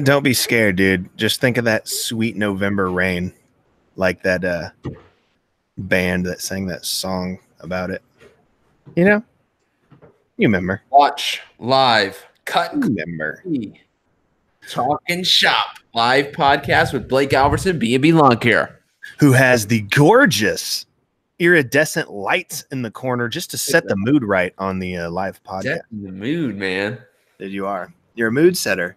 Don't be scared, dude. Just think of that sweet November rain, like that band that sang that song about it. You know, you remember. Watch live, cut, Remember. talking shop live podcast with Blake Alverson, B&B Lawn Care, who has the gorgeous iridescent lights in the corner just to set the mood right on the live podcast. Set the mood, man. That you are. You're a mood setter.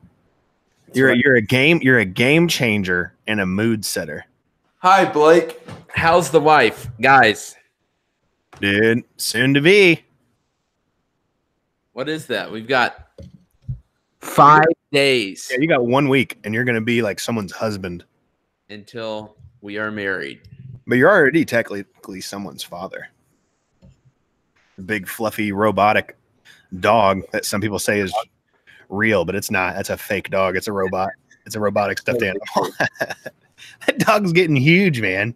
You're a game changer and a mood setter. Hi, Blake. How's the wife, guys? Dude, soon to be. What is that? We've got 5 days. Yeah, you got 1 week, and you're gonna be like someone's husband until we are married. But you're already technically someone's father. The big fluffy robotic dog that some people say is real, but it's not. That's a fake dog. It's a robot. It's a robotic stuffed animal. That dog's getting huge, man.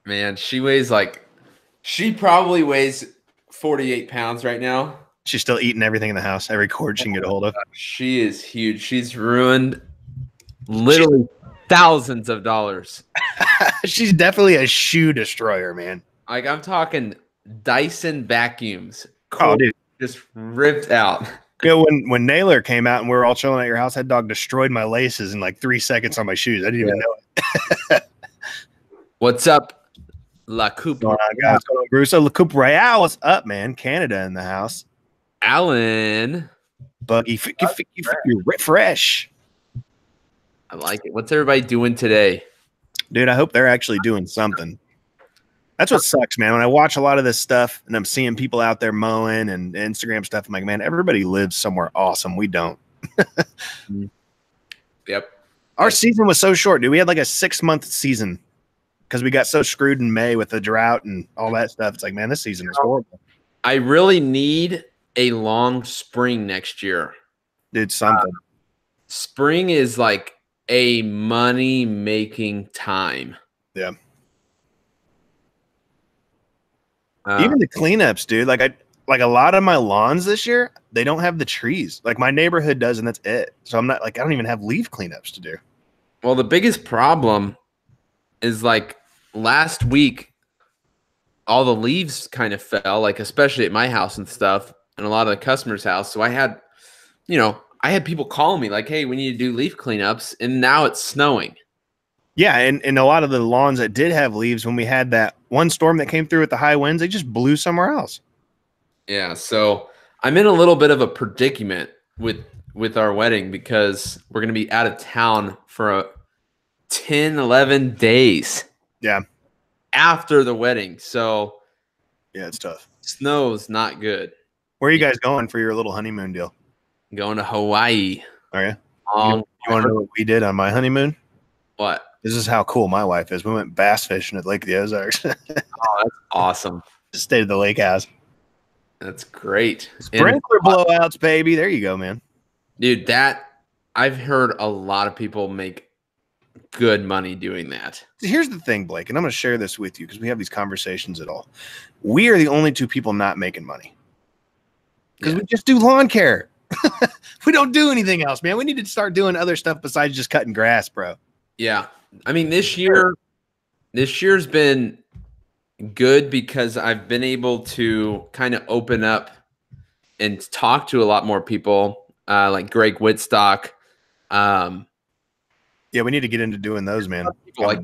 Man, she probably weighs 48 pounds right now. She's still eating everything in the house. Every cord she can get a hold of. She is huge. She's ruined literally thousands of dollars. She's definitely a shoe destroyer, man. Like, I'm talking Dyson vacuums. Oh, dude. Just ripped out. You know, when Naylor came out and we were all chilling at your house, that dog destroyed my laces in like 3 seconds on my shoes. I didn't even know it. What's up, La Coupe? What's going on, Bruce? La Coupe Royale, what's up, man? Canada in the house. Alan. Buggy, fresh. I like it. What's everybody doing today? Dude, I hope they're actually doing something. That's what sucks, man. When I watch a lot of this stuff and I'm seeing people out there mowing and Instagram stuff, I'm like, man, everybody lives somewhere awesome. We don't. Yep. Our season was so short, dude. We had like a 6-month season because we got so screwed in May with the drought and all that stuff. It's like, man, this season is horrible. I really need a long spring next year. Dude, something. Spring is like a money-making time. Yeah. Even the cleanups, dude. Like a lot of my lawns this year, they don't have the trees. Like my neighborhood does, and that's it. So I'm not like I don't even have leaf cleanups to do. Well, the biggest problem is like last week, all the leaves kind of fell, like especially at my house and stuff, and a lot of the customers' house. So I had people calling me like, "Hey, we need to do leaf cleanups," and now it's snowing. Yeah, and a lot of the lawns that did have leaves, when we had that one storm that came through with the high winds, they just blew somewhere else. Yeah, so I'm in a little bit of a predicament with our wedding because we're going to be out of town for 10, 11 days. Yeah. After the wedding. So yeah, it's tough. Snow's not good. Where are you guys going for your little honeymoon deal? Going to Hawaii. Are you? You want to know what we did on my honeymoon? What? This is how cool my wife is. We went bass fishing at Lake of the Ozarks. Oh, that's awesome. Just stayed at the lake house. That's great. Sprinkler blowouts, baby. There you go, man. Dude, I've heard a lot of people make good money doing that. Here's the thing, Blake, and I'm going to share this with you because we have these conversations at all. We are the only two people not making money because we just do lawn care. We don't do anything else, man. We need to start doing other stuff besides just cutting grass, bro. Yeah. I mean, this year's been good because I've been able to kind of open up and talk to a lot more people, like Greg Whitstock. Yeah, we need to get into doing those, man. Like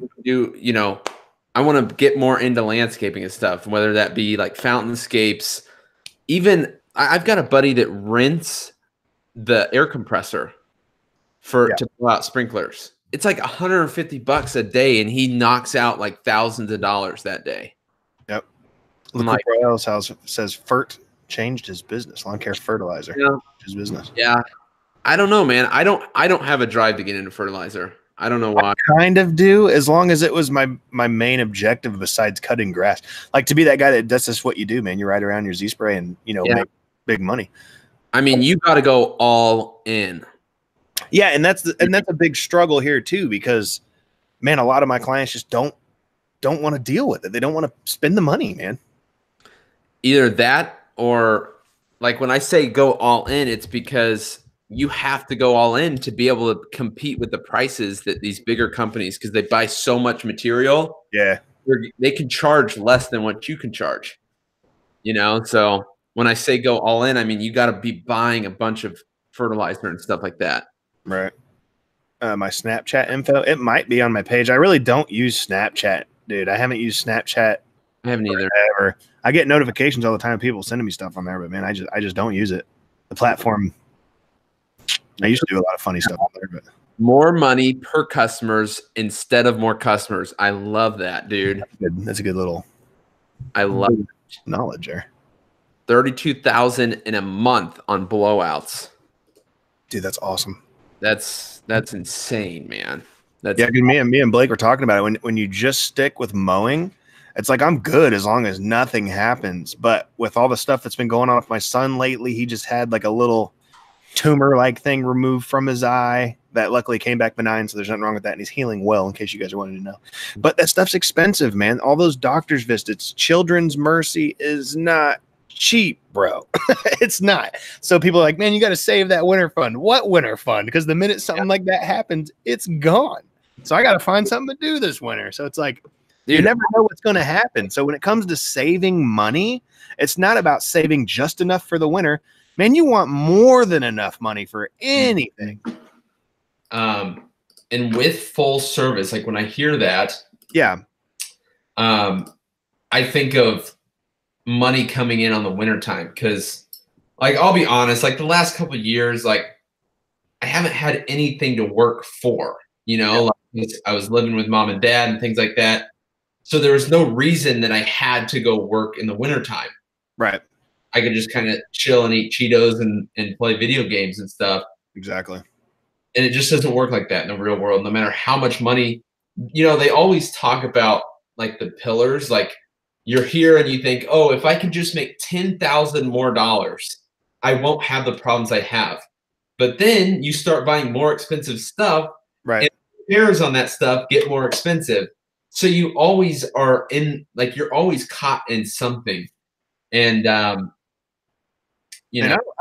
I want to get more into landscaping and stuff, whether that be like fountainscapes. Even I've got a buddy that rents the air compressor to blow out sprinklers. It's like $150 a day, and he knocks out like thousands of dollars that day. Yep. Look, Royale's house says Fert changed his business. Lawn care fertilizer. Yeah. His business. Yeah. I don't know, man. I don't have a drive to get into fertilizer. I don't know why. I kind of do, as long as it was my main objective besides cutting grass. Like to be that guy that's just what you do, man. You ride around your Z-Spray and make big money. I mean, you got to go all in. Yeah, and that's a big struggle here too, because man, a lot of my clients just don't want to deal with it. They don't want to spend the money, man. Either that or like when I say go all in, it's because you have to go all in to be able to compete with the prices that these bigger companies, because they buy so much material. Yeah. They can charge less than what you can charge, So when I say go all in, I mean, you got to be buying a bunch of fertilizer and stuff like that. Right. My Snapchat info, it might be on my page. I really don't use Snapchat, dude. I haven't used Snapchat. I haven't either. Forever. I get notifications all the time. People sending me stuff on there, but man, I just don't use it. The platform. I used to do a lot of funny stuff on there, but more money per customers instead of more customers. I love that, dude. That's a good little. I love knowledge there. 32,000 in a month on blowouts. Dude, that's awesome. That's insane, man. Yeah, me and Blake were talking about it. When you just stick with mowing, it's like I'm good as long as nothing happens. But with all the stuff that's been going on with my son lately, he just had like a little tumor-like thing removed from his eye that luckily came back benign, so there's nothing wrong with that, and he's healing well, in case you guys are wanting to know. But that stuff's expensive, man. All those doctor's visits, Children's Mercy is not cheap, bro. It's not. So people are like, man, you got to save that winter fund. What winter fund? Because the minute something like that happens, it's gone. So I got to find something to do this winter. So it's like, you never know what's going to happen. So when it comes to saving money, it's not about saving just enough for the winter. Man, you want more than enough money for anything. And with full service, like when I hear that, yeah, I think of money coming in on the wintertime, because like, I'll be honest, like the last couple of years, like I haven't had anything to work for, like I was living with mom and dad and things like that. So there was no reason that I had to go work in the wintertime. Right. I could just kind of chill and eat Cheetos and play video games and stuff. Exactly. And it just doesn't work like that in the real world. No matter how much money, they always talk about like the pillars, like you're here and you think, oh, if I can just make $10,000 more, I won't have the problems I have. But then you start buying more expensive stuff, right? And repairs on that stuff get more expensive. So you always are you're always caught in something. And, I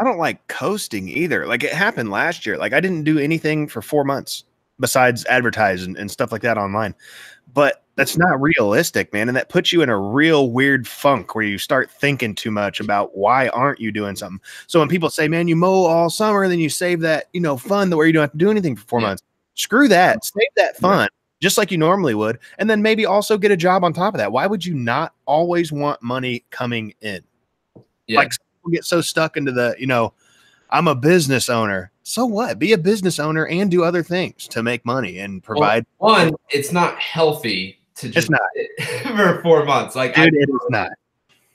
don't like coasting either. Like it happened last year. Like I didn't do anything for 4 months besides advertise and stuff like that online. But that's not realistic, man. And that puts you in a real weird funk where you start thinking too much about why aren't you doing something. So when people say, man, you mow all summer, then you save that, fund where you don't have to do anything for 4 months. Screw that. Save that fund just like you normally would. And then maybe also get a job on top of that. Why would you not always want money coming in? Yeah. Like people get so stuck into the, I'm a business owner. So what? Be a business owner and do other things to make money and provide. Well, one, it's not healthy to just for 4 months. Like, dude, it is not.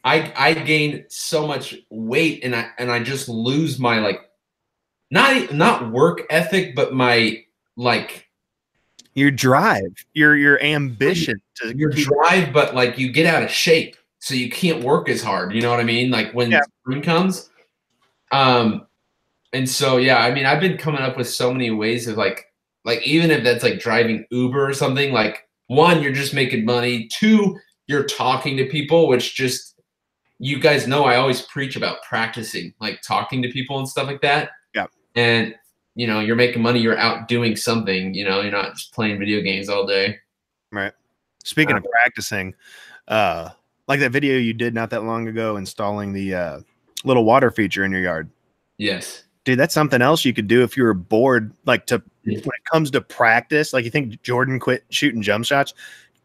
I gain so much weight and I just lose my like, not work ethic, but my like your drive, your ambition to your drive, but like you get out of shape, so you can't work as hard. You know what I mean? Like when spring comes. And so, yeah, I mean, I've been coming up with so many ways of like even if that's like driving Uber or something, like one, you're just making money. Two, you're talking to people, which just, you guys know, I always preach about practicing, like talking to people and stuff like that. Yeah. And, you're making money, you're out doing something, you're not just playing video games all day. Right. Speaking of practicing, like that video you did not that long ago, installing the little water feature in your yard. Yes. Dude, that's something else you could do if you were bored, like when it comes to practice, like you think Jordan quit shooting jump shots,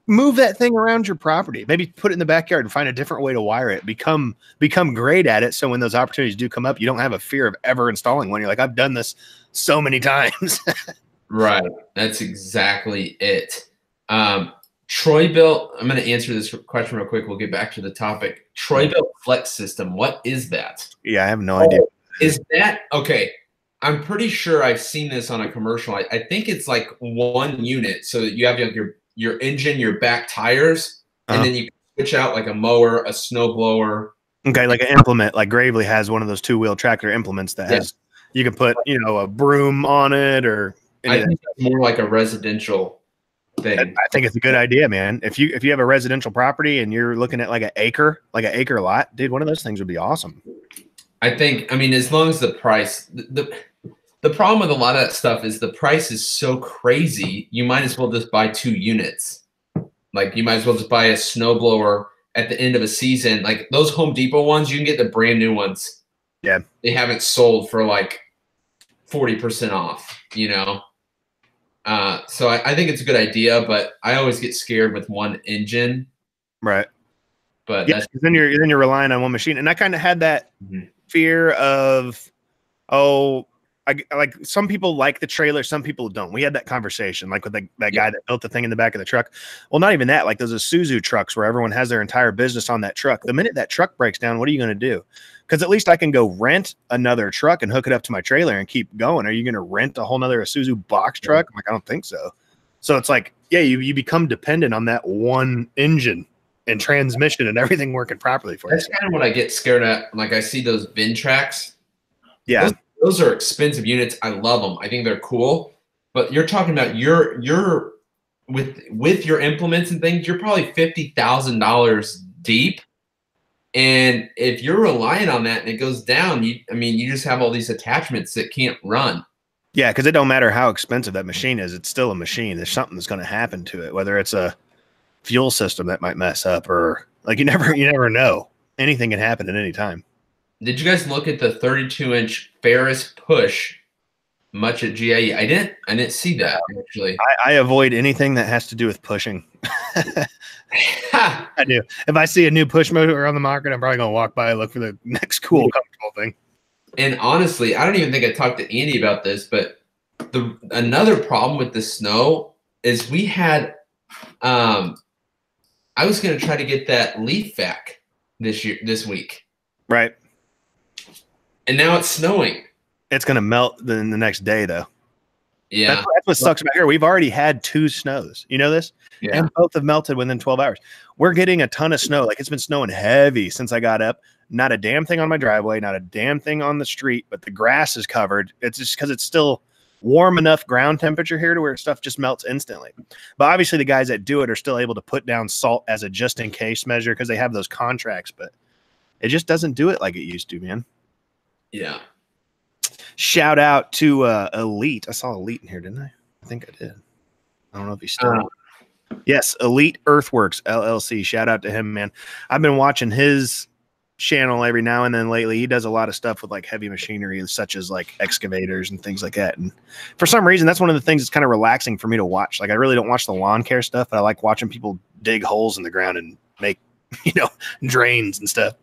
move that thing around your property, maybe put it in the backyard and find a different way to wire it, become great at it. So when those opportunities do come up, you don't have a fear of ever installing one. You're like, I've done this so many times. Right. That's exactly it. Troy built, I'm going to answer this question real quick. We'll get back to the topic. Troy built flex system. What is that? Yeah, I have no idea. Is that okay? I'm pretty sure I've seen this on a commercial. I think it's like one unit, so that you have your engine, your back tires, and then you can switch out like a mower, a snow blower. Okay, like an implement. Like Gravely has one of those 2-wheel tractor implements that has you can put a broom on it or. I think that's more like a residential thing. I think it's a good idea, man. If you have a residential property and you're looking at like an acre lot, dude, one of those things would be awesome. I mean, as long as the price, The problem with a lot of that stuff is the price is so crazy. You might as well just buy 2 units. Like you might as well just buy a snowblower at the end of a season. Like those Home Depot ones, you can get the brand new ones. Yeah. They haven't sold for like 40% off, you know? So I think it's a good idea, but I always get scared with one engine. Right. But yeah, then you're relying on one machine. And I kind of had that fear of, like some people like the trailer, some people don't. We had that conversation, like with that guy that built the thing in the back of the truck. Well, not even that. Like those Isuzu trucks where everyone has their entire business on that truck. The minute that truck breaks down, what are you going to do? Because at least I can go rent another truck and hook it up to my trailer and keep going. Are you going to rent a whole nother Isuzu box truck? I'm like, I don't think so. So it's like, yeah, you become dependent on that one engine and transmission and everything working properly for you. That's kind of what I get scared at. Like I see those VIN tracks. Yeah. Those are expensive units. I love them. I think they're cool. But you're talking about you're with your implements and things, you're probably $50,000 deep. And if you're relying on that and it goes down, you just have all these attachments that can't run. Yeah, because it don't matter how expensive that machine is, it's still a machine. There's something that's going to happen to it, whether it's a fuel system that might mess up or like you never know. Anything can happen at any time. Did you guys look at the 32-inch Ferris push much at GIE? I didn't see that actually. I avoid anything that has to do with pushing. I do. If I see a new push motor on the market, I'm probably going to walk by and look for the next cool, comfortable thing. And honestly, I don't even think I talked to Andy about this, but another problem with the snow is we had I was going to try to get that leaf vac this week. Right. And now it's snowing. It's going to melt in the next day, though. Yeah. That's what sucks about here. We've already had 2 snows. You know this? Yeah. And both have melted within 12 hours. We're getting a ton of snow. Like it's been snowing heavy since I got up. Not a damn thing on my driveway, not a damn thing on the street, but the grass is covered. It's just because it's still warm enough ground temperature here to where stuff just melts instantly. But obviously the guys that do it are still able to put down salt as a just in case measure because they have those contracts, but it just doesn't do it like it used to, man. Yeah. Shout out to Elite. I saw Elite in here, didn't I? I think I did. I don't know if he's still. Yes, Elite Earthworks LLC. Shout out to him, man. I've been watching his channel every now and then lately. He does a lot of stuff with like heavy machinery, such as like excavators and things like that. And for some reason, that's one of the things that's kind of relaxing for me to watch. Like I really don't watch the lawn care stuff, but I like watching people dig holes in the ground and make, drains and stuff.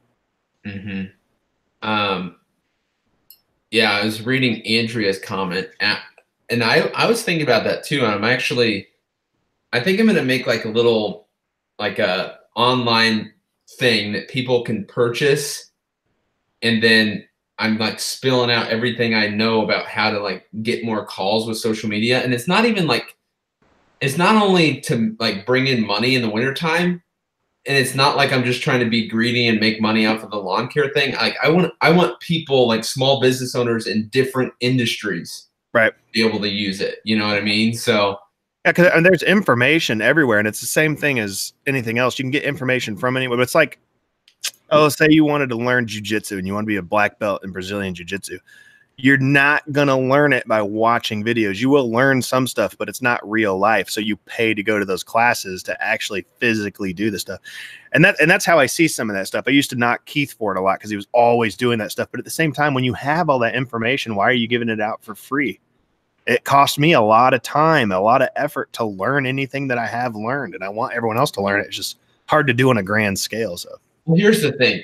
Mm-hmm. Yeah, I was reading Andrea's comment, and I was thinking about that too. And I think I'm going to make like a little, like a online thing that people can purchase, and then I'm like spilling out everything I know about how to like get more calls with social media. And it's not even like, it's not only to like bring in money in the wintertime. And it's not like I'm just trying to be greedy and make money off of the lawn care thing. Like I want people, like small business owners in different industries, right, to be able to use it. You know what I mean? So yeah, because there's information everywhere, and it's the same thing as anything else. You can get information from anywhere. But it's like, say you wanted to learn jiu-jitsu and you want to be a black belt in Brazilian jiu-jitsu. You're not going to learn it by watching videos. You will learn some stuff, but it's not real life. So you pay to go to those classes to actually physically do the stuff. And that's how I see some of that stuff. I used to knock Keith for it a lot because he was always doing that stuff. But at the same time, when you have all that information, why are you giving it out for free? It cost me a lot of time, a lot of effort to learn anything that I have learned. And I want everyone else to learn it. It's just hard to do on a grand scale. So well, here's the thing.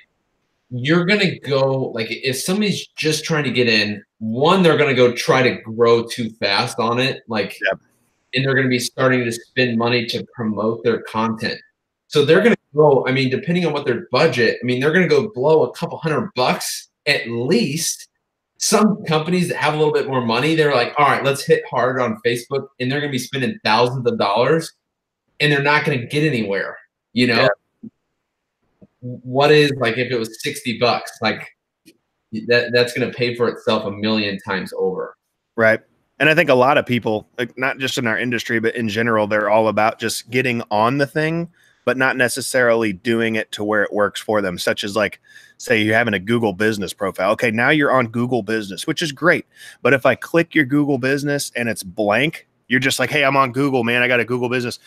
You're going to go, like, if somebody's just trying to get in, one, they're going to go try to grow too fast on it. Like, yep. And they're going to be starting to spend money to promote their content. So they're going to go, depending on what their budget, they're going to go blow a couple $100 at least. Some companies that have a little bit more money, they're like, all right, let's hit hard on Facebook. And they're going to be spending thousands of dollars and they're not going to get anywhere, Yeah. What is, like, if it was $60, like that's going to pay for itself a million times over. Right. And I think a lot of people, like not just in our industry, but in general, they're all about just getting on the thing but not necessarily doing it to where it works for them, such as like, say you're having a Google business profile. Okay, now you're on Google business, which is great. But if I click your Google business and it's blank, you're just like, hey, I'm on Google, man. I got a Google business.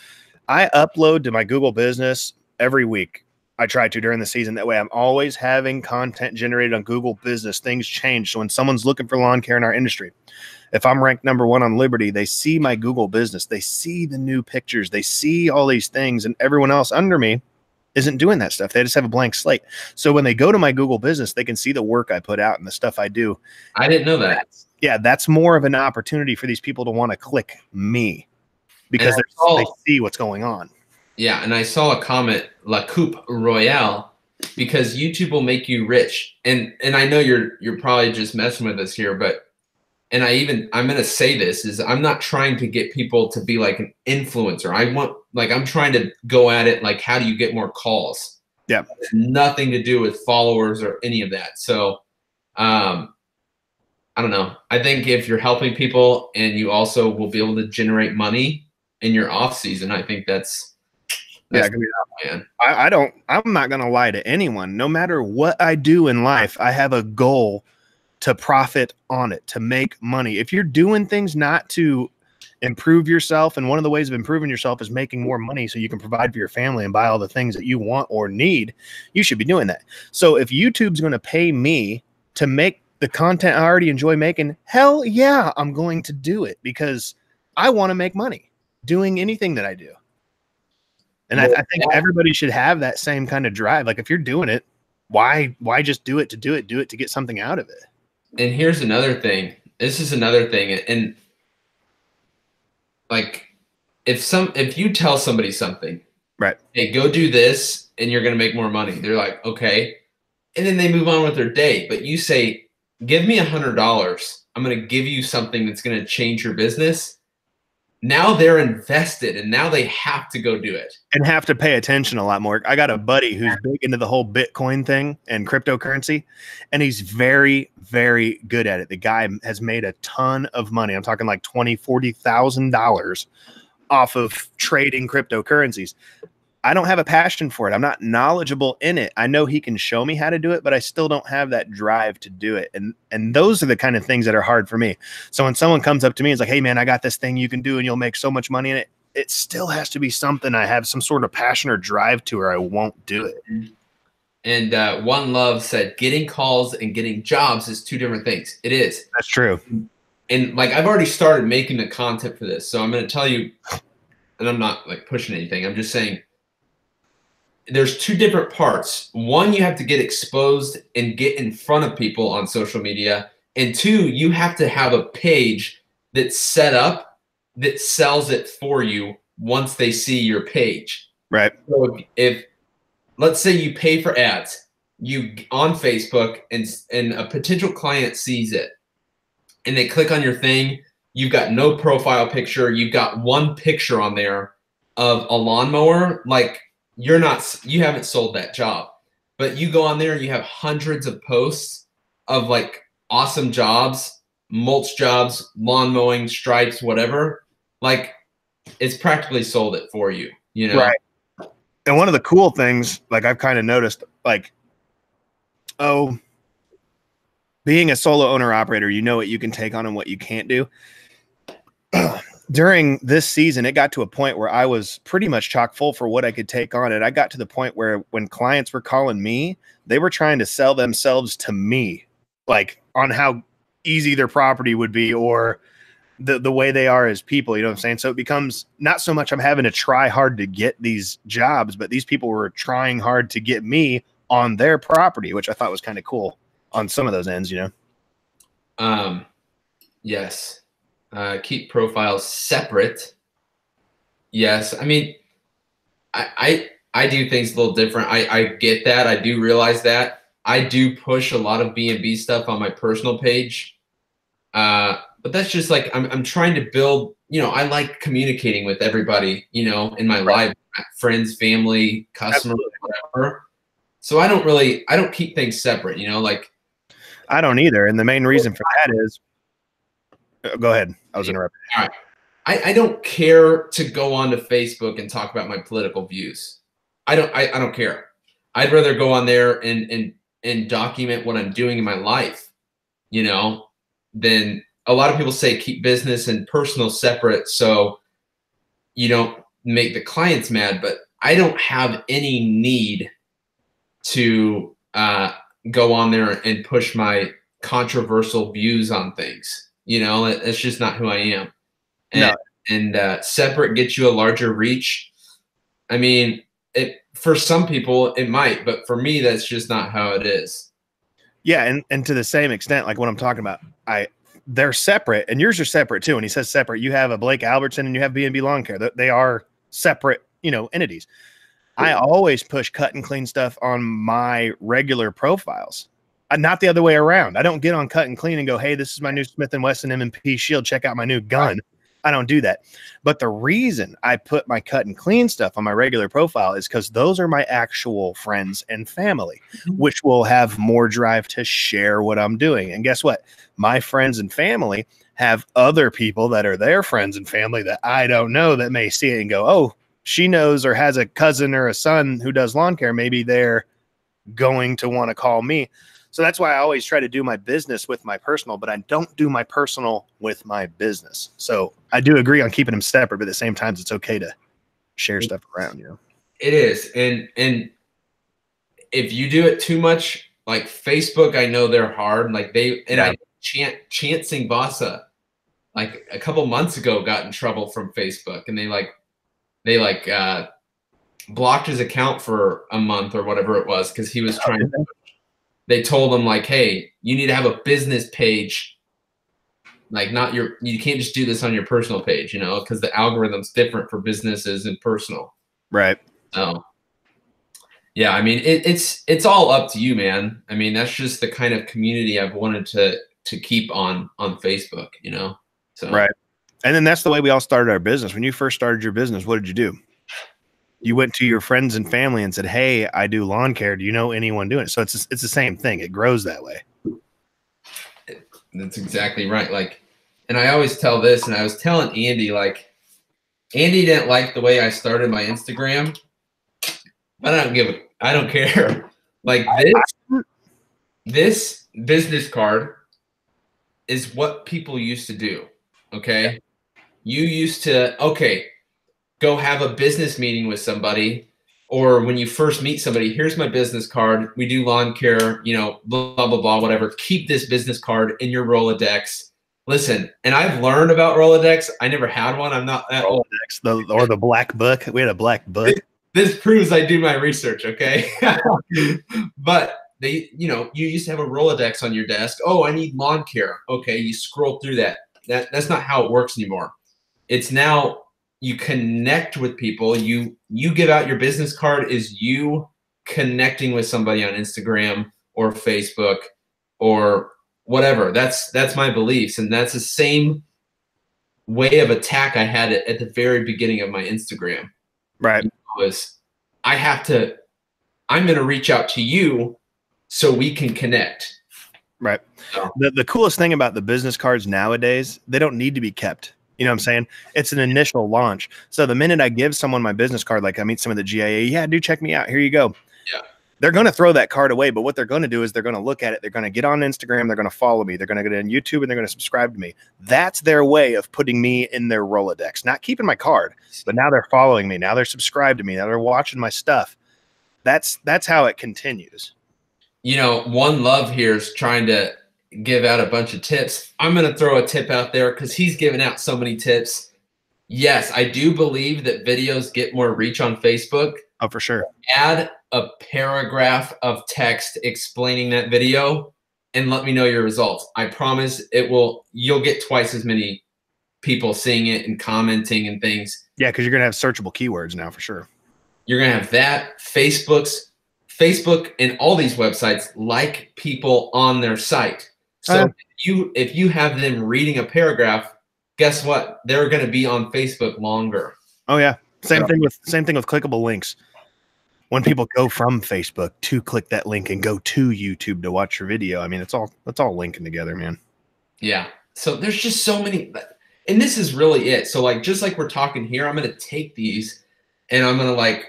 I upload to my Google business every week. I try to during the season. That way I'm always having content generated on Google business. Things change. So when someone's looking for lawn care in our industry, if I'm ranked #1 on Liberty, they see my Google business. They see the new pictures. They see all these things, and everyone else under me isn't doing that stuff. They just have a blank slate. So when they go to my Google business, they can see the work I put out and the stuff I do. I didn't know that. That's more of an opportunity for these people to want to click me because they see what's going on. Yeah, and I saw a comment, La Coupe Royale, because YouTube will make you rich. And I know you're probably just messing with us here, but and I'm going to say this is I'm not trying to get people to be like an influencer. I'm trying to go at it like, how do you get more calls? Yeah. Nothing to do with followers or any of that. So, I don't know. I think if you're helping people and you also will be able to generate money in your off season, I think that's man. I'm not going to lie to anyone. No matter what I do in life, I have a goal to profit on it, to make money. If you're doing things not to improve yourself, and one of the ways of improving yourself is making more money so you can provide for your family and buy all the things that you want or need, you should be doing that. So if YouTube's going to pay me to make the content I already enjoy making, hell yeah, I'm going to do it because I want to make money doing anything that I do. And I think everybody should have that same kind of drive. Like if you're doing it, why just do it to do it? Do it to get something out of it. And here's another thing. This is another thing. And like, if you tell somebody something, right? Hey, go do this and you're going to make more money. They're like, okay. And then they move on with their day. But you say, give me $100. I'm going to give you something that's going to change your business. Now they're invested and now they have to go do it and have to pay attention a lot more. I got a buddy who's big into the whole Bitcoin thing and cryptocurrency, and he's very, very good at it. The guy has made a ton of money. I'm talking like $20,000, $40,000 off of trading cryptocurrencies. I don't have a passion for it. I'm not knowledgeable in it. I know he can show me how to do it, but I still don't have that drive to do it. And those are the kind of things that are hard for me. So when someone comes up to me and is like, hey man, I got this thing you can do and you'll make so much money in it, it still has to be something I have some sort of passion or drive to, or I won't do it. And One Love said, getting calls and getting jobs is two different things. It is. That's true. And like, I've already started making the content for this. So I'm going to tell you, and I'm not like pushing anything. I'm just saying, there's two different parts. One, you have to get exposed and get in front of people on social media. And two, you have to have a page that's set up that sells it for you once they see your page. Right. So if let's say you pay for ads, you on Facebook and a potential client sees it and they click on your thing, you've got no profile picture. You've got one picture on there of a lawnmower. Like, you haven't sold that job, but you go on there and you have hundreds of posts of like awesome jobs, mulch jobs, lawn mowing, stripes, whatever. Like, it's practically sold it for you, you know? Right. And one of the cool things, like I've kind of noticed, like, being a solo owner operator, you know what you can take on and what you can't do. During this season, it got to a point where I was pretty much chock full for what I could take on. And I got to the point where when clients were calling me, they were trying to sell themselves to me, like on how easy their property would be or the way they are as people, you know what I'm saying? So it becomes not so much I'm having to try hard to get these jobs, but these people were trying hard to get me on their property, which I thought was kind of cool on some of those ends, you know? Yes. Keep profiles separate. Yes. I mean, I do things a little different. I get that. I do realize that. I do push a lot of B&B stuff on my personal page. But that's just like, I'm trying to build, you know, I like communicating with everybody, you know, in my life, friends, family, customers, whatever. So I don't keep things separate, you know, like. I don't either. And the main reason for that is, go ahead. I was interrupting. All right. I don't care to go onto Facebook and talk about my political views. I don't care. I'd rather go on there and document what I'm doing in my life, you know, than a lot of people say keep business and personal separate so you don't make the clients mad. But I don't have any need to go on there and push my controversial views on things. You know, it's just not who I am. And, separate gets you a larger reach. I mean, for some people it might, but for me, that's just not how it is. Yeah, and to the same extent, like what I'm talking about, they're separate, and yours are separate too. And he says separate. You have a Blake Albertson and you have B&B Lawn Care. They are separate, you know, entities. I always push cut and clean stuff on my regular profiles, not the other way around. I don't get on cut and clean and go, hey, this is my new Smith & Wesson M&P Shield. Check out my new gun. Right. I don't do that. But the reason I put my cut and clean stuff on my regular profile is because those are my actual friends and family, which will have more drive to share what I'm doing. And guess what? My friends and family have other people that are their friends and family that I don't know that may see it and go, oh, she knows or has a cousin or a son who does lawn care. Maybe they're going to want to call me. So that's why I always try to do my business with my personal, but I don't do my personal with my business. So I do agree on keeping them separate, but at the same time, it's okay to share stuff around, you know? It is. And if you do it too much, like Facebook, I know they're hard. Like I Chancing Vasa, like a couple months ago, got in trouble from Facebook, and they blocked his account for a month or whatever it was because he was trying to. They told him like, hey, you need to have a business page, like you can't just do this on your personal page, you know, because the algorithm's different for businesses and personal. Right. So yeah, I mean, it's all up to you, man. I mean, that's just the kind of community I've wanted to keep on Facebook, you know? So right. And then that's the way we all started our business. When you first started your business, what did you do? You went to your friends and family and said, hey, I do lawn care. Do you know anyone doing it? So it's the same thing. It grows that way. That's exactly right. Like, and I always tell this, and I was telling Andy, like, Andy didn't like the way I started my Instagram, but I don't care. Like this business card is what people used to do. Okay. You used to, go have a business meeting with somebody, or when you first meet somebody, here's my business card. We do lawn care, you know, blah, blah, blah, whatever. Keep this business card in your Rolodex. Listen, and I've learned about Rolodex. I never had one. I'm not that old. Or the black book. We had a black book. This proves I do my research, okay? But you used to have a Rolodex on your desk. Oh, I need lawn care. Okay, you scroll through that. That's not how it works anymore. It's now you connect with people. You give out your business card is you connecting with somebody on Instagram or Facebook or whatever. That's my beliefs, and that's the same way of attack I had at the very beginning of my Instagram. Right. I'm going to reach out to you so we can connect. Right. So. The coolest thing about the business cards nowadays, they don't need to be kept. You know what I'm saying? It's an initial launch. So the minute I give someone my business card, like I meet some of the GIA, yeah, do check me out. Here you go. Yeah. They're going to throw that card away. But what they're going to do is they're going to look at it. They're going to get on Instagram. They're going to follow me. They're going to get on YouTube and they're going to subscribe to me. That's their way of putting me in their Rolodex, not keeping my card, but now they're following me. Now they're subscribed to me. Now they're watching my stuff. That's how it continues. You know, One Love here is trying to give out a bunch of tips. I'm going to throw a tip out there because he's given out so many tips. Yes, I do believe that videos get more reach on Facebook. Oh, for sure. Add a paragraph of text explaining that video and let me know your results. I promise you'll get twice as many people seeing it and commenting and things. Yeah, because you're going to have searchable keywords now for sure. You're going to have that. Facebook and all these websites like people on their site. So if you have them reading a paragraph, guess what? They're going to be on Facebook longer. Oh yeah. Same thing with clickable links. When people go from Facebook to click that link and go to YouTube to watch your video, I mean, it's all linking together, man. Yeah. So there's just so many, and this is really it. So like, just like we're talking here, I'm going to take these and I'm going to like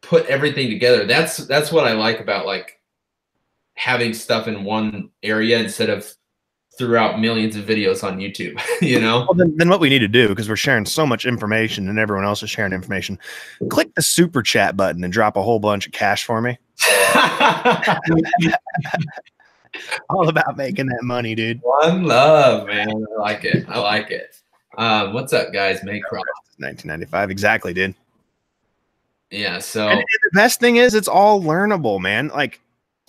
put everything together. That's what I like about like having stuff in one area instead of throughout millions of videos on YouTube, you know? Well, then what we need to do, because we're sharing so much information and everyone else is sharing information, click the super chat button and drop a whole bunch of cash for me. All about making that money, dude. One love, man. I like it. I like it. What's up, guys? Make crop. 1995. Exactly, dude. Yeah. So and the best thing is it's all learnable, man. Like,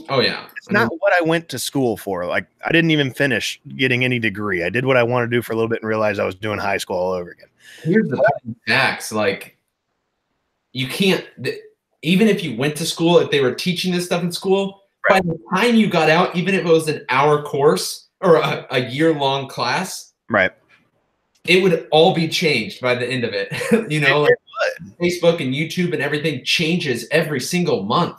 oh yeah, it's not what I went to school for. Like, I didn't even finish getting any degree. I did what I wanted to do for a little bit and realized I was doing high school all over again. Here's the facts. Like, you can't, even if you went to school, if they were teaching this stuff in school, right, by the time you got out, even if it was an hour course or a year-long class, right, it would all be changed by the end of it. You know, like Facebook and YouTube and everything changes every single month.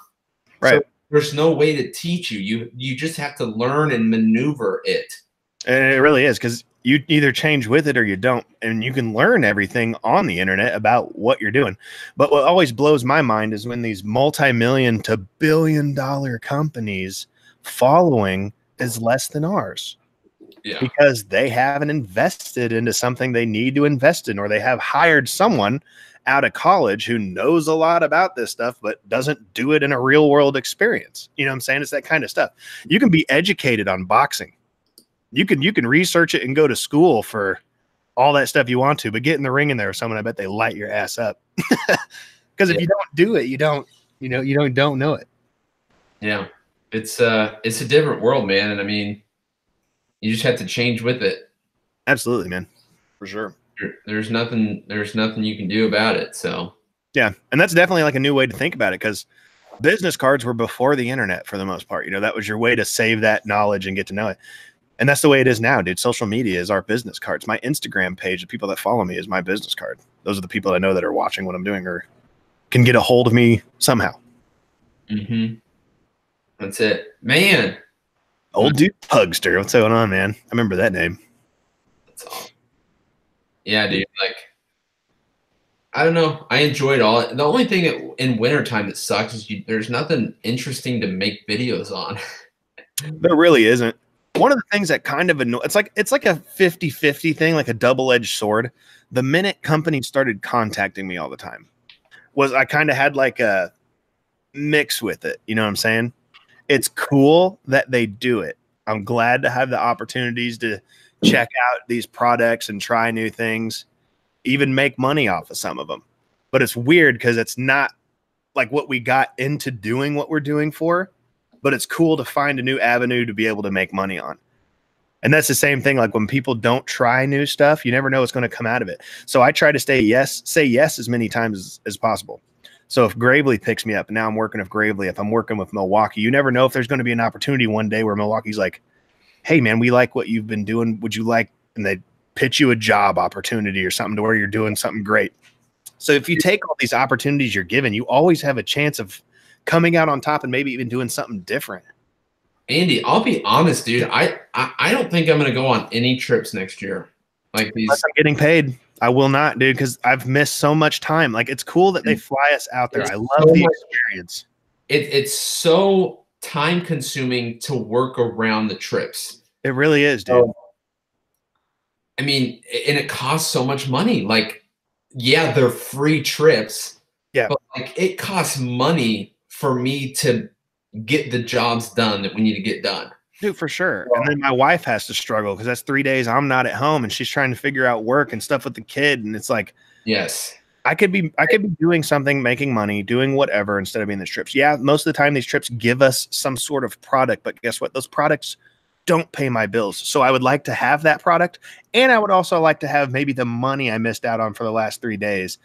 Right. So there's no way to teach you. You just have to learn and maneuver it. And it really is, because you either change with it or you don't. And you can learn everything on the internet about what you're doing. But what always blows my mind is when these multi-million to billion-dollar companies following is less than ours. Yeah. Because they haven't invested into something they need to invest in, or they have hired someone out of college who knows a lot about this stuff, but doesn't do it in a real world experience. You know what I'm saying? It's that kind of stuff. You can be educated on boxing. You can research it and go to school for all that stuff you want to, but get in the ring in there with someone, I bet they light your ass up. Because if you don't do it, you don't know it. Yeah. It's a different world, man. And I mean, you just have to change with it. Absolutely, man. For sure. There's nothing you can do about it. So yeah. And that's definitely like a new way to think about it, because business cards were before the internet for the most part. You know, that was your way to save that knowledge and get to know it. And that's the way it is now, dude. Social media is our business cards. My Instagram page, the people that follow me, is my business card. Those are the people I know that are watching what I'm doing or can get a hold of me somehow. Mm-hmm. That's it, man. Old dude Pugster. What's going on, man? I remember that name. That's all. Yeah, dude. Like, I don't know. I enjoyed all it. The only thing in wintertime that sucks is there's nothing interesting to make videos on. There really isn't. One of the things that kind of annoys, it's like a 50-50 thing, like a double-edged sword. The minute companies started contacting me all the time, was I kind of had like a mix with it. You know what I'm saying? It's cool that they do it. I'm glad to have the opportunities to check out these products and try new things, even make money off of some of them. But it's weird because it's not like what we got into doing what we're doing for. But it's cool to find a new avenue to be able to make money on. And that's the same thing. Like when people don't try new stuff, you never know what's going to come out of it. So I try to say yes as many times as possible. So if Gravely picks me up, and now I'm working with Gravely, if I'm working with Milwaukee, you never know if there's going to be an opportunity one day where Milwaukee's like, hey man, we like what you've been doing. Would you like, and they pitch you a job opportunity or something to where you're doing something great. So if you take all these opportunities you're given, you always have a chance of coming out on top and maybe even doing something different. Andy, I'll be honest, dude. I don't think I'm going to go on any trips next year. Like these. Unless I'm getting paid, I will not, dude, because I've missed so much time. Like, it's cool that they fly us out there. I love the experience. It's so time consuming to work around the trips. It really is, dude. I mean, and it costs so much money. Like, yeah, they're free trips. Yeah. But like, it costs money for me to get the jobs done that we need to get done. Dude, for sure. And then my wife has to struggle because that's 3 days I'm not at home and she's trying to figure out work and stuff with the kid. And it's like, yes, I could be doing something, making money, doing whatever instead of being these trips. Yeah, most of the time these trips give us some sort of product, but guess what? Those products don't pay my bills. So I would like to have that product. And I would also like to have maybe the money I missed out on for the last 3 days,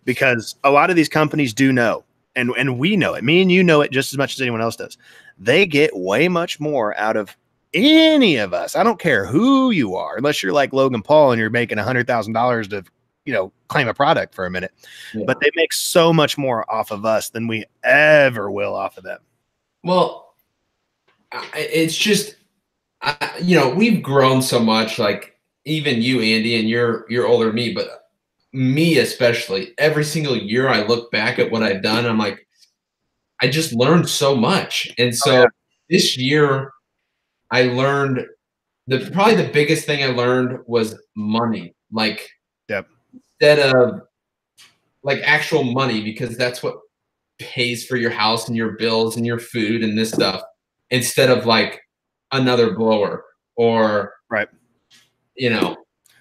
because a lot of these companies do know. And we know it. Me and you know it just as much as anyone else does. They get way much more out of any of us. I don't care who you are, unless you're like Logan Paul and you're making $100,000 to, you know, claim a product for a minute. Yeah. But they make so much more off of us than we ever will off of them. Well, it's just, you know, we've grown so much. Like even you, Andy, and you're older than me, but me especially, every single year I look back at what I've done, I'm like, I just learned so much. And so this year I learned probably the biggest thing I learned was money. Like, instead of like actual money, because that's what pays for your house and your bills and your food and this stuff, instead of like another blower or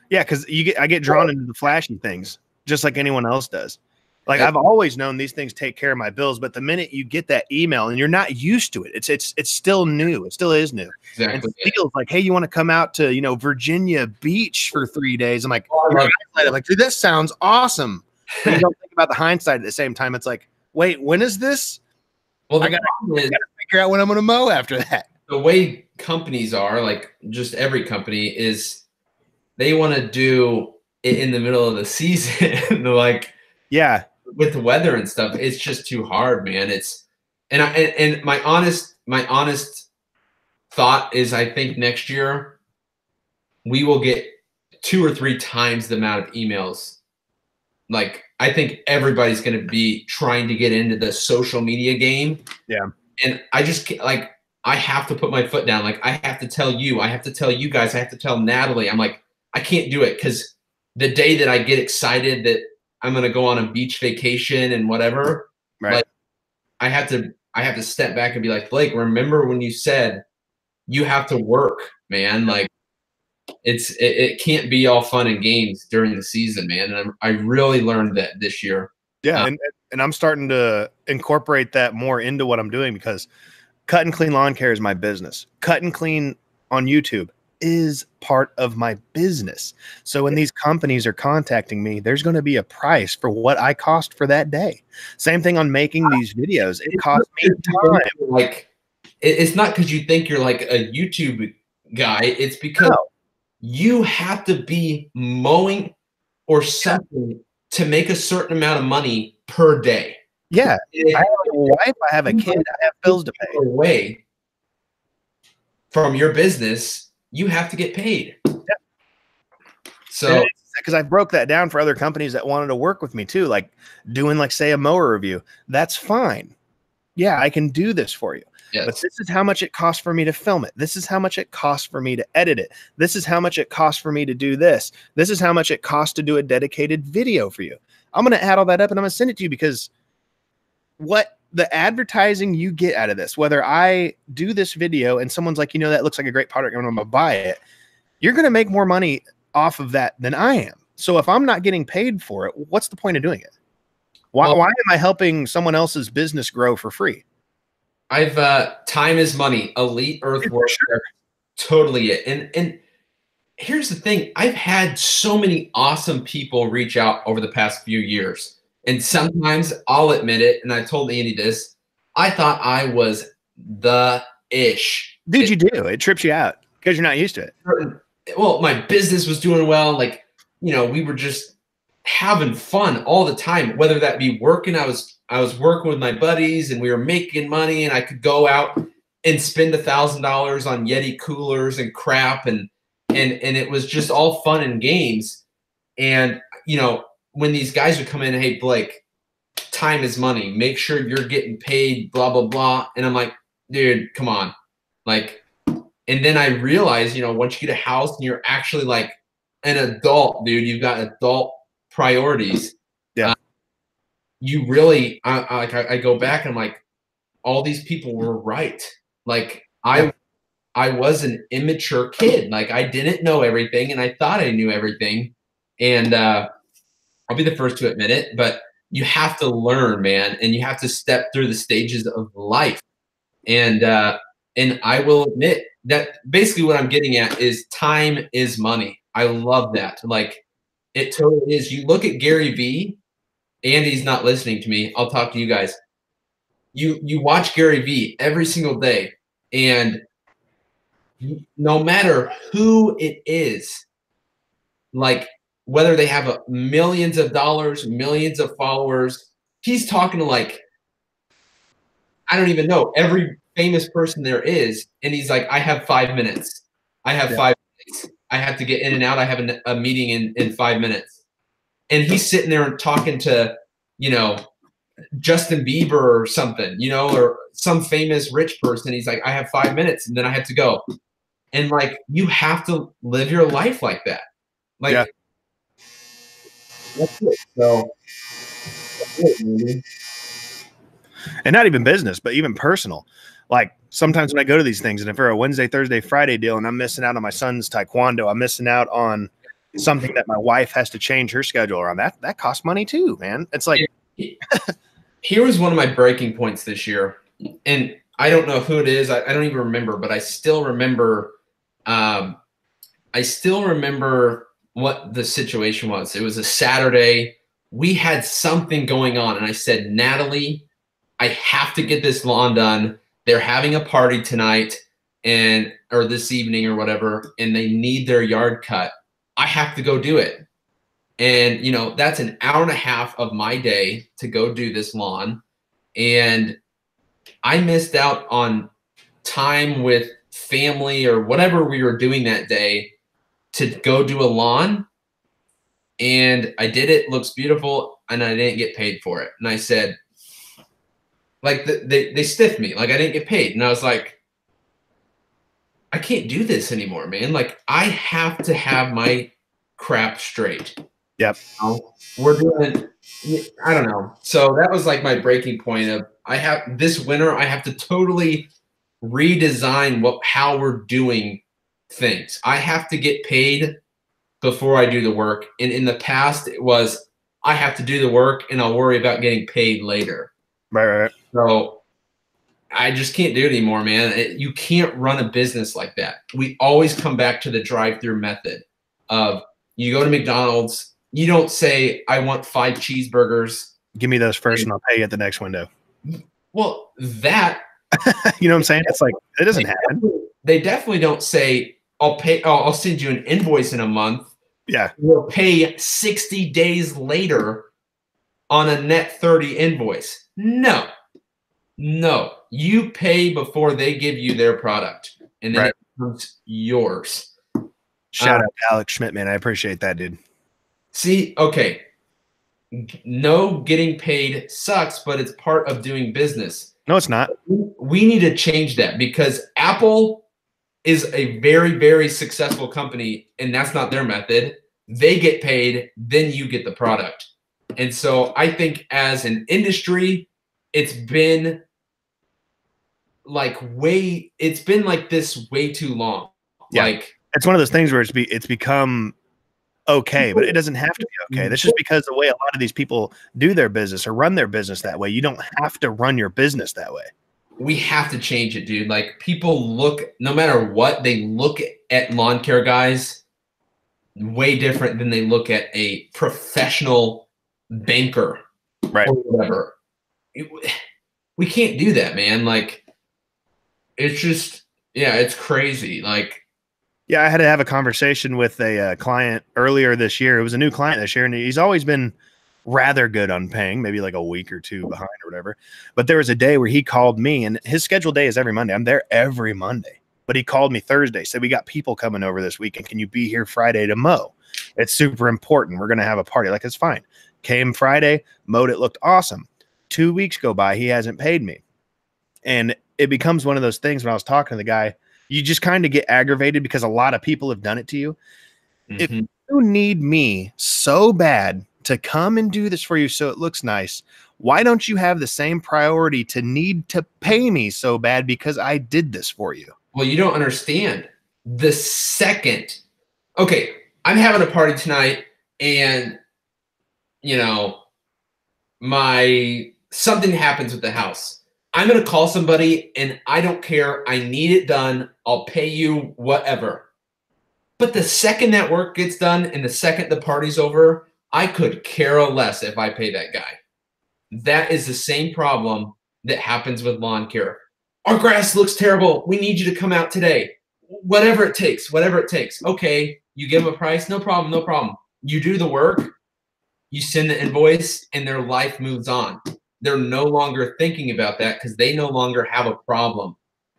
Yeah, because I get drawn into the flashy things just like anyone else does. Like, I've always known these things take care of my bills, but the minute you get that email and you're not used to it, it's still new. It still is new. Exactly. It feels like, hey, you want to come out to, you know, Virginia Beach for 3 days? I'm like, dude, this sounds awesome. But you don't think about the hindsight at the same time. It's like, wait, when is this? Well, I gotta figure out when I'm gonna mow after that. The way companies are, like just every company, is they want to do it in the middle of the season. Like, with the weather and stuff, it's just too hard, man. And my honest thought is, I think next year we will get 2 or 3 times the amount of emails. Like, I think everybody's going to be trying to get into the social media game. Yeah. And I just, like, I have to put my foot down. Like, I have to tell you, I have to tell you guys, I have to tell Natalie. I'm like, I can't do it, because the day that I get excited that I'm going to go on a beach vacation and whatever, like, I have to step back and be like, Blake, remember when you said you have to work, man? Like, it can't be all fun and games during the season, man. And I really learned that this year. Yeah, and I'm starting to incorporate that more into what I'm doing, because cut and clean lawn care is my business. Cut and clean on YouTube is part of my business. So when these companies are contacting me, there's going to be a price for what I cost for that day. Same thing on making these videos. It costs me time. Like, it's not because you think you're like a YouTube guy. It's because you have to be mowing or something to make a certain amount of money per day. Yeah. I have a wife, I have a kid, I have bills to pay. Away from your business, you have to get paid. So, because I broke that down for other companies that wanted to work with me too, like doing, like, say, a mower review. That's fine. Yeah, I can do this for you. Yes. But this is how much it costs for me to film it. This is how much it costs for me to edit it. This is how much it costs for me to do this. This is how much it costs to do a dedicated video for you. I'm going to add all that up and I'm going to send it to you, because what the advertising you get out of this, whether I do this video and someone's like, you know, that looks like a great product, and I'm going to buy it, you're going to make more money off of that than I am. So if I'm not getting paid for it, what's the point of doing it? Why am I helping someone else's business grow for free? Time is money. Elite earthwork, totally it. And here's the thing: I've had so many awesome people reach out over the past few years, and sometimes I'll admit it. And I told Andy this: I thought I was the ish. Dude, you do. It trips you out because you're not used to it. Well, my business was doing well. Like, you know, we were just having fun all the time, whether that be working. I was working with my buddies and we were making money, and I could go out and spend $1,000 on Yeti coolers and crap. And it was just all fun and games. And, you know, when these guys would come in, hey, Blake, time is money. Make sure you're getting paid, blah, blah, blah. And I'm like, dude, come on. Like, and then I realized, you know, once you get a house and you're actually like an adult, dude, you've got adult priorities. Yeah. You really, I go back and I'm like, all these people were right. Like, I was an immature kid. Like, I didn't know everything and I thought I knew everything. And I'll be the first to admit it, but you have to learn, man, and you have to step through the stages of life. And I will admit that basically what I'm getting at is time is money. I love that. Like, it totally is. You look at Gary Vee, Andy's not listening to me. I'll talk to you guys. You watch Gary Vee every single day, and no matter who it is, like whether they have millions of dollars, millions of followers, he's talking to, like, I don't even know, every famous person there is, and he's like, I have 5 minutes. I have 5 minutes. I have to get in and out. I have a meeting in 5 minutes. And he's sitting there and talking to, you know, Justin Bieber or something, you know, or some famous rich person. He's like, I have 5 minutes and then I have to go. And like, you have to live your life like that. Like, Yeah. that's it. So, that's it, And not even business, but even personal. Like sometimes when I go to these things, and if they're a Wednesday, Thursday, Friday deal, and I'm missing out on my son's taekwondo, I'm missing out on something that my wife has to change her schedule around. That costs money too, man. It's like here was one of my breaking points this year, and I don't know who it is. I don't even remember, but I still remember. I still remember what the situation was. It was a Saturday. We had something going on, and I said, Natalie, I have to get this lawn done. They're having a party tonight or this evening or whatever, and they need their yard cut. I have to go do it. And, you know, that's an hour and a half of my day to go do this lawn. And I missed out on time with family or whatever we were doing that day to go do a lawn. And I did it. Looks beautiful. And I didn't get paid for it. And I said, like, they stiffed me. Like, I didn't get paid. And I was like, I can't do this anymore, man. Like, I have to have my crap straight. Yep. You know? We're doing, I don't know. So that was like my breaking point of this winter, I have to totally redesign how we're doing things. I have to get paid before I do the work. And in the past, it was I have to do the work and I'll worry about getting paid later. Right. So I just can't do it anymore, man. You can't run a business like that. We always come back to the drive-through method of you go to McDonald's, you don't say, I want 5 cheeseburgers. Give me those first and I'll pay you at the next window. Well, that you know what I'm saying? It's like it doesn't happen. They definitely don't say, I'll send you an invoice in a month. Yeah. We'll pay 60 days later on a net 30 invoice. No. You pay before they give you their product, and then it becomes yours. Shout out to Alex Schmidt, man. I appreciate that, dude. See, okay. No, getting paid sucks, but it's part of doing business. No, it's not. We need to change that because Apple is a very, very successful company, and that's not their method. They get paid, then you get the product. And so I think as an industry, it's been like this way too long. Yeah. Like it's one of those things where it's become okay, but it doesn't have to be okay. That's just because the way a lot of these people do their business or run their business that way. You don't have to run your business that way. We have to change it, dude. Like people no matter what, they look at lawn care guys way different than they look at a professional banker, right? Or whatever. We can't do that, man. Like it's just, yeah, it's crazy. Like, yeah, I had to have a conversation with a client earlier this year. It was a new client this year, and he's always been rather good on paying, maybe like a week or two behind or whatever. But there was a day where he called me, and his scheduled day is every Monday. I'm there every Monday. But he called me Thursday, said, we got people coming over this weekend. Can you be here Friday to mow? It's super important. We're going to have a party. Like, it's fine. Came Friday, mowed it, looked awesome. 2 weeks go by, he hasn't paid me. And it becomes one of those things when I was talking to the guy, you just kind of get aggravated because a lot of people have done it to you. Mm-hmm. If you need me so bad to come and do this for you so it looks nice, why don't you have the same priority to need to pay me so bad because I did this for you? Well, you don't understand. The second, okay, I'm having a party tonight and, you know, something happens with the house. I'm going to call somebody and I don't care. I need it done. I'll pay you whatever. But the second that work gets done and the second the party's over, I could care less if I pay that guy. That is the same problem that happens with lawn care. Our grass looks terrible. We need you to come out today. Whatever it takes, whatever it takes. Okay, you give them a price. No problem, no problem. You do the work. You send the invoice and their life moves on. They're no longer thinking about that because they no longer have a problem.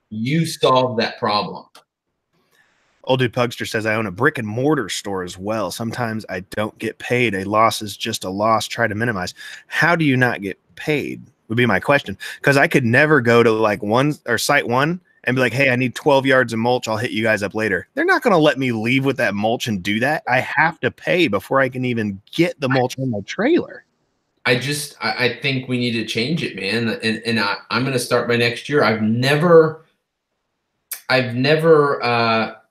You solve that problem. Old Dude Pugster says, I own a brick and mortar store as well. Sometimes I don't get paid. A loss is just a loss. Try to minimize. How do you not get paid would be my question. Because I could never go to like site one and be like, hey, I need 12 yards of mulch. I'll hit you guys up later. They're not going to let me leave with that mulch and do that. I have to pay before I can even get the mulch on my trailer. I think we need to change it, man. And I'm going to start by next year. I've never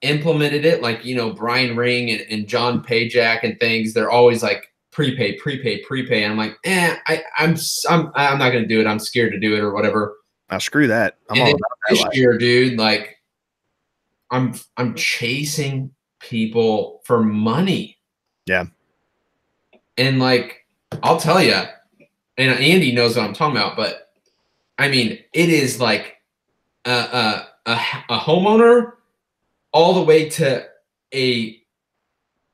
implemented it like, you know, Brian Ring and John Pajak and things. They're always like prepay. And I'm like, I'm not going to do it. I'm scared to do it or whatever. Screw that. I'm all about that this year, dude, like I'm chasing people for money. Yeah. And like, I'll tell you, and Andy knows what I'm talking about, but I mean, it is like a homeowner all the way to a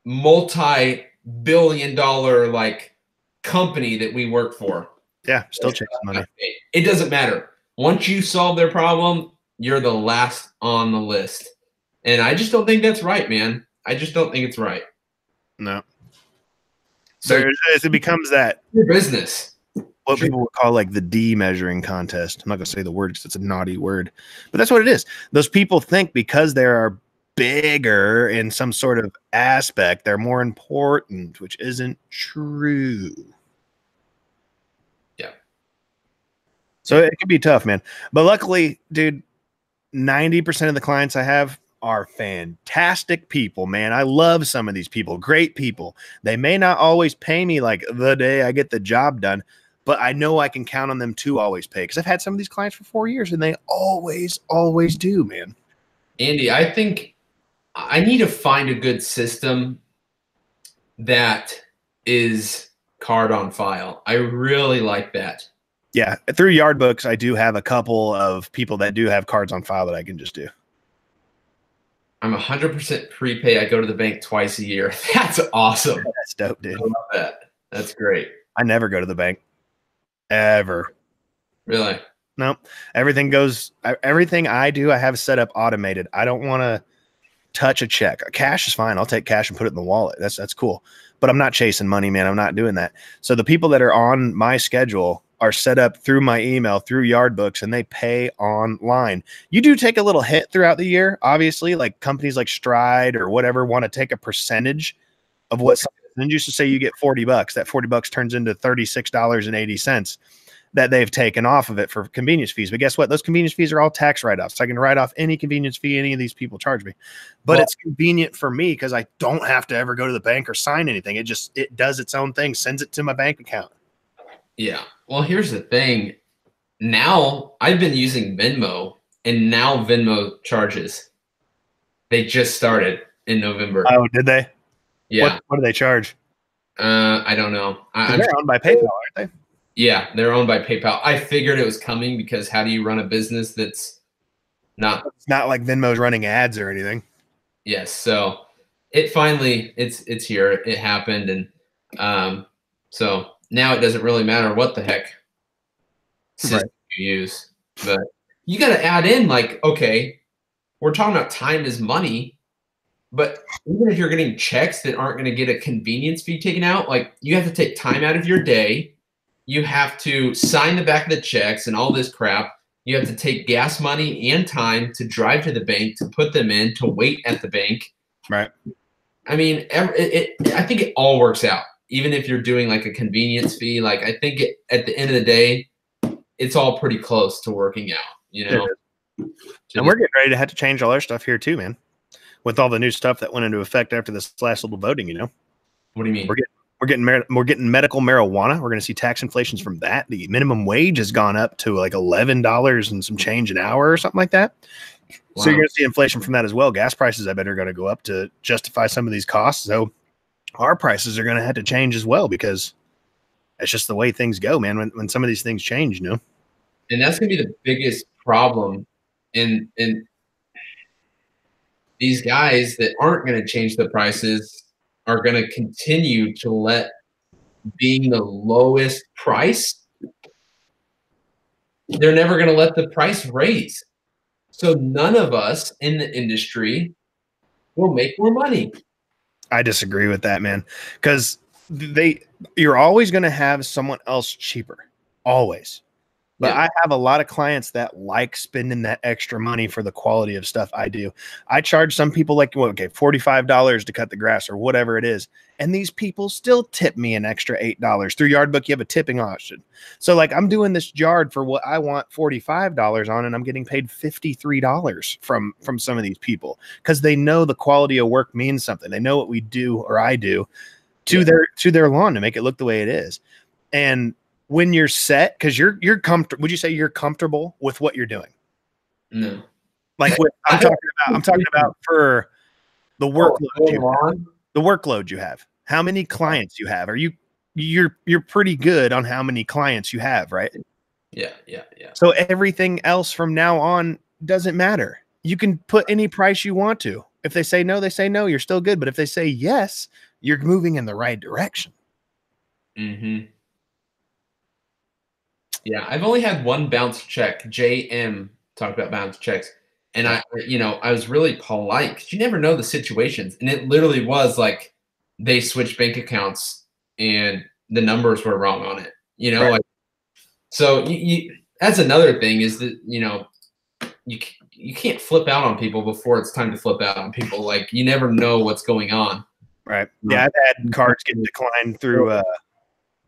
multi-billion-dollar like company that we work for. Yeah, still chasing money. It doesn't matter. Once you solve their problem, you're the last on the list. And I just don't think that's right, man. I just don't think it's right. No. So it becomes that your business. What people would call like the D measuring contest. I'm not going to say the word because it's a naughty word, but that's what it is. Those people think because they are bigger in some sort of aspect, they're more important, which isn't true. Yeah. So it could be tough, man. But luckily, dude, 90% of the clients I have are fantastic people, man. I love some of these people, great people. They may not always pay me like the day I get the job done, but I know I can count on them to always pay because I've had some of these clients for 4 years and they always do, man. Andy, I think I need to find a good system that is card on file. I really like that. Yeah. Through Yard Books, I do have a couple of people that do have cards on file that I can just do. I'm 100% prepay. I go to the bank twice a year. That's awesome. That's dope, dude. I love that. That's great. I never go to the bank. Ever. Really? No. Everything I do, I have set up automated. I don't want to touch a check. Cash is fine. I'll take cash and put it in the wallet. That's cool. But I'm not chasing money, man. I'm not doing that. So the people that are on my schedule are set up through my email, through Yard Books, and they pay online. You do take a little hit throughout the year, obviously, like companies like Stride or whatever want to take a percentage of what someone used to say you get $40. That $40 turns into $36.80 that they've taken off of it for convenience fees. But guess what? Those convenience fees are all tax write-offs. So I can write off any convenience fee any of these people charge me. But it's convenient for me because I don't have to ever go to the bank or sign anything. It does its own thing, sends it to my bank account. Yeah. Well, here's the thing. Now I've been using Venmo, and now Venmo charges. They just started in November. Oh, did they? Yeah. What do they charge? I don't know. They're owned by PayPal, aren't they? Yeah, they're owned by PayPal. I figured it was coming because how do you run a business that's not? It's not like Venmo's running ads or anything. Yes. So it finally it's here. It happened, and so now it doesn't really matter what the heck system you use, but you got to add in like, okay, we're talking about time is money, but even if you're getting checks that aren't going to get a convenience fee taken out, like you have to take time out of your day. You have to sign the back of the checks and all this crap. You have to take gas money and time to drive to the bank, to put them in, to wait at the bank. Right. I mean, I think it all works out. Even if you're doing like a convenience fee, like I think at the end of the day, it's all pretty close to working out, you know? And we're getting ready to have to change all our stuff here too, man. With all the new stuff that went into effect after this last little voting, you know? What do you mean? We're getting medical marijuana. We're going to see tax inflations from that. The minimum wage has gone up to like $11 and some change an hour or something like that. Wow. So you're going to see inflation from that as well. Gas prices, I bet, are going to go up to justify some of these costs. So our prices are going to have to change as well because it's just the way things go, man. When some of these things change, you know. And that's going to be the biggest problem in these guys that aren't going to change the prices are going to continue to let being the lowest price. They're never going to let the price raise. So none of us in the industry will make more money. I disagree with that, man, because you're always going to have someone else cheaper. always. But Yeah. I have a lot of clients that like spending that extra money for the quality of stuff I do. I charge some people like, well, okay, $45 to cut the grass or whatever it is. And these people still tip me an extra $8. Through Yardbook, you have a tipping option. So like I'm doing this yard for what I want $45 on, and I'm getting paid $53 from some of these people because they know the quality of work means something. They know what we do or I do to their lawn to make it look the way it is. And when you're set, because you're comfortable, would you say you're comfortable with what you're doing? No. Like I'm talking about for the workload you have. How many clients you have? You're pretty good on how many clients you have, right? Yeah. So everything else from now on doesn't matter. You can put any price you want to. If they say no, they say no. You're still good. But if they say yes, you're moving in the right direction. Mm-hmm. Yeah, I've only had one bounce check. JM talked about bounce checks, and I was really polite because you never know the situations, and it literally was like they switched bank accounts and the numbers were wrong on it. Right. Like so. That's another thing is that you can't flip out on people before it's time to flip out on people. Like you never know what's going on. Right. Yeah, I've had cards get declined through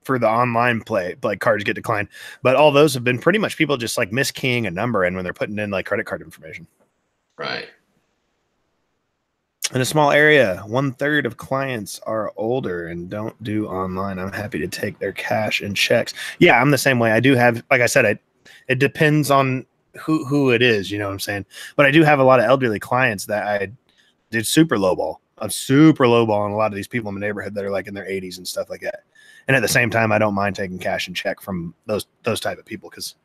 for the online play, like cards get declined. But all those have been pretty much people just like miskeying a number in when they're putting in like credit card information. Right. In a small area, 1/3 of clients are older and don't do online. I'm happy to take their cash and checks. Yeah, I'm the same way. I do have, like I said, it depends on who it is, you know what I'm saying? But I do have a lot of elderly clients that I did super lowball. I'm super lowball on a lot of these people in the neighborhood that are like in their 80s and stuff like that. And at the same time, I don't mind taking cash and check from those type of people because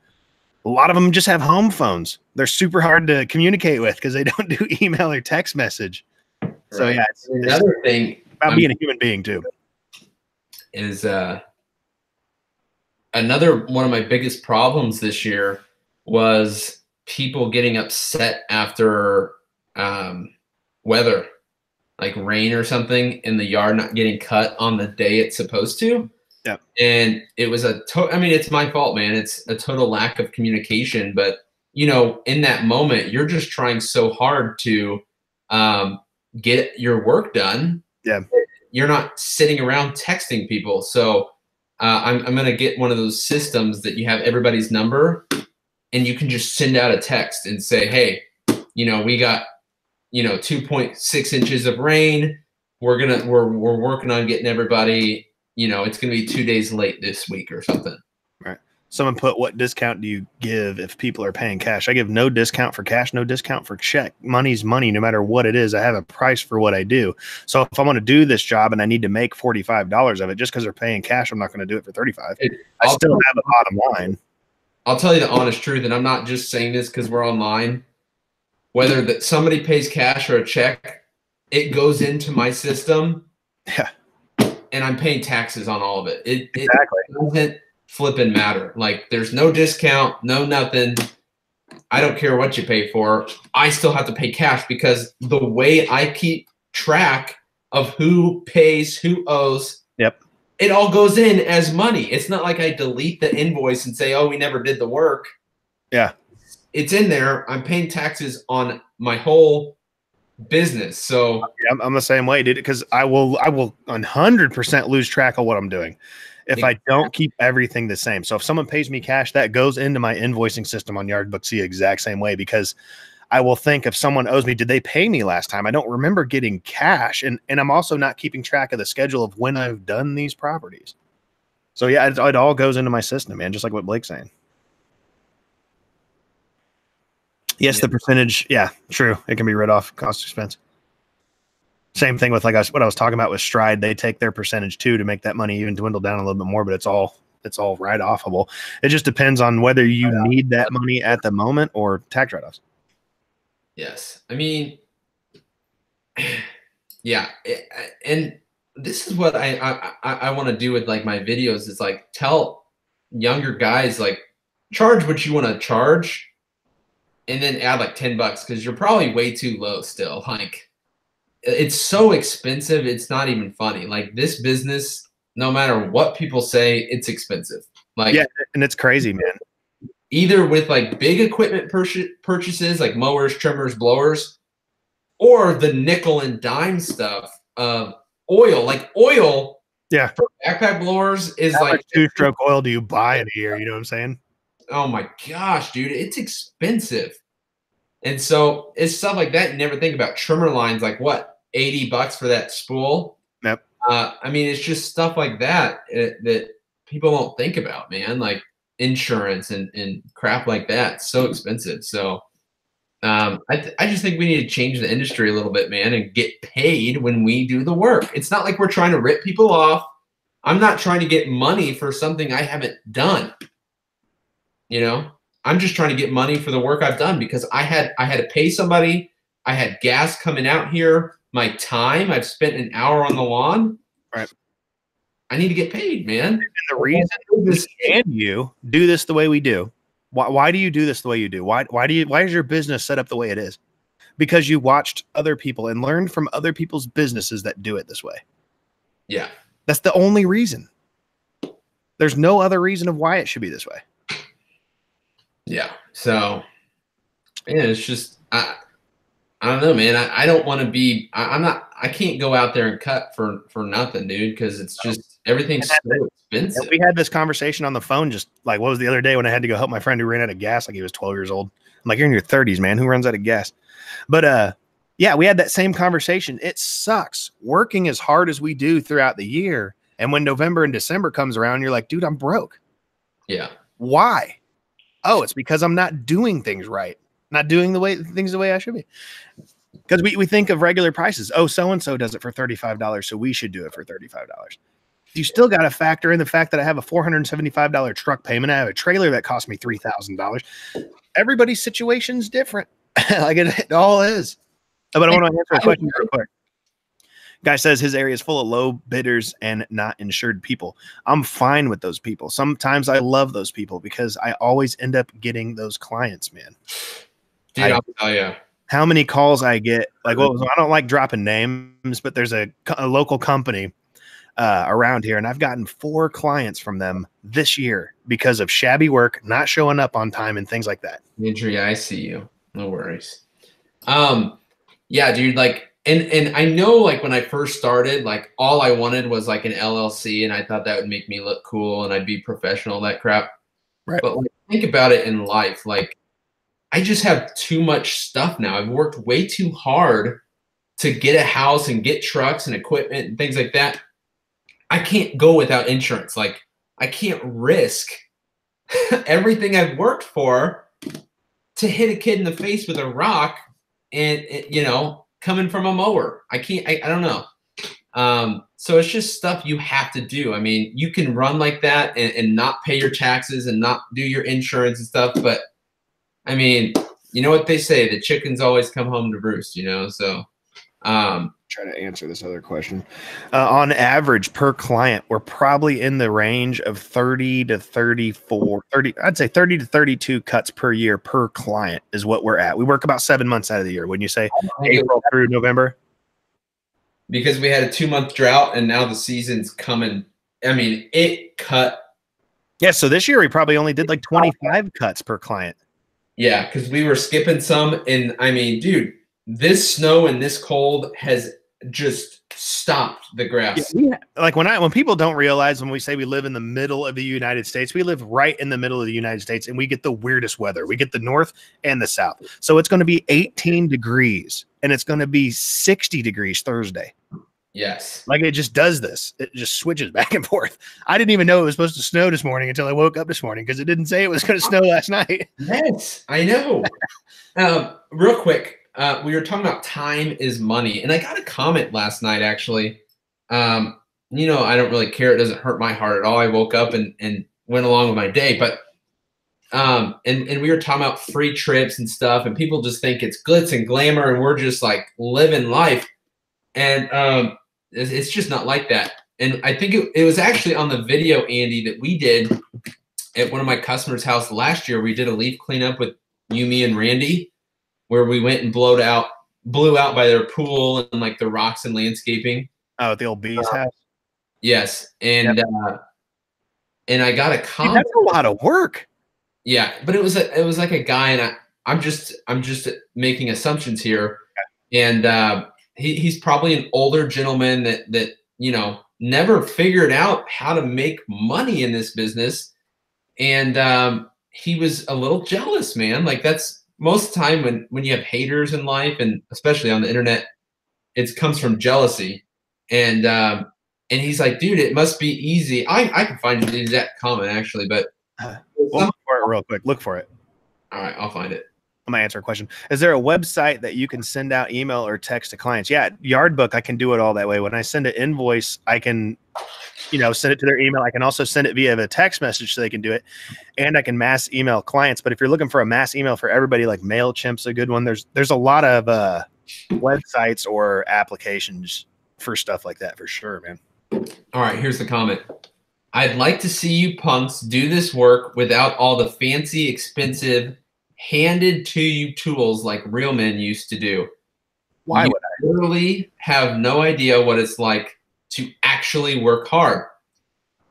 a lot of them just have home phones. They're super hard to communicate with because they don't do email or text message. Right. So yeah, another thing about being a human being too is another one of my biggest problems this year was people getting upset after weather, like rain or something, in the yard not getting cut on the day it's supposed to. Yeah. And it was I mean, it's my fault, man. It's a total lack of communication. But, in that moment, you're just trying so hard to get your work done. Yeah. You're not sitting around texting people. So I'm going to get one of those systems that you have everybody's number and you can just send out a text and say, hey, we got 2.6 inches of rain. We're working on getting everybody, it's going to be 2 days late this week or something. Right. Someone put, what discount do you give if people are paying cash? I give no discount for cash, no discount for check. Money's money, no matter what it is. I have a price for what I do. So if I want to do this job and I need to make $45 of it, just because they're paying cash, I'm not going to do it for $35. I still have a bottom line. I'll tell you the honest truth, and I'm not just saying this because we're online. Whether that somebody pays cash or a check, it goes into my system. Yeah. And I'm paying taxes on all of it. Exactly. It doesn't flipping matter. Like there's no discount, no nothing. I don't care what you pay for. I still have to pay cash because the way I keep track of who pays, who owes. Yep. It all goes in as money. It's not like I delete the invoice and say, oh, we never did the work. Yeah. It's in there. I'm paying taxes on my whole business. So yeah, I'm the same way, dude, because I will 100% lose track of what I'm doing if I don't keep everything the same. So if someone pays me cash, that goes into my invoicing system on Yardbook the exact same way, because I will think if someone owes me, did they pay me last time? I don't remember getting cash. And I'm also not keeping track of the schedule of when I've done these properties. So yeah, it all goes into my system, man, just like what Blake's saying. Yes, the percentage. Yeah, true. It can be writ off cost expense. Same thing with what I was talking about with Stride. They take their percentage too to make that money even dwindle down a little bit more, but it's all write offable. It just depends on whether you need that money at the moment or tax write offs. Yes, I mean, yeah, and this is what I want to do with like my videos is like tell younger guys like charge what you want to charge. And then add like $10 because you're probably way too low still. Like it's so expensive. It's not even funny. Like this business, no matter what people say, it's expensive. Like, yeah, and it's crazy, man. Either with like big equipment purchases, like mowers, trimmers, blowers, or the nickel and dime stuff of oil. Like oil, Yeah, for backpack blowers is how like much two-stroke oil do you buy in a year? You know what I'm saying? oh my gosh, dude, it's expensive. And so it's stuff like that. You never think about trimmer lines, like what, $80 for that spool? Yep. I mean, it's just stuff like that that people don't think about, man. Like insurance and crap like that. It's so expensive. So I just think we need to change the industry a little bit, man, and get paid when we do the work. It's not like we're trying to rip people off. I'm not trying to get money for something I haven't done. You know, I'm just trying to get money for the work I've done because I had to pay somebody. I had gas coming out here. My time, I've spent an hour on the lawn. Right. I need to get paid, man. And the reason you do this the way we do, why do you do this the way you do? Why is your business set up the way it is? Because you watched other people and learned from other people's businesses that do it this way. Yeah. That's the only reason. There's no other reason of why it should be this way. Yeah. So, yeah, it's just, I don't know, man. I don't want to be, I can't go out there and cut for nothing, dude, because it's just, everything's so expensive. We had this conversation on the phone just like, what was the other day when I had to go help my friend who ran out of gas like he was 12 years old. I'm like, you're in your 30s, man. Who runs out of gas? But yeah, we had that same conversation. It sucks working as hard as we do throughout the year. And when November and December comes around, you're like, dude, I'm broke. Yeah. Why? Oh, it's because I'm not doing things right. Not doing things the way I should be. Because we think of regular prices. Oh, so-and-so does it for $35, so we should do it for $35. You still got to factor in the fact that I have a $475 truck payment. I have a trailer that cost me $3,000. Everybody's situation's different. Like it all is. But I want to answer a question real quick. Guy says his area is full of low bidders and not insured people. I'm fine with those people. Sometimes I love those people because I always end up getting those clients, man. Dude, I'll tell you. How many calls I get, like, well, I don't like dropping names, but there's a local company around here, and I've gotten 4 clients from them this year because of shabby work, not showing up on time, and things like that. Injury, I see you. No worries. Yeah, dude, like, and I know, like, when I first started, like, all I wanted was, like, an LLC, and I thought that would make me look cool, and I'd be professional, that crap. Right. But, like, think about it in life, like, I just have too much stuff now. I've worked way too hard to get a house and get trucks and equipment and things like that. I can't go without insurance. Like, I can't risk everything I've worked for to hit a kid in the face with a rock and, you know, coming from a mower. I can't, I don't know. So it's just stuff you have to do. I mean, you can run like that and not pay your taxes and not do your insurance and stuff, but I mean, you know what they say, the chickens always come home to roost, you know? So, try to answer this other question. On average per client, we're probably in the range of 30 to 34, 30, I'd say 30 to 32 cuts per year per client is what we're at. We work about 7 months out of the year. Wouldn't you say April through November? Because we had a 2-month drought and now the season's coming. I mean, it cut. Yeah. So this year we probably only did like 25 cuts per client. Yeah, because we were skipping some. And I mean, dude, this snow and this cold has just stopped the grass. Yeah, like when people don't realize when we say we live in the middle of the United States, we live right in the middle of the United States and we get the weirdest weather. We get the north and the south. So it's going to be 18 degrees and it's going to be 60 degrees Thursday. Yes. Like it just does this. It just switches back and forth. I didn't even know it was supposed to snow this morning until I woke up this morning because it didn't say it was going to snow last night. Yes, I know. Real quick, we were talking about time is money. And I got a comment last night, actually. You know, I don't really care. It doesn't hurt my heart at all. I woke up and went along with my day. But and we were talking about free trips and stuff. And people just think it's glitz and glamour. And we're just like living life. And it's just not like that. And I think it was actually on the video, Andy, that we did at one of my customers' house last year. We did a leaf cleanup with Yumi and Randy, where we went and blew out by their pool and like the rocks and landscaping. Oh, at the old bee's house. Yes. And and I got a Dude, comment. that's a lot of work. Yeah, but it was like a guy, and I'm just making assumptions here, and he's probably an older gentleman that never figured out how to make money in this business, and he was a little jealous, man. Like that's most of the time when you have haters in life, and especially on the internet, it comes from jealousy, and he's like, dude, it must be easy. I can find the exact comment actually, but. Well, look for it real quick. Look for it. All right, I'll find it. I'm gonna answer a question. Is there a website that you can send out email or text to clients? Yeah, Yardbook, I can do it all that way. When I send an invoice, I can, send it to their email. I can also send it via a text message so they can do it, and I can mass email clients. But if you're looking for a mass email for everybody, like MailChimp's a good one. There's a lot of websites or applications for stuff like that for sure, man. All right, here's the comment. I'd like to see you punks do this work without all the fancy, expensive, handed to you tools like real men used to do. Why would I? Literally have no idea what it's like to actually work hard.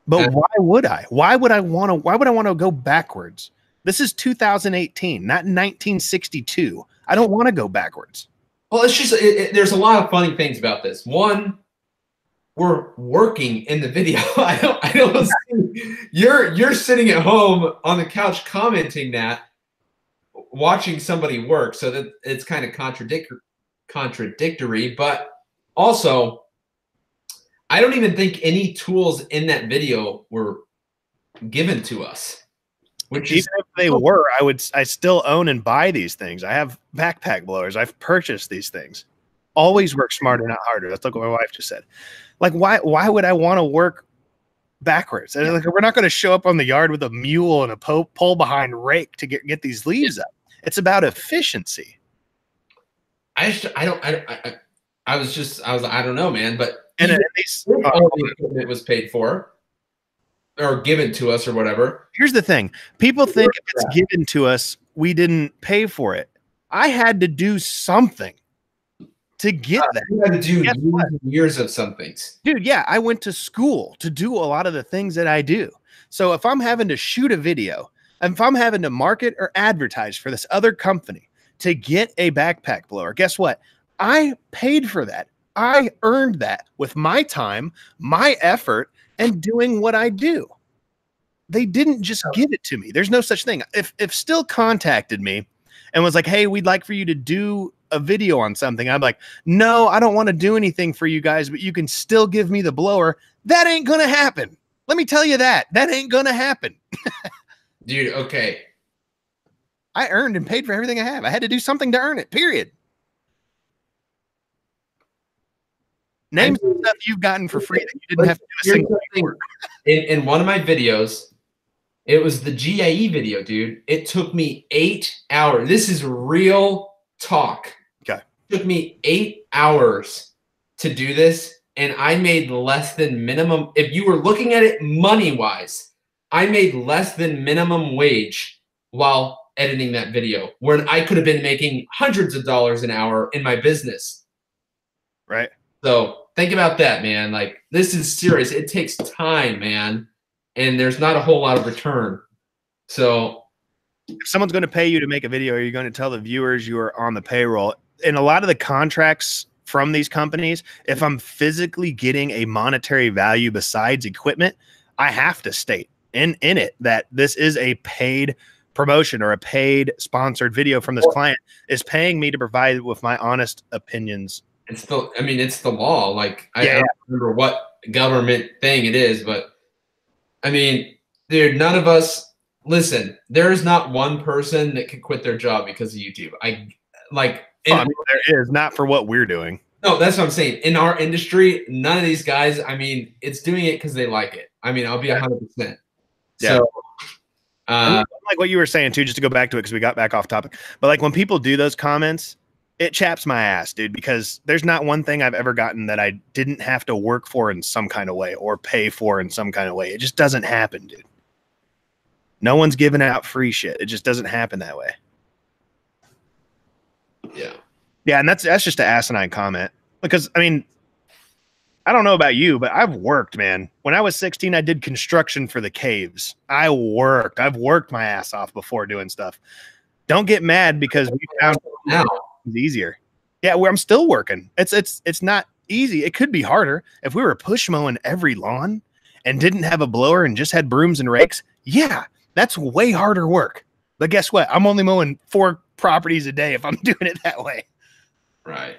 But why would I? Why would I want to go backwards? This is 2018, not 1962. I don't want to go backwards. Well, it's just there's a lot of funny things about this. One, we're working in the video. I don't see, you're sitting at home on the couch commenting that, watching somebody work, so that it's kind of contradictory, but also I don't even think any tools in that video were given to us. Which even if they were, I still own and buy these things. I have backpack blowers. I've purchased these things. Always work smarter, not harder. That's like what my wife just said. Like, why would I want to work backwards? Like, we're not going to show up on the yard with a mule and a pole behind rake to get these leaves up. It's about efficiency. I don't know, man. But and all the equipment was paid for or given to us or whatever. Here's the thing: people think if it's given to us, we didn't pay for it. I had to do something to get that. You had to do years of some things. Dude, yeah, I went to school to do a lot of the things that I do. So if I'm having to shoot a video, if I'm having to market or advertise for this other company to get a backpack blower, guess what? I paid for that. I earned that with my time, my effort, and doing what I do. They didn't just give it to me. There's no such thing. If Stihl contacted me and was like, hey, we'd like for you to do a video on something, I'm like, no, I don't want to do anything for you guys, but you can still give me the blower. That ain't gonna happen. Let me tell you that ain't gonna happen. Dude, okay. I earned and paid for everything I have. I had to do something to earn it, period. Name some stuff you've gotten for free that you didn't have to do a single thing for. In one of my videos, it was the GIE video, dude. It took me 8 hours. This is real talk. Okay. It took me 8 hours to do this, and I made less than minimum. If you were looking at it money-wise, I made less than minimum wage while editing that video, where I could have been making hundreds of dollars an hour in my business. Right. So think about that, man. Like, this is serious. It takes time, man. And there's not a whole lot of return. So if someone's going to pay you to make a video, you're going to tell the viewers you are on the payroll. In a lot of the contracts from these companies, if I'm physically getting a monetary value besides equipment, I have to state in it that this is a paid promotion or a paid sponsored video from this client is paying me to provide with my honest opinions. It's the law. Like, I don't remember what government thing it is, but I mean, dude, none of us, listen, there is not one person that can quit their job because of YouTube. There is, not for what we're doing. No, that's what I'm saying. In our industry, none of these guys, I mean, it's doing it because they like it. I mean, I'll be 100%. Yeah. So, like what you were saying too, just to go back to it because we got back off topic. But like when people do those comments, it chaps my ass, dude, because there's not one thing I've ever gotten that I didn't have to work for in some kind of way or pay for in some kind of way. It just doesn't happen, dude. No one's giving out free shit. It just doesn't happen that way. Yeah. Yeah, and that's just an asinine comment. Because, I mean, I don't know about you, but I've worked, man. When I was 16, I did construction for the caves. I worked. I've worked my ass off before doing stuff. Don't get mad because we found Now, it's easier. Yeah, where I'm still working. It's not easy. It could be harder if we were push mowing every lawn and didn't have a blower and just had brooms and rakes. Yeah, that's way harder work. But guess what? I'm only mowing 4 properties a day if I'm doing it that way. right.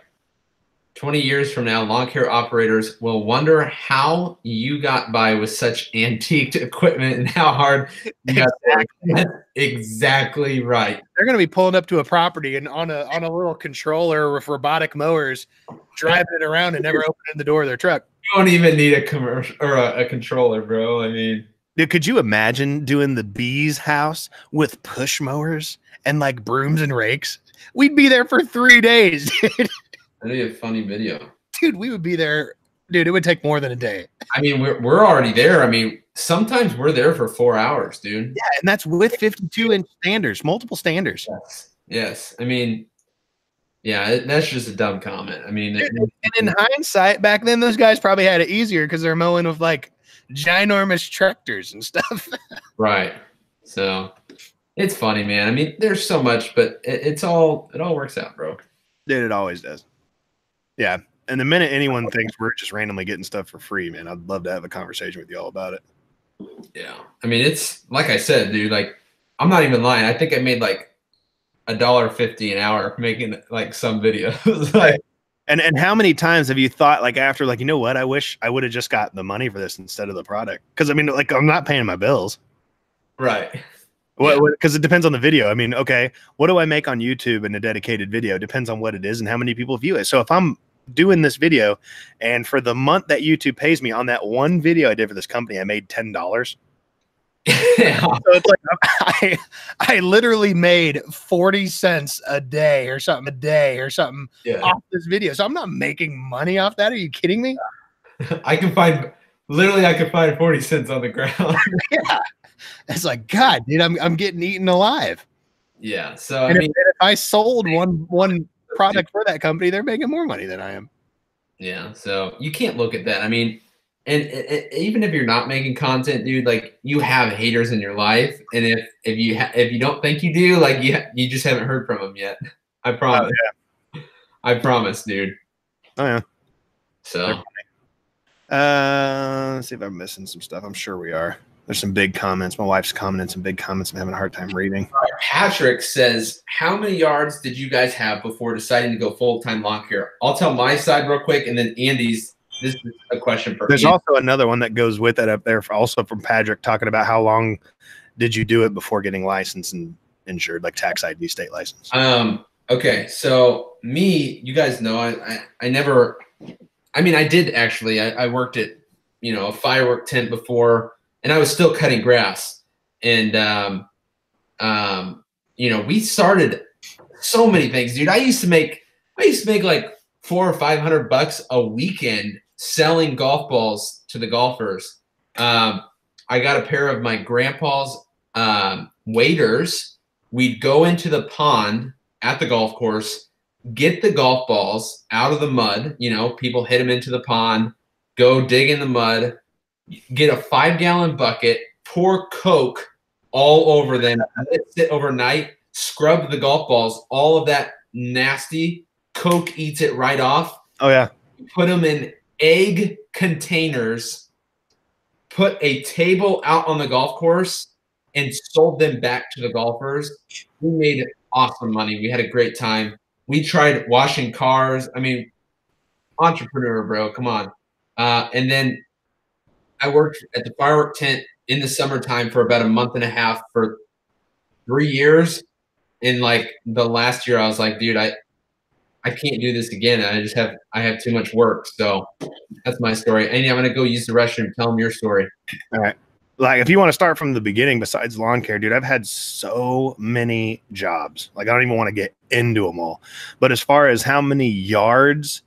20 years from now, lawn care operators will wonder how you got by with such antiqued equipment and how hard you got there. That's exactly right. They're going to be pulling up to a property and on a little controller with robotic mowers, driving it around and never opening the door of their truck. You don't even need a commercial or a controller, bro. I mean, dude, could you imagine doing the bees house with push mowers and like brooms and rakes? We'd be there for 3 days, dude. that'd be a funny video. Dude, we would be there. Dude, it would take more than a day. I mean, we're already there. I mean, sometimes we're there for 4 hours, dude. Yeah, and that's with 52-inch standers, multiple standers. Yes. I mean, yeah, that's just a dumb comment. I mean, dude, and in hindsight, back then those guys probably had it easier because they're mowing with like ginormous tractors and stuff. Right. So it's funny, man. I mean, there's so much, but it all works out, bro. Dude, it always does. Yeah. And the minute anyone thinks we're just randomly getting stuff for free, man, I'd love to have a conversation with you all about it. Yeah. I mean, it's like I said, dude, like I'm not even lying. I think I made like $1.50 an hour making like some videos. Like, and how many times have you thought like after like, you know what, I wish I would have just got the money for this instead of the product? Because I mean, like I'm not paying my bills. Right. Well, because it depends on the video. I mean, okay, what do I make on YouTube in a dedicated video? Depends on what it is and how many people view it. So if I'm doing this video and for the month that YouTube pays me on that one video I did for this company, I made $10. Yeah. So it's like I literally made 40 cents a day or something off this video. So I'm not making money off that. Are you kidding me? I can find 40 cents on the ground. Yeah. It's like, God, dude, I'm getting eaten alive. Yeah. So and I mean, if I sold one product for that company, they're making more money than I am. Yeah. So you can't look at that. I mean, and even if you're not making content, dude, like you have haters in your life, and if you don't think you do, like you just haven't heard from them yet. I promise. Oh, yeah. I promise, dude. Oh yeah. So, let's see if I'm missing some stuff. I'm sure we are. There's some big comments. My wife's commenting some big comments I'm having a hard time reading. Patrick says, how many yards did you guys have before deciding to go full-time lawn care? I'll tell my side real quick, and then Andy's. This is a question for There's Andy. also another one that goes with it up there, also from Patrick, talking about how long did you do it before getting licensed and insured, like tax ID, state license? Okay, so me, you guys know, I never, I mean, I did actually. I worked at, a firework tent before, and I was still cutting grass. And, we started so many things, dude. I used to make like $400 or $500 a weekend selling golf balls to the golfers. I got a pair of my grandpa's waders. We'd go into the pond at the golf course, get the golf balls out of the mud. People hit them into the pond, go dig in the mud, get a 5-gallon bucket, pour Coke all over them, let it sit overnight, scrub the golf balls, all of that nasty Coke eats it right off. Oh yeah. Put them in egg containers, put a table out on the golf course, and sold them back to the golfers. We made awesome money. We had a great time. We tried washing cars. I mean, entrepreneur, bro. Come on. And then I worked at the firework tent in the summertime for about a month and a half for 3 years. And like the last year, I was like, dude, I can't do this again. I have too much work. So that's my story. Andy, I'm going to go use the restroom. Tell them your story. All right. Like if you want to start from the beginning, besides lawn care, dude, I've had so many jobs. Like I don't even want to get into them all. But as far as how many yards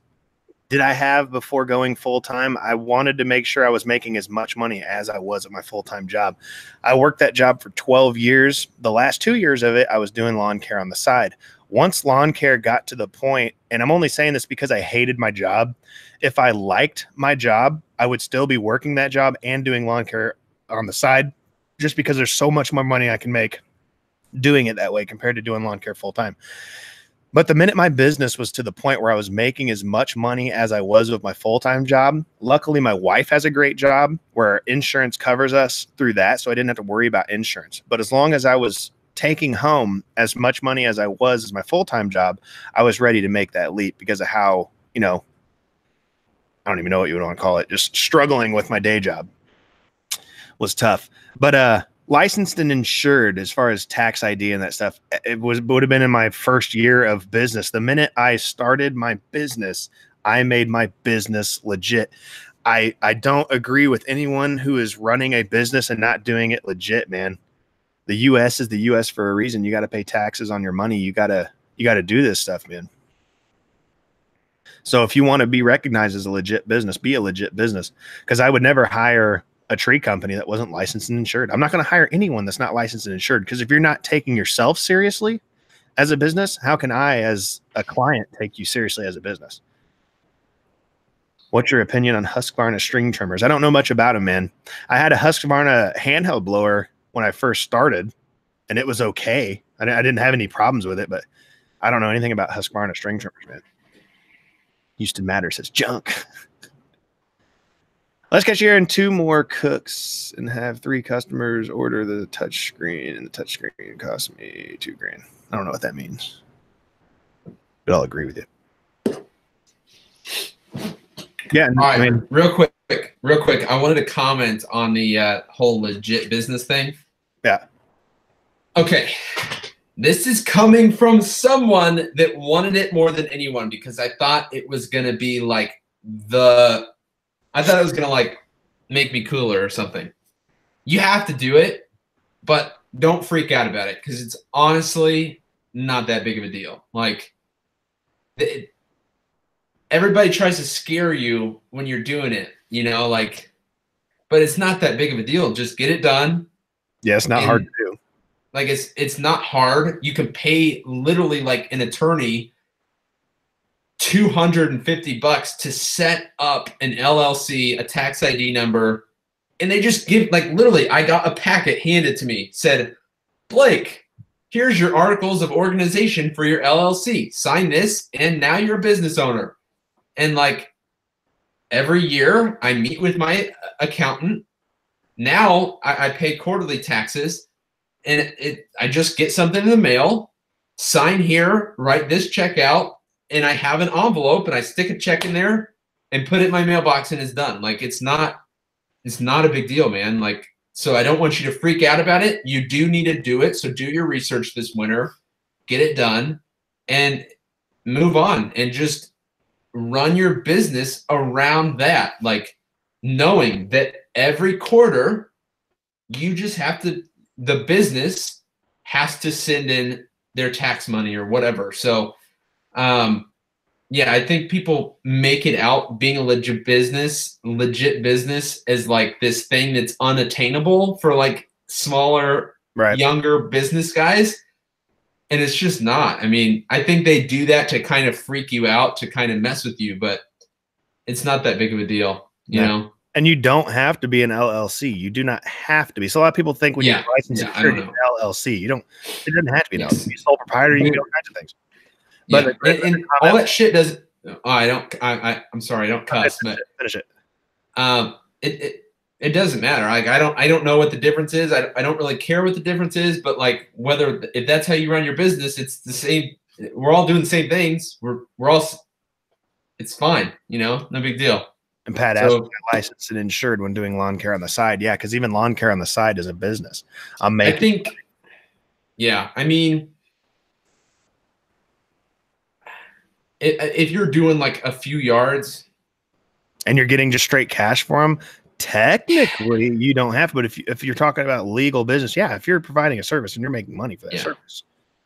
did I have before going full-time, I wanted to make sure I was making as much money as I was at my full-time job. I worked that job for 12 years. The last 2 years of it, I was doing lawn care on the side. Once lawn care got to the point, and I'm only saying this because I hated my job. If I liked my job, I would still be working that job and doing lawn care on the side, just because there's so much more money I can make doing it that way compared to doing lawn care full time. But the minute my business was to the point where I was making as much money as I was with my full-time job, luckily my wife has a great job where insurance covers us through that. So I didn't have to worry about insurance. But as long as I was taking home as much money as I was as my full-time job, I was ready to make that leap because of how, you know, I don't even know what you would want to call it. Just struggling with my day job was tough. But licensed and insured, as far as tax ID and that stuff, would have been in my first year of business. The minute I started my business, I made my business legit. I don't agree with anyone who is running a business and not doing it legit, man. The U.S. is the U.S. for a reason. You got to pay taxes on your money. You gotta do this stuff, man. So if you want to be recognized as a legit business, be a legit business. Because I would never hire a tree company that wasn't licensed and insured. I'm not going to hire anyone that's not licensed and insured, because if you're not taking yourself seriously as a business, how can I, as a client, take you seriously as a business? What's your opinion on Husqvarna string trimmers? I don't know much about them, man. I had a Husqvarna handheld blower when I first started, and it was okay. I didn't have any problems with it, but I don't know anything about Husqvarna string trimmers, man. Houston Matter says junk. Let's cashier in 2 more cooks and have 3 customers order the touch screen, and the touch screen cost me $2,000. I don't know what that means, but I'll agree with you. Yeah. All right, I mean, real quick. I wanted to comment on the whole legit business thing. Yeah. Okay. This is coming from someone that wanted it more than anyone, because I thought it was going to be like I thought it was going to like make me cooler or something. You have to do it, but don't freak out about it, because it's honestly not that big of a deal. Like, everybody tries to scare you when you're doing it, you know, like, but it's not that big of a deal. Just get it done. Yeah, it's not hard to do. Like, it's not hard. You can pay literally like an attorney $250 to set up an LLC, a tax ID number, and they just give, like, literally, I got a packet handed to me, said, Blake, here's your articles of organization for your LLC. Sign this, and now you're a business owner. And like, every year I meet with my accountant. Now I pay quarterly taxes, and I just get something in the mail, sign here, write this check out, and I have an envelope, and I stick a check in there and put it in my mailbox, and it's done. Like, it's not a big deal, man. Like, so I don't want you to freak out about it. You do need to do it. So do your research this winter, get it done, and move on, and just run your business around that. Like, knowing that every quarter you just have to, the business has to send in their tax money or whatever. So, yeah, I think people make it out being a legit business as like this thing that's unattainable for like smaller, younger business guys. And it's just not. I mean, I think they do that to kind of freak you out, to kind of mess with you, but it's not that big of a deal, you know? And you don't have to be an LLC. You do not have to be. So a lot of people think when you're licensed you're an LLC. You don't. It doesn't have to be an LLC. You're sole proprietor. You can do all kinds of things. But and all that shit does. Oh, I'm sorry. I don't cuss. But finish it. It doesn't matter. Like, I don't know what the difference is. I don't really care what the difference is. But like, if that's how you run your business, it's the same. We're all doing the same things. We're all. It's fine. You know, no big deal. And Pat asked, licensed and insured when doing lawn care on the side. Yeah, because even lawn care on the side is a business. I think. Yeah, I mean, if you're doing like a few yards and you're getting just straight cash for them, technically you don't have to. But if you're talking about legal business, yeah, if you're providing a service and you're making money for that service,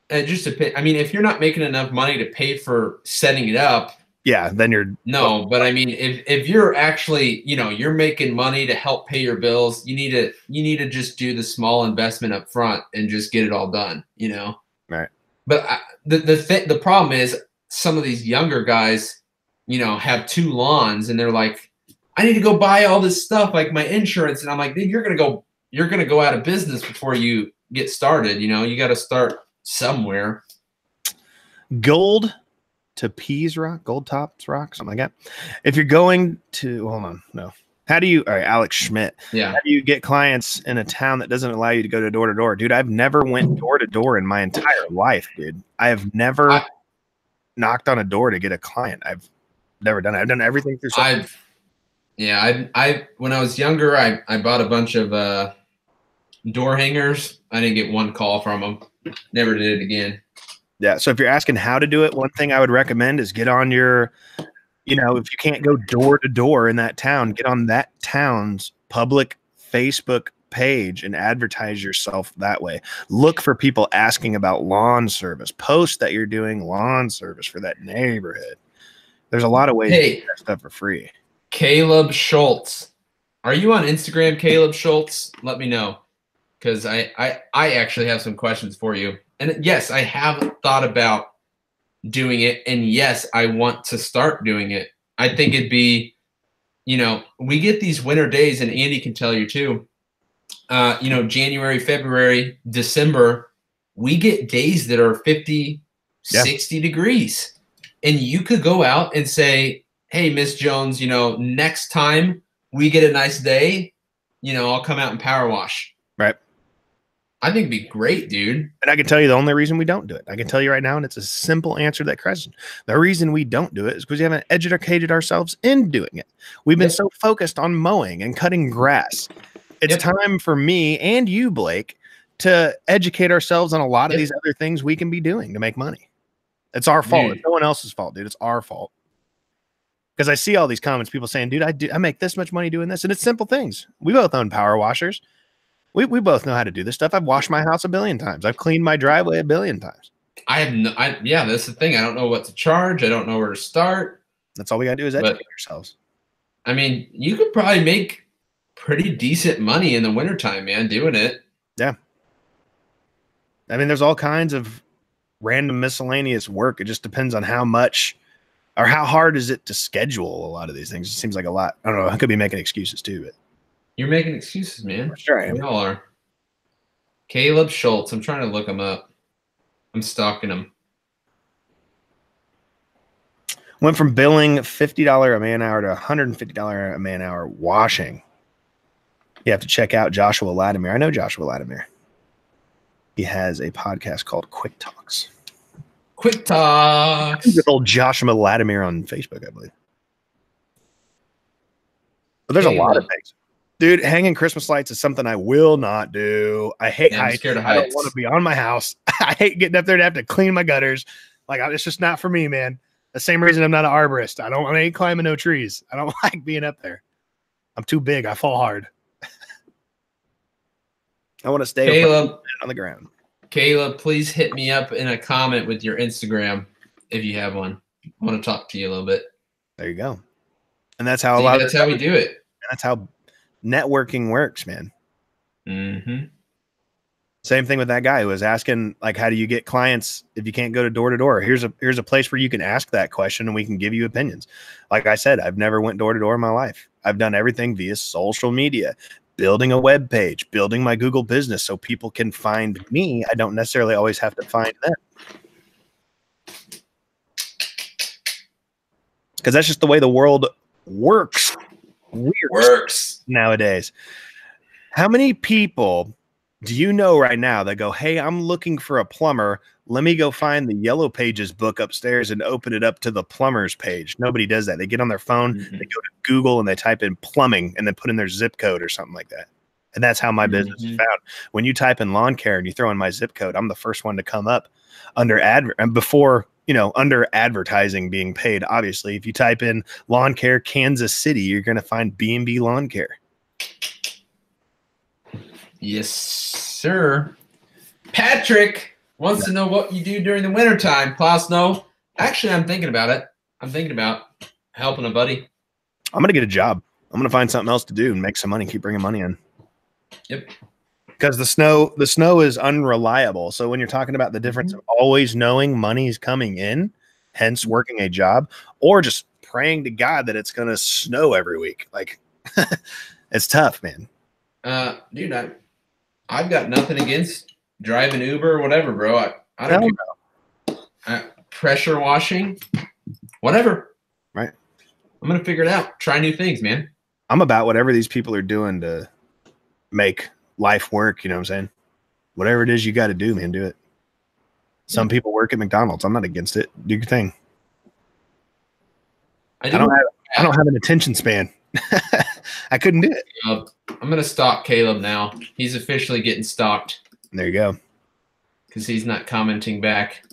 it just depends. I mean, if you're not making enough money to pay for setting it up, yeah, then you're But I mean, if you're actually, you know, you're making money to help pay your bills, you need to just do the small investment up front and just get it all done, you know. Right. But the problem is some of these younger guys, you know, have 2 lawns and they're like, I need to go buy all this stuff like my insurance, and I'm like, dude, you're gonna go out of business before you get started. You know, you got to start somewhere. Gold to Peas Rock, Gold Tops Rock, something like that. If you're going to, hold on, no. How do you, all right, Alex Schmidt. Yeah. How do you get clients in a town that doesn't allow you to go to door to door? Dude, I've never went door to door in my entire life, dude. I have never knocked on a door to get a client. I've never done it. I've done everything through social. I when I was younger, I bought a bunch of door hangers. I didn't get one call from them. Never did it again. Yeah. So if you're asking how to do it, one thing I would recommend is get on your, you know, if you can't go door to door in that town, get on that town's public Facebook page and advertise yourself that way. Look for people asking about lawn service. Post that you're doing lawn service for that neighborhood. There's a lot of ways to get that stuff for free. Caleb Schultz. Are you on Instagram, Caleb Schultz? Let me know, because I actually have some questions for you. And yes, I have thought about doing it, and yes, I want to start doing it. I think it'd be, you know, we get these winter days, and Andy can tell you too. You know, January, February, December, we get days that are 50, 60 degrees. And you could go out and say, hey, Miss Jones, you know, next time we get a nice day, you know, I'll come out and power wash. Right. I think it'd be great, dude. And I can tell you the only reason we don't do it. I can tell you right now, and it's a simple answer to that question. The reason we don't do it is because we haven't educated ourselves in doing it. We've been so focused on mowing and cutting grass. It's time for me and you, Blake, to educate ourselves on a lot of these other things we can be doing to make money. It's our fault. Dude. It's no one else's fault, dude. It's our fault. Because I see all these comments, people saying, dude, I make this much money doing this. And it's simple things. We both own power washers. We both know how to do this stuff. I've washed my house 1 billion times. I've cleaned my driveway 1 billion times. Yeah, that's the thing. I don't know what to charge. I don't know where to start. That's all we got to do is educate ourselves. I mean, you could probably make pretty decent money in the wintertime, man, doing it. Yeah. I mean, there's all kinds of random miscellaneous work. It just depends on how much or how hard is it to schedule a lot of these things. It seems like a lot. I don't know. I could be making excuses too, but you're making excuses, man. Sure I am. We all are. Caleb Schultz. I'm trying to look him up. I'm stalking him. Went from billing $50 a man hour to $150 a man hour washing. You have to check out Joshua Latimer. I know Joshua Latimer. He has a podcast called Quick Talks. Quick Talks. With old Joshua Latimer on Facebook, I believe. But there's a lot of things. Dude, hanging Christmas lights is something I will not do. I hate heights. Scared of I heights. don't want to be on my house. I hate getting up there to have to clean my gutters. Like, it's just not for me, man. The same reason I'm not an arborist. I ain't climbing no trees. I don't like being up there. I'm too big. I fall hard. I want to stay Caleb, on the ground. Caleb, please hit me up in a comment with your Instagram if you have one. I want to talk to you a little bit. There you go. And that's how that's how we do it. That's how networking works, man. Mm-hmm. Same thing with that guy who was asking, like, how do you get clients if you can't go to door? Here's a place where you can ask that question and we can give you opinions. Like I said, I've never went door to door in my life. I've done everything via social media, building a web page, building my Google business so people can find me. I don't necessarily always have to find them. Because that's just the way the world works. Works nowadays. How many people do you know right now that go, hey, I'm looking for a plumber. Let me go find the Yellow Pages book upstairs and open it up to the plumbers page. Nobody does that. They get on their phone, they go to Google and they type in plumbing and then put in their zip code or something like that. And that's how my business is found. When you type in lawn care and you throw in my zip code, I'm the first one to come up under under advertising being paid. Obviously, if you type in lawn care Kansas City, you're going to find B&B Lawn Care. Yes, sir. Patrick wants to know what you do during the wintertime. Klaus, no. Actually, I'm thinking about it. I'm thinking about helping a buddy. I'm going to get a job. I'm going to find something else to do and make some money, keep bringing money in. Yep. because the snow is unreliable. So when you're talking about the difference of always knowing money's coming in, hence working a job, or just praying to God that it's going to snow every week, like it's tough, man. Dude, I've got nothing against driving Uber or whatever, bro. I don't care. Pressure washing, whatever. Right. I'm gonna figure it out. Try new things, man. I'm about whatever these people are doing to make life work. You know what I'm saying? Whatever it is you got to do, man, do it. Some people work at McDonald's. I'm not against it. Do your thing. I don't have an attention span. I couldn't do it. I'm gonna stalk Caleb now. He's officially getting stalked. There you go. Because he's not commenting back.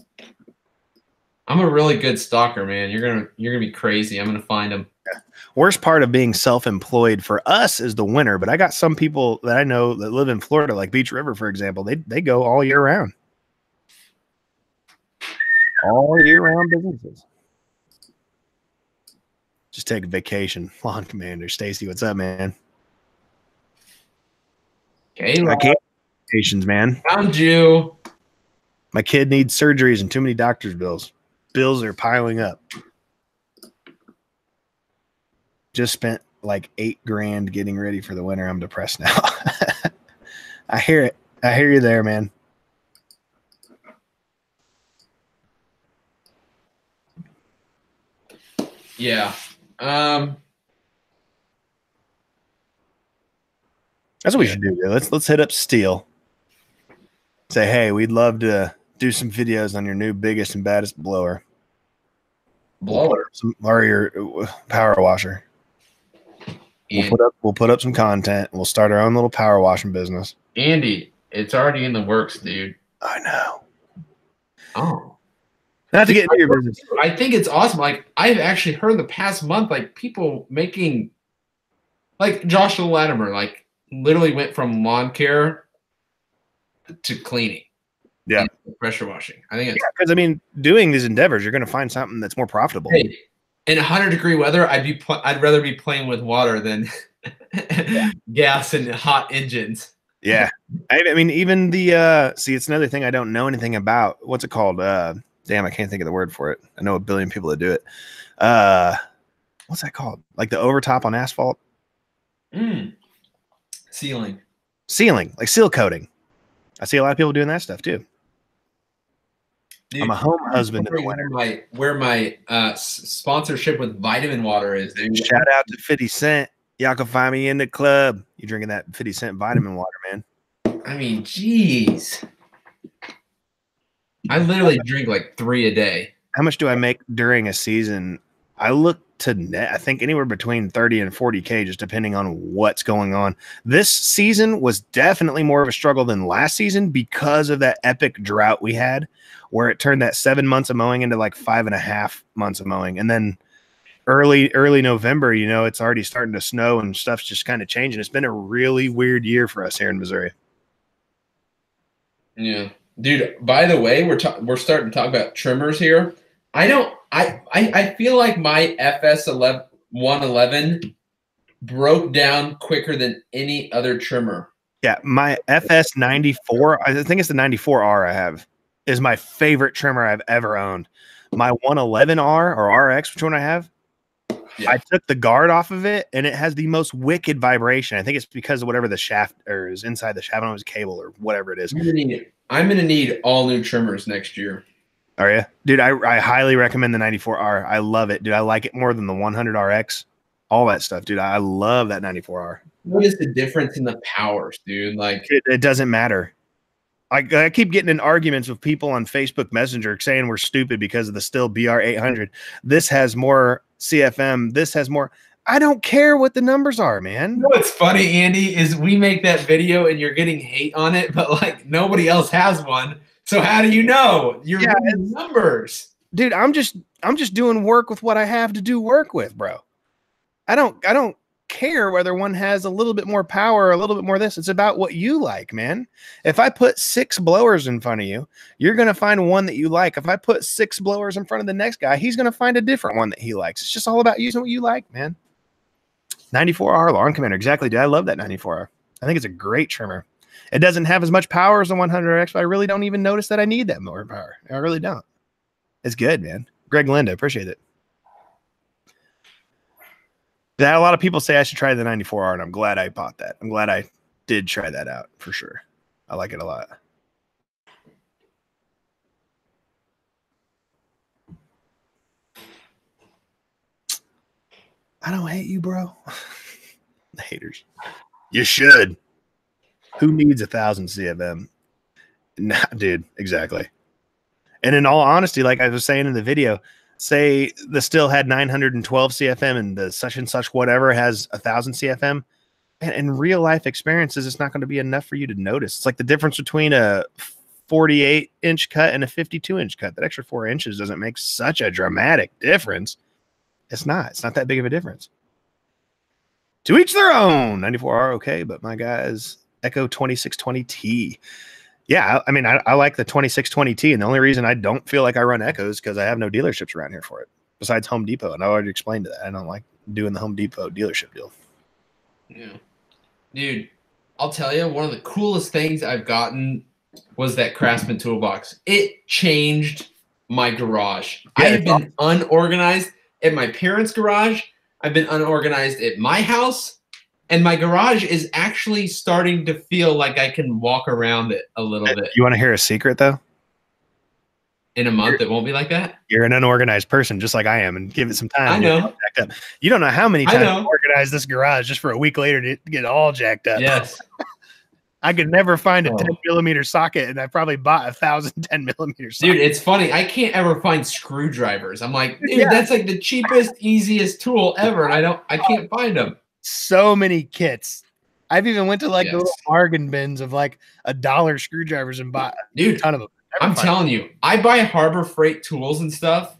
I'm a really good stalker, man. You're gonna be crazy. I'm gonna find him. Yeah. Worst part of being self-employed for us is the winter, but I got some people that I know that live in Florida, like Beach River, for example. They go all year round. All year round businesses. Just take a vacation. Lawn Commander. Stacy, what's up, man? Okay, I can't vacations, man. Found you. My kid needs surgeries and too many doctor's bills. Bills are piling up. Just spent like $8,000 getting ready for the winter. I'm depressed now. I hear it. I hear you there, man. Yeah. That's what we should do. Let's hit up Stihl. Say, hey, we'd love to do some videos on your new biggest and baddest blower. Or your power washer. We'll put up some content. We'll start our own little power washing business. Andy, it's already in the works, dude. I know. Oh. Not to get into your business. I think it's awesome. Like, I've actually heard the past month, like, people making, like, Joshua Latimer, like, literally went from lawn care to cleaning. Yeah. Pressure washing. I think it's because I mean, doing these endeavors, you're going to find something that's more profitable. Hey, in 100-degree weather, I'd rather be playing with water than gas and hot engines. Yeah. I mean, even the see, it's another thing I don't know anything about. What's it called? Damn, I can't think of the word for it. I know a billion people that do it. What's that called? Like the overtop on asphalt? Sealing, like seal coating. I see a lot of people doing that stuff too. Dude, I'm a home husband in the winter. Where my sponsorship with Vitamin Water is, dude. Shout out to 50 Cent. Y'all can find me in the club. You drinking that 50 Cent Vitamin Water, man. I mean, geez. I literally drink like 3 a day. How much do I make during a season? I look to net, I think anywhere between 30 and 40K, just depending on what's going on. This season was definitely more of a struggle than last season because of that epic drought we had, where it turned that 7 months of mowing into like 5.5 months of mowing. And then early November, you know, it's already starting to snow and stuff's just kind of changing. It's been a really weird year for us here in Missouri. Yeah. Dude, by the way, we're starting to talk about trimmers here. I feel like my FS111 broke down quicker than any other trimmer. Yeah, my FS94, I think it's the 94R I have, is my favorite trimmer I've ever owned. My 111R or RX, which one I have, yeah. I took the guard off of it, and it has the most wicked vibration. I think it's because of whatever the shaft or is inside the shaft. I don't know if it's cable or whatever it is. I'm gonna need all new trimmers next year. Are you? Dude, I highly recommend the 94R. I love it, dude. I like it more than the 100RX. All that stuff, dude. I love that 94R. What is the difference in the powers, dude? Like, it doesn't matter. I keep getting in arguments with people on Facebook Messenger saying we're stupid because of the Stihl BR800. This has more CFM. This has more. I don't care what the numbers are, man. You know what's funny, Andy, is we make that video and you're getting hate on it, but like nobody else has one. So how do you know? You're reading numbers. Dude, I'm just doing work with what I have to do work with, bro. I don't care whether one has a little bit more power or a little bit more of this. It's about what you like, man. If I put 6 blowers in front of you, you're going to find one that you like. If I put 6 blowers in front of the next guy, he's going to find a different one that he likes. It's just all about using what you like, man. 94R Lawn Commander. Exactly, dude. I love that 94R. I think it's a great trimmer. It doesn't have as much power as the 100X, but I really don't even notice that I need that more power. I really don't. It's good, man. Greg Linda, appreciate it. That a lot of people say I should try the 94R, and I'm glad I bought that. I'm glad I did try that out for sure. I like it a lot. I don't hate you, bro. The haters. You should. Who needs 1,000 CFM? Nah, dude, exactly. And in all honesty, like I was saying in the video, say the Stihl had 912 CFM and the such and such whatever has 1,000 CFM. And in real life experiences, it's not going to be enough for you to notice. It's like the difference between a 48-inch cut and a 52-inch cut. That extra 4 inches doesn't make such a dramatic difference. It's not that big of a difference. To each their own. 94R, okay, but my guys, Echo 2620T. Yeah, I mean, I like the 2620T, and the only reason I don't feel like I run Echoes because I have no dealerships around here for it, besides Home Depot, and I already explained that. I don't like doing the Home Depot dealership deal. Yeah. Dude, I'll tell you, one of the coolest things I've gotten was that Craftsman toolbox. It changed my garage. Yeah, I have been unorganized at my parents' garage. I've been unorganized at my house. And my garage is actually starting to feel like I can walk around it a little bit. You want to hear a secret, though? In a month, it won't be like that? You're an unorganized person, just like I am, and give it some time. I know. You don't know how many times I organized this garage just for a week later to get all jacked up. Yes. I could never find a 10mm socket, and I probably bought 1,000 10mm sockets. Dude, it's funny. I can't ever find screwdrivers. I'm like, dude, that's like the cheapest, easiest tool ever, and I can't find them. So many kits. I've even went to like the little bargain bins of like $1 screwdrivers and bought a ton of them. I'm telling you, I buy Harbor Freight tools and stuff.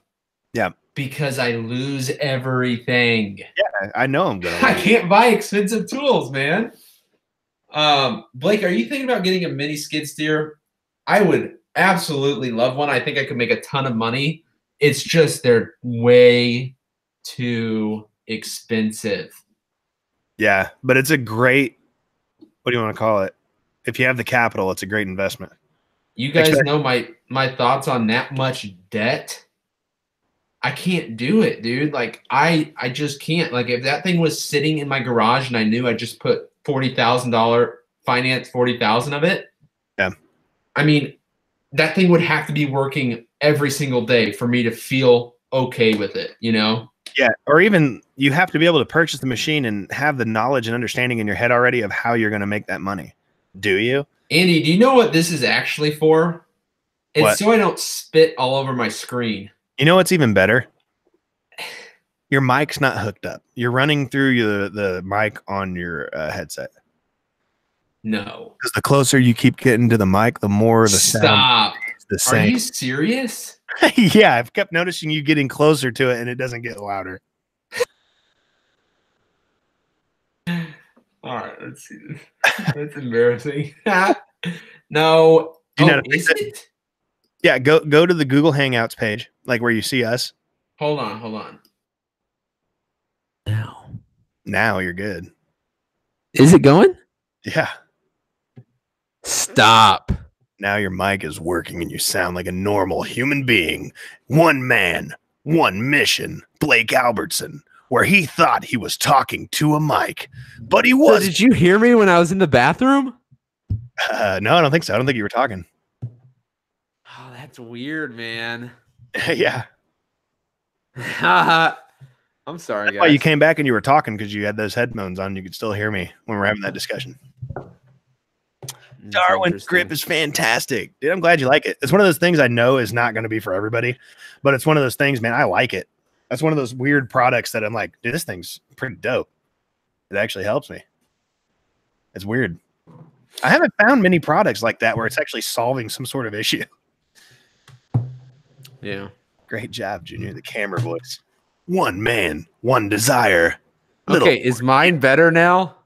Yeah. Because I lose everything. Yeah, I know I'm gonna. I can't buy expensive tools, man. Blake, are you thinking about getting a mini skid steer? I would absolutely love one. I think I could make a ton of money. It's just they're way too expensive. Yeah, but it's a great, what do you want to call it? If you have the capital, it's a great investment. You guys know my thoughts on that much debt. I can't do it, dude. Like I just can't. Like if that thing was sitting in my garage and I knew I just put $40,000 finance 40,000 of it. Yeah. I mean, that thing would have to be working every single day for me to feel okay with it, you know? Yeah, or even you have to be able to purchase the machine and have the knowledge and understanding in your head already of how you're going to make that money. Do you? Andy, do you know what this is actually for? It's what? So I don't spit all over my screen. You know what's even better? Your mic's not hooked up. You're running through the mic on your headset. No. Because the closer you keep getting to the mic, the more the sound is the same. Are you serious? Yeah, I've kept noticing you getting closer to it and it doesn't get louder. All right, let's see. That's embarrassing. No. Is it? Yeah, go to the Google Hangouts page, like where you see us. Hold on. Now you're good. Is it going? Yeah. Stop. Now your mic is working and you sound like a normal human being. One man, one mission, Blake Albertson, where he thought he was talking to a mic, but he wasn't. So did you hear me when I was in the bathroom? No, I don't think so. I don't think you were talking. Oh, that's weird, man. Yeah. I'm sorry, guys. Why you came back and you were talking because you had those headphones on. You could still hear me when we're having that discussion. Darwin's grip is fantastic. Dude, I'm glad you like it. It's one of those things I know is not going to be for everybody, but it's one of those things, man, I like it. That's one of those weird products that I'm like, dude, this thing's pretty dope. It actually helps me. It's weird. I haven't found many products like that where it's actually solving some sort of issue. Yeah. Great job, Junior. The camera voice. One man, one desire. Okay, is mine better now?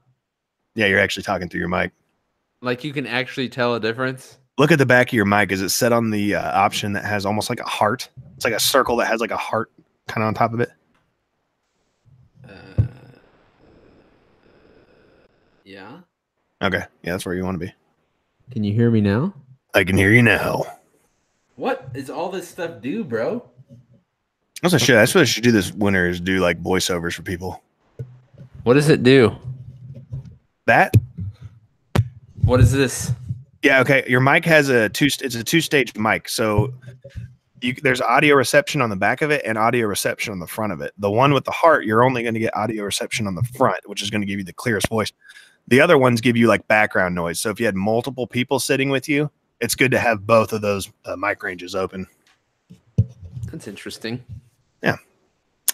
Yeah, you're actually talking through your mic. Like you can actually tell a difference? Look at the back of your mic. Is it set on the option that has almost like a heart? It's like a circle that has like a heart kind of on top of it. Yeah. Okay. Yeah, that's where you want to be. Can you hear me now? I can hear you now. What is all this stuff do, bro? That's what I should do this winter is do like voiceovers for people. What does it do? That? What is this? Yeah, okay. Your mic has it's a two-stage mic. So there's audio reception on the back of it and audio reception on the front of it. The one with the heart, you're only going to get audio reception on the front, which is going to give you the clearest voice. The other ones give you like background noise. So if you had multiple people sitting with you, it's good to have both of those mic ranges open. That's interesting. Yeah.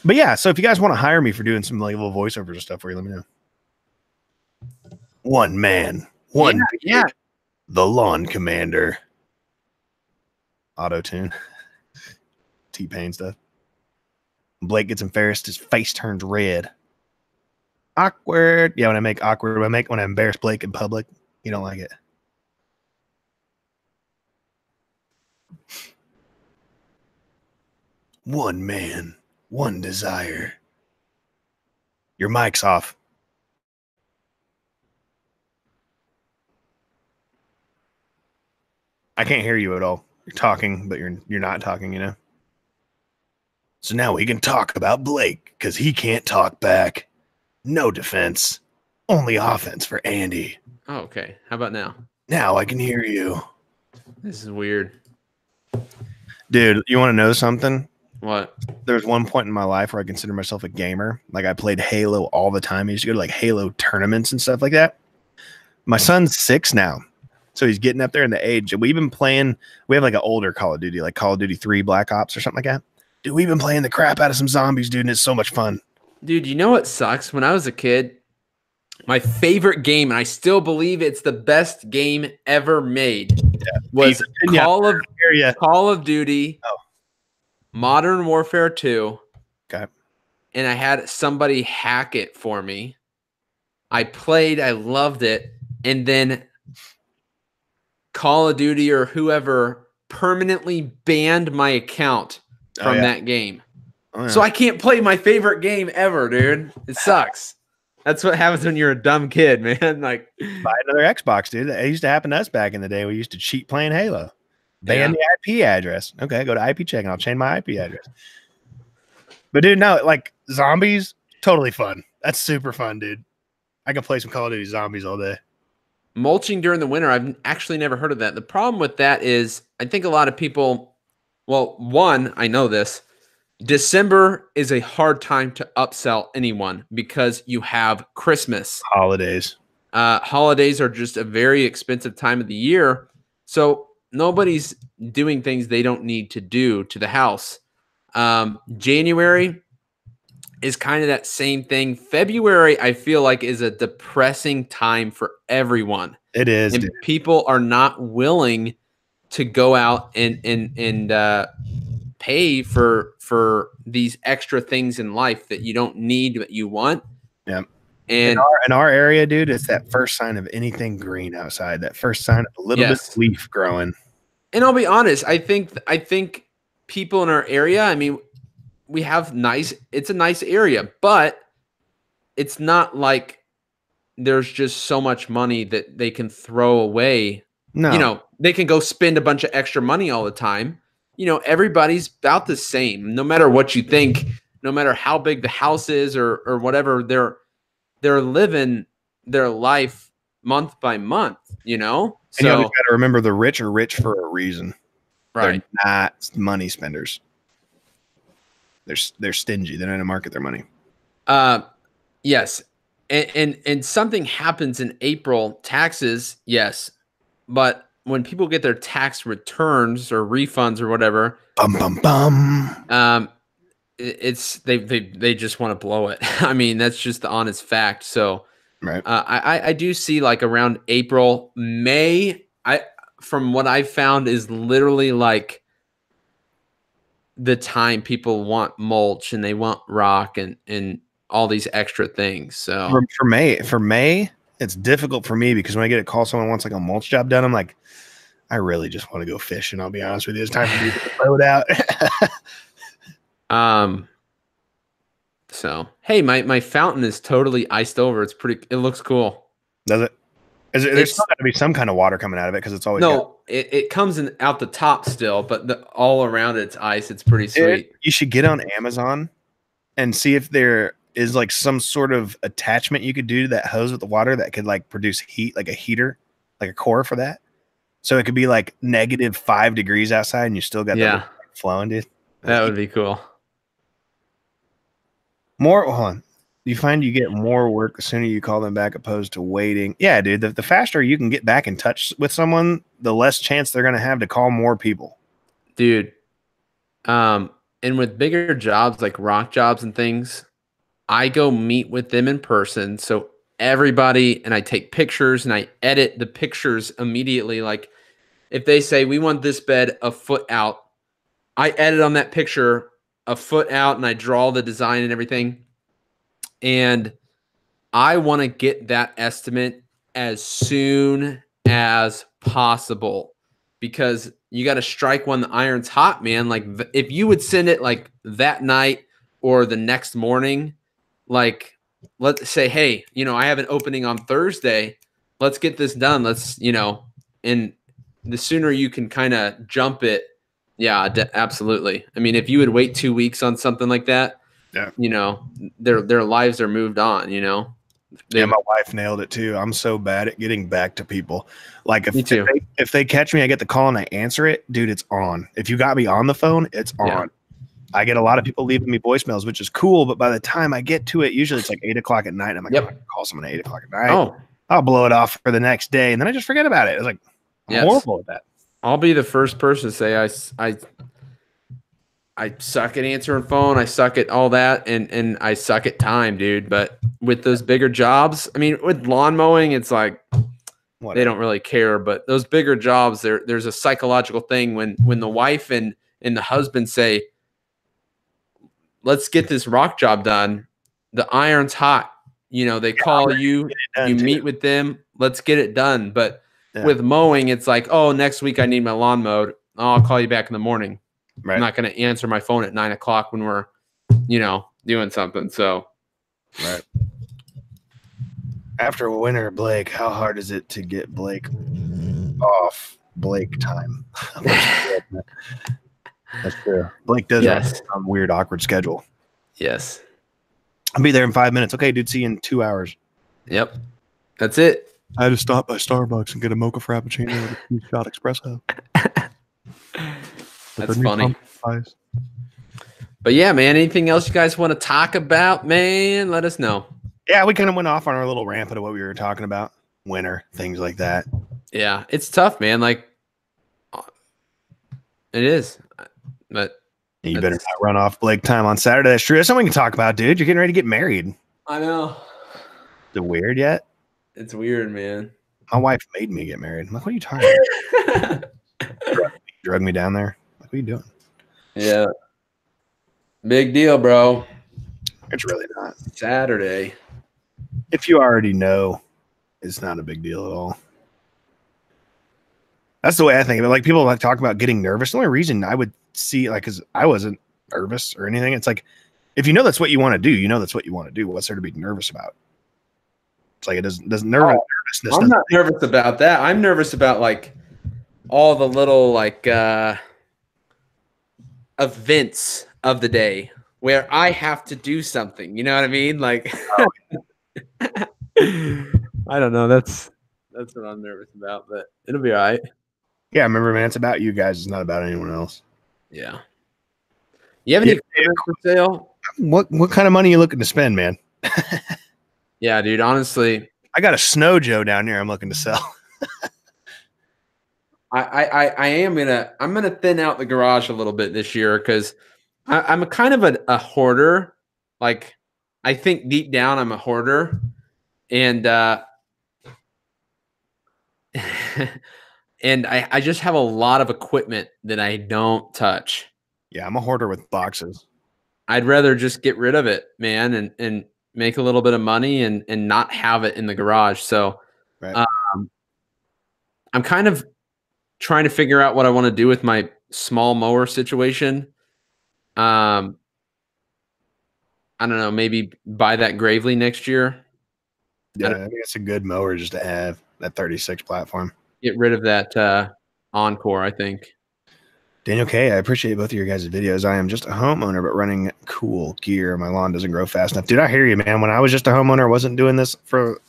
But yeah, so if you guys want to hire me for doing some like little voiceovers and stuff for you, let me know. One man, one yeah. The lawn commander. Auto tune. T-Pain stuff. Blake gets embarrassed, his face turns red. Awkward. Yeah, when I make awkward, when I embarrass Blake in public, you don't like it. One man, one desire. Your mic's off. I can't hear you at all. You're talking, but you're not talking, you know? So now we can talk about Blake, because he can't talk back. No defense. Only offense for Andy. Oh, okay. How about now? Now I can hear you. This is weird. Dude, you want to know something? What? There was one point in my life where I considered myself a gamer. Like I played Halo all the time. I used to go to like Halo tournaments and stuff like that. My son's 6 now. So he's getting up there in the age. We've been playing, we have like an older Call of Duty, like Call of Duty 3 Black Ops or something like that. Dude, we've been playing the crap out of some zombies, dude, and it's so much fun. Dude, you know what sucks? When I was a kid, my favorite game, and I still believe it's the best game ever made, was Call of Duty, Modern Warfare 2. Okay. And I had somebody hack it for me. I played, I loved it, and then Call of Duty or whoever permanently banned my account from that game. Oh, yeah. So I can't play my favorite game ever, dude. It sucks. That's what happens when you're a dumb kid, man. Like, buy another Xbox, dude. It used to happen to us back in the day. We used to cheat playing Halo. Ban the IP address. Okay, go to IP check and I'll change my IP address. But dude, no, like zombies, totally fun. That's super fun, dude. I can play some Call of Duty Zombies all day. Mulching during the winter, I've actually never heard of that. The problem with that is I think a lot of people, well, one, I know this. December is a hard time to upsell anyone because you have Christmas. Holidays. Holidays are just a very expensive time of the year. So nobody's doing things they don't need to do to the house. January is kind of that same thing. February, I feel like, is a depressing time for everyone. It is. And people are not willing to go out and pay for these extra things in life that you don't need, but you want. Yeah. And in our area, dude, it's that first sign of anything green outside. That first sign of a little bit of leaf growing. And I'll be honest, I think people in our area, I mean, we have it's a nice area, but it's not like there's just so much money that they can throw away. No. You know, they can go spend a bunch of extra money all the time. You know, everybody's about the same, no matter what you think, no matter how big the house is or whatever, they're living their life month by month, you know? And you got to remember the rich are rich for a reason. Right. They're not money spenders. They're stingy. They don't know how to market their money. Yes. And something happens in April, taxes, yes. But when people get their tax returns or refunds or whatever, it's they just want to blow it. I mean, that's just the honest fact. So right. I do see like around April, May, from what I found is literally like the time people want mulch and they want rock and all these extra things. So for May, it's difficult for me because when I get a call, someone wants like a mulch job done. I'm like, I really just want to go fishing. I'll be honest with you. It's time for me to throw it out. So hey, my fountain is totally iced over. It looks cool. Does it? There's still got to be some kind of water coming out of it because it's always it comes in out the top still, but all around it's ice. It's pretty sweet. You should get on Amazon and see if there is like some sort of attachment you could do to that hose with the water that could like produce heat, like a heater, like a core for that. So it could be like -5 degrees outside and you still got the flowing, dude. That would be cool. Hold on. You find you get more work the sooner you call them back opposed to waiting. Yeah, dude. The faster you can get back in touch with someone, the less chance they're going to have to call more people. Dude. And with bigger jobs like rock jobs and things, I go meet with them in person. So everybody, and I take pictures and I edit the pictures immediately. Like if they say we want this bed a foot out, I edit on that picture a foot out and I draw the design and everything. And I want to get that estimate as soon as possible because you got to strike when the iron's hot, man. Like if you would send it like that night or the next morning, like let's say, hey, I have an opening on Thursday. Let's get this done. And the sooner you can kind of jump it. Yeah, absolutely. I mean, if you would wait 2 weeks on something like that, their lives are moved on, Yeah, my wife nailed it too. I'm so bad at getting back to people. Like if they catch me, I get the call and I answer it, dude, it's on. If you got me on the phone, it's on. Yeah. I get a lot of people leaving me voicemails, which is cool, but by the time I get to it, usually it's like 8 o'clock at night. And I'm like, I can call someone at 8 o'clock at night. Oh, I'll blow it off for the next day, and then I just forget about it. It's like I'm horrible at that. I'll be the first person to say I suck at answering phone. I suck at all that, and I suck at time, dude. But with those bigger jobs, I mean, with lawn mowing, it's like they don't really care. But those bigger jobs, there's a psychological thing when the wife and the husband say, "Let's get this rock job done." The iron's hot. They call you, you meet with them. Let's get it done. But with mowing, it's like, oh, next week I need my lawn mowed. Oh, I'll call you back in the morning. Right. I'm not going to answer my phone at 9 o'clock when we're, doing something. So, right. After winter, Blake, how hard is it to get Blake off Blake time? That's true. Blake does run some weird, awkward schedule. Yes. I'll be there in 5 minutes. Okay, dude, see you in 2 hours. Yep. That's it. I had to stop by Starbucks and get a mocha frappuccino with a 2-shot espresso. That's funny. But yeah, man, anything else you guys want to talk about, man? Let us know. Yeah, we kind of went off on our little rant of what we were talking about. Winter, things like that. Yeah, it's tough, man. Like, it is. But you better not run off Blake time on Saturday. That's true. That's something we can talk about, dude. You're getting ready to get married. I know. Is it weird yet? It's weird, man. My wife made me get married. I'm like, what are you talking about? Drug me down there. Like, what are you doing? Yeah. Big deal, bro. It's really not. Saturday. If you already know, it's not a big deal at all. That's the way I think of it. Like, people like talk about getting nervous. The only reason I would see, like, because I wasn't nervous or anything. It's like, if you know that's what you want to do, that's what you want to do. What's there to be nervous about? It's like it doesn't nervousness. I'm not nervous about that. I'm nervous about like all the little like events of the day where I have to do something. You know what I mean? Like, I don't know. That's what I'm nervous about, but it'll be all right. Yeah, remember, man, it's about you guys. It's not about anyone else. Yeah. You have any equipment for sale? What kind of money are you looking to spend, man? Yeah, dude. Honestly, I got a Snow Joe down here. I'm looking to sell. I'm gonna thin out the garage a little bit this year because I'm a kind of a hoarder. Like, I think deep down I'm a hoarder, and and I just have a lot of equipment that I don't touch. Yeah, I'm a hoarder with boxes. I'd rather just get rid of it, man, and make a little bit of money and not have it in the garage. So right. I'm kind of trying to figure out what I want to do with my small mower situation. I don't know, maybe buy that Gravely next year. Yeah, I think it's a good mower just to have. that 36 platform. Get rid of that Encore, I think. Daniel K, I appreciate both of your guys' videos. I am just a homeowner, but running cool gear. My lawn doesn't grow fast enough. Dude, I hear you, man. When I was just a homeowner, I wasn't doing this for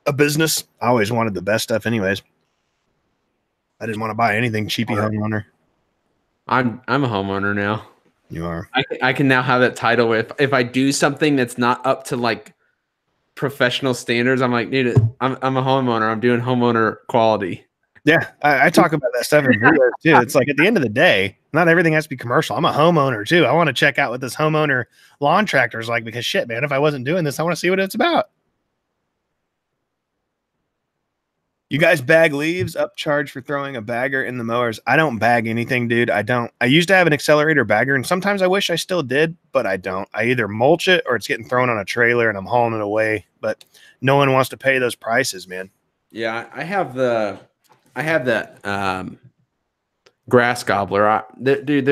a business. I always wanted the best stuff anyways. I didn't want to buy anything cheapy homeowner. I'm a homeowner now. You are. I can now have that title. If I do something that's not up to like professional standards, I'm like, dude, I'm a homeowner. I'm doing homeowner quality. Yeah, I talk about that stuff in videos too. It's like at the end of the day, not everything has to be commercial. I'm a homeowner too. I want to check out what this homeowner lawn tractor is like because shit, man, if I wasn't doing this, I want to see what it's about. You guys bag leaves, upcharge for throwing a bagger in the mowers. I don't bag anything, dude. I don't. I used to have an accelerator bagger, and sometimes I wish I still did, but I don't. I either mulch it or it's getting thrown on a trailer and I'm hauling it away. But no one wants to pay those prices, man. Yeah, I have that grass gobbler. Dude,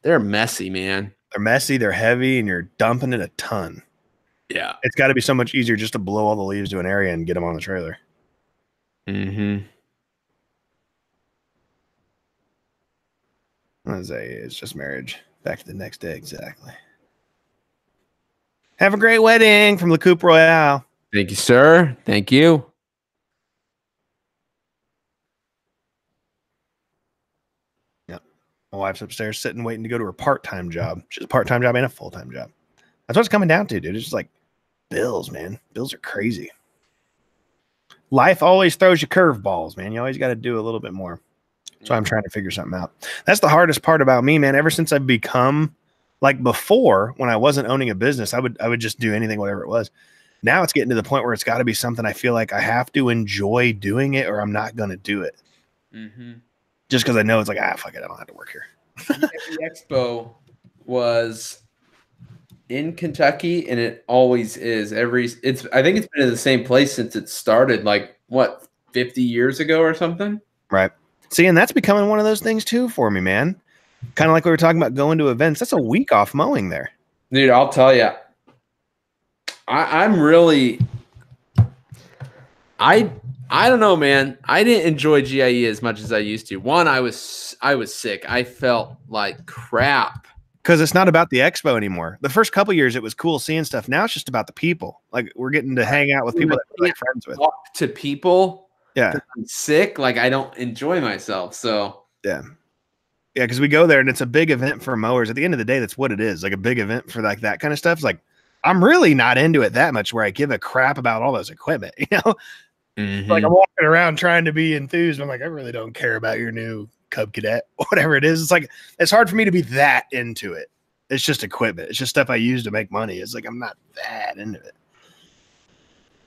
they're messy, man. They're messy, they're heavy, and you're dumping it a ton. Yeah. It's got to be so much easier just to blow all the leaves to an area and get them on the trailer. Mm-hmm. It's just marriage. Back to the next day, exactly. Have a great wedding from La Coupe Royale. Thank you, sir. Thank you. Yep. My wife's upstairs sitting waiting to go to her part-time job. She's a part-time job and a full-time job. That's what it's coming down to, dude. It's just like bills, man. Bills are crazy. Life always throws you curveballs, man. You always got to do a little bit more. So I'm trying to figure something out. That's the hardest part about me, man. Ever since I've become like before, when I wasn't owning a business, I would just do anything, whatever it was. Now it's getting to the point where it's got to be something I feel like I have to enjoy doing it or I'm not going to do it. Mm-hmm. Just because I know it's like, fuck it, I don't have to work here. The expo was in Kentucky, and it always is. I think it's been in the same place since it started, like what, 50 years ago or something? Right. See, and that's becoming one of those things too for me, man. Kind of like we were talking about going to events. That's a week off mowing there. Dude, I'll tell you. I'm really I don't know, man. I didn't enjoy GIE as much as I used to. One, I was sick. I felt like crap. Because it's not about the expo anymore. The first couple years, it was cool seeing stuff. Now it's just about the people. Like we're getting to hang out with people that we're like friends with. Talk to people. Yeah. I'm sick. Like I don't enjoy myself. So yeah. Yeah, because we go there and it's a big event for mowers. At the end of the day, that's what it is. Like a big event for like that kind of stuff. It's like I'm really not into it that much where I give a crap about all those equipment, you know? Mm-hmm. Like I'm walking around trying to be enthused. I'm like, I really don't care about your new Cub Cadet, whatever it is. It's like, it's hard for me to be that into it. It's just equipment. It's just stuff I use to make money. It's like, I'm not that into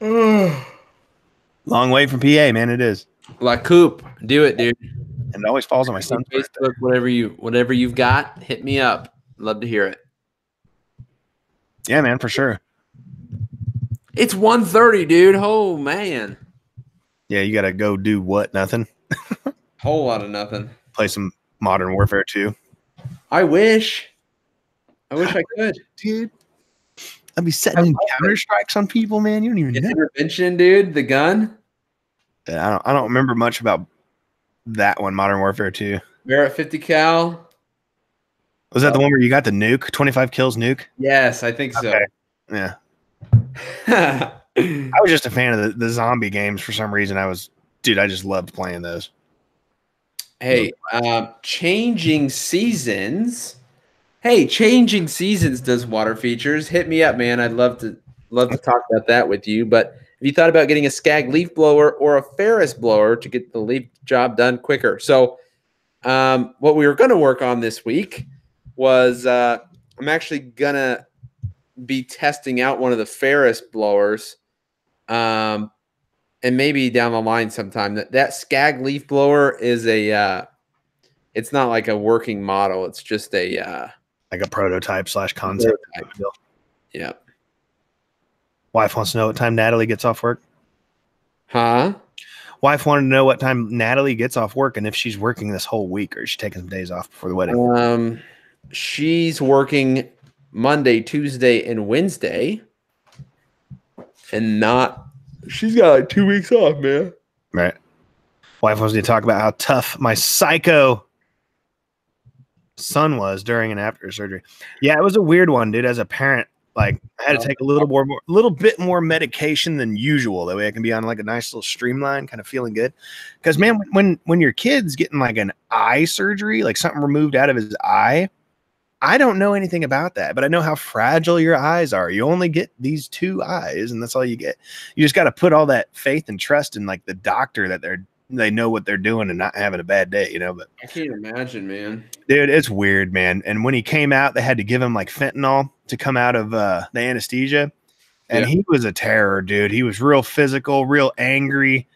it. Long way from PA, man. It is. La Coupe, do it, dude. And it always falls on my son's Facebook, whatever you've got, hit me up. Love to hear it. Yeah, man, for sure. It's 1:30, dude. Oh man. Yeah, you gotta go do what? Nothing. Whole lot of nothing. Play some Modern Warfare 2. I wish I could, dude. I'd be setting counter strikes on people, man. You don't even know. Intervention, dude. The gun. Yeah, I don't remember much about that one, Modern Warfare 2. We're at 50 cal. Was that the one where you got the nuke, 25 kills nuke? Yes, I think so. Okay. Yeah. I was just a fan of the zombie games for some reason. I just loved playing those. Hey, Changing Seasons. Hey, Changing Seasons does water features. Hit me up, man. I'd love to talk about that with you. But if you thought about getting a Skag leaf blower or a Ferris blower to get the leaf job done quicker. So what we were going to work on this week was I'm actually going to be testing out one of the Ferris blowers and maybe down the line sometime. That Skag leaf blower is it's not like a working model. It's just a like a prototype / concept. Yeah. Wife wants to know what time Natalie gets off work. Huh? Wife wanted to know what time Natalie gets off work and if she's working this whole week or is she taking some days off before the wedding. She's working Monday, Tuesday, and Wednesday, and not She's got like 2 weeks off, man. Right. Wife wants me to talk about how tough my psycho son was during and after surgery. Yeah, it was a weird one, dude. As a parent, like I had to take a little bit more medication than usual. That way I can be on like a nice little streamline, kind of feeling good. Because man, when your kid's getting like an eye surgery, like something removed out of his eye, I don't know anything about that, but I know how fragile your eyes are. You only get these 2 eyes, and that's all you get. You just got to put all that faith and trust in like the doctor that they know what they're doing and not having a bad day, you know. But I can't imagine, man. dude, it's weird, man. And when he came out, they had to give him like fentanyl to come out of the anesthesia. And he was a terror, dude. He was real physical, real angry.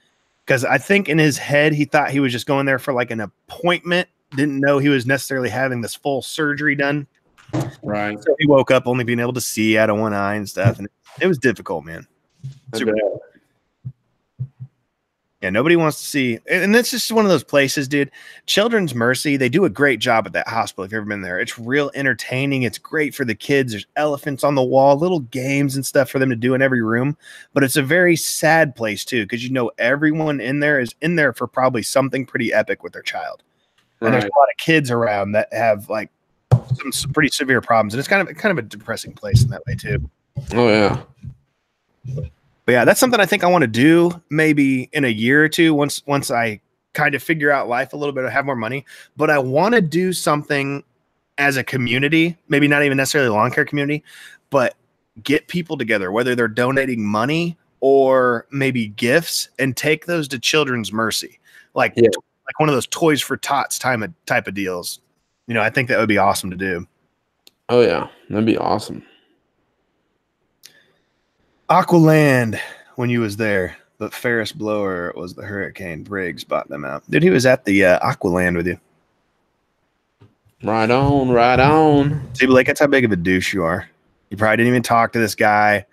Because I think in his head, he thought he was just going there for like an appointment. Didn't know he was necessarily having this full surgery done. Right. So he woke up only being able to see out of one eye and stuff. And it was difficult, man. Yeah, nobody wants to see. And that's just one of those places, dude. Children's Mercy, they do a great job at that hospital if you've ever been there. It's real entertaining. It's great for the kids. There's elephants on the wall, little games and stuff for them to do in every room. But it's a very sad place, too, because you know everyone in there is in there for probably something pretty epic with their child. And there's a lot of kids around that have like some pretty severe problems. And it's kind of a depressing place in that way, too. Oh, yeah. But yeah, that's something I think I want to do maybe in a year or two once I kind of figure out life a little bit or have more money. But I want to do something as a community, maybe not even necessarily a lawn care community, but get people together, whether they're donating money or maybe gifts, and take those to Children's Mercy. Like one of those Toys for Tots type of deals. You know, I think that would be awesome to do. Oh, yeah. That'd be awesome. Aqualand when you was there, but Ferris Blower was the Hurricane. Briggs bought them out. Dude, he was at the Aqualand with you. Right on, right on. See, Blake, that's how big of a douche you are. You probably didn't even talk to this guy.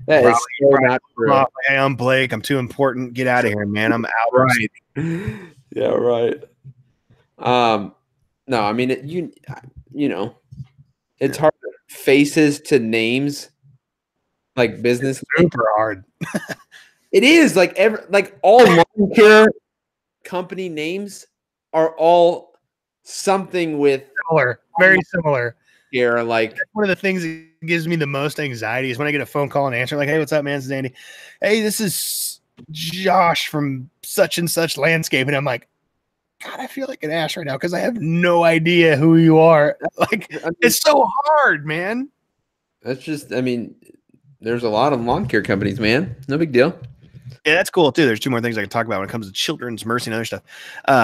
That is so not true. Hey, I'm Blake. I'm too important. Get out of here, man. I'm out. Right. Yeah, right. No, I mean, you know, it's hard. Faces to names. Like business, super hard. It is like all lawn care company names are all something with similar, very similar. Here, like one of the things that gives me the most anxiety is when I get a phone call and answer, like, "Hey, what's up, man? This is Andy. Hey, this is Josh from such and such landscape," and I'm like, God, I feel like an ass right now because I have no idea who you are. Like, it's so hard, man. That's just, I mean. There's a lot of lawn care companies, man. No big deal. Yeah, that's cool too. There's 2 more things I can talk about when it comes to Children's Mercy and other stuff.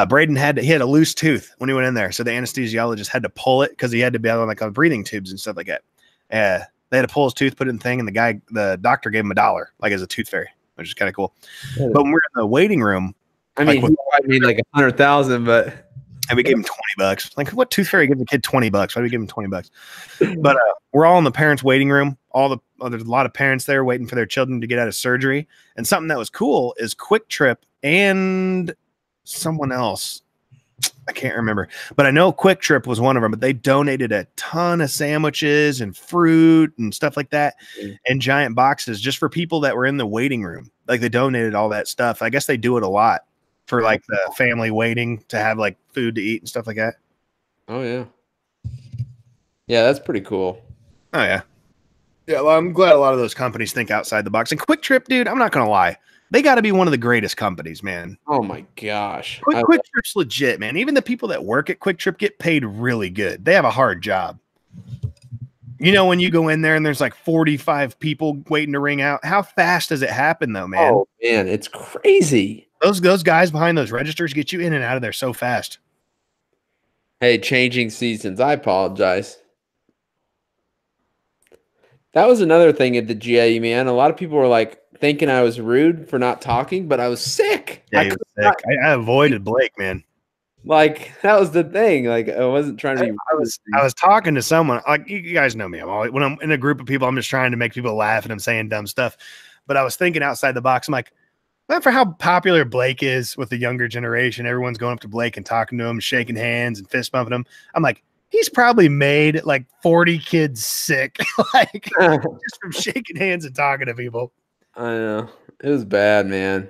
Braden had a loose tooth when he went in there, so the anesthesiologist had to pull it because he had to be on like on breathing tubes and stuff like that. They had to pull his tooth, put it in the thing, and the doctor gave him $1 like as a tooth fairy, which is kind of cool. Yeah. But when we're in the waiting room, I mean, I mean like 100,000, but. And we gave him $20. Like, what tooth fairy gives a kid $20? Why do we give him $20? But we're all in the parents' waiting room. There's a lot of parents there waiting for their children to get out of surgery. And something that was cool is Quick Trip and someone else. I can't remember. But I know Quick Trip was one of them. But they donated a ton of sandwiches and fruit and stuff like that in giant boxes just for people that were in the waiting room. Like, they donated all that stuff. I guess they do it a lot. For like the family waiting to have like food to eat and stuff like that. Oh yeah. Yeah, that's pretty cool. Oh yeah. Yeah, well, I'm glad a lot of those companies think outside the box. And Quick Trip, dude, I'm not gonna lie. They gotta be one of the greatest companies, man. Oh my gosh. Quick Trip's legit, man. Even the people that work at Quick Trip get paid really good. They have a hard job. You know, when you go in there and there's like 45 people waiting to ring out, how fast does it happen though, man? Oh man, it's crazy. Those guys behind those registers get you in and out of there so fast. Hey, changing seasons. I apologize. That was another thing at the GIE, man. A lot of people were like thinking I was rude for not talking, but I was sick. Yeah, was sick. I avoided Blake, man. Like, that was the thing. Like, I wasn't trying to be. I was talking to someone. Like, you guys know me. When I'm in a group of people, I'm just trying to make people laugh and I'm saying dumb stuff. But I was thinking outside the box. I'm like, not for how popular Blake is with the younger generation. Everyone's going up to Blake and talking to him, shaking hands and fist bumping him. I'm like, he's probably made like 40 kids sick, like just from shaking hands and talking to people. I know. It was bad, man.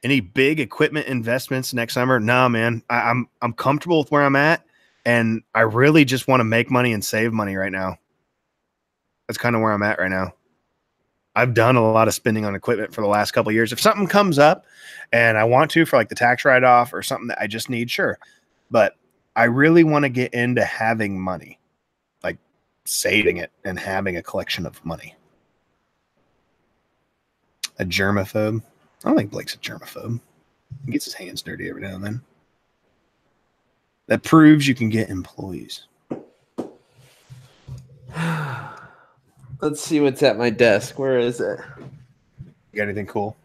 Any big equipment investments next summer? No, man. I'm comfortable with where I'm at, and I really just want to make money and save money right now. That's kind of where I'm at right now. I've done a lot of spending on equipment for the last couple of years. If something comes up and I want to for like the tax write-off or something that I just need, sure. But I really want to get into having money, like saving it and having a collection of money. A germaphobe? I don't think Blake's a germaphobe. He gets his hands dirty every now and then. That proves you can get employees. Let's see what's at my desk. Where is it? You got anything cool?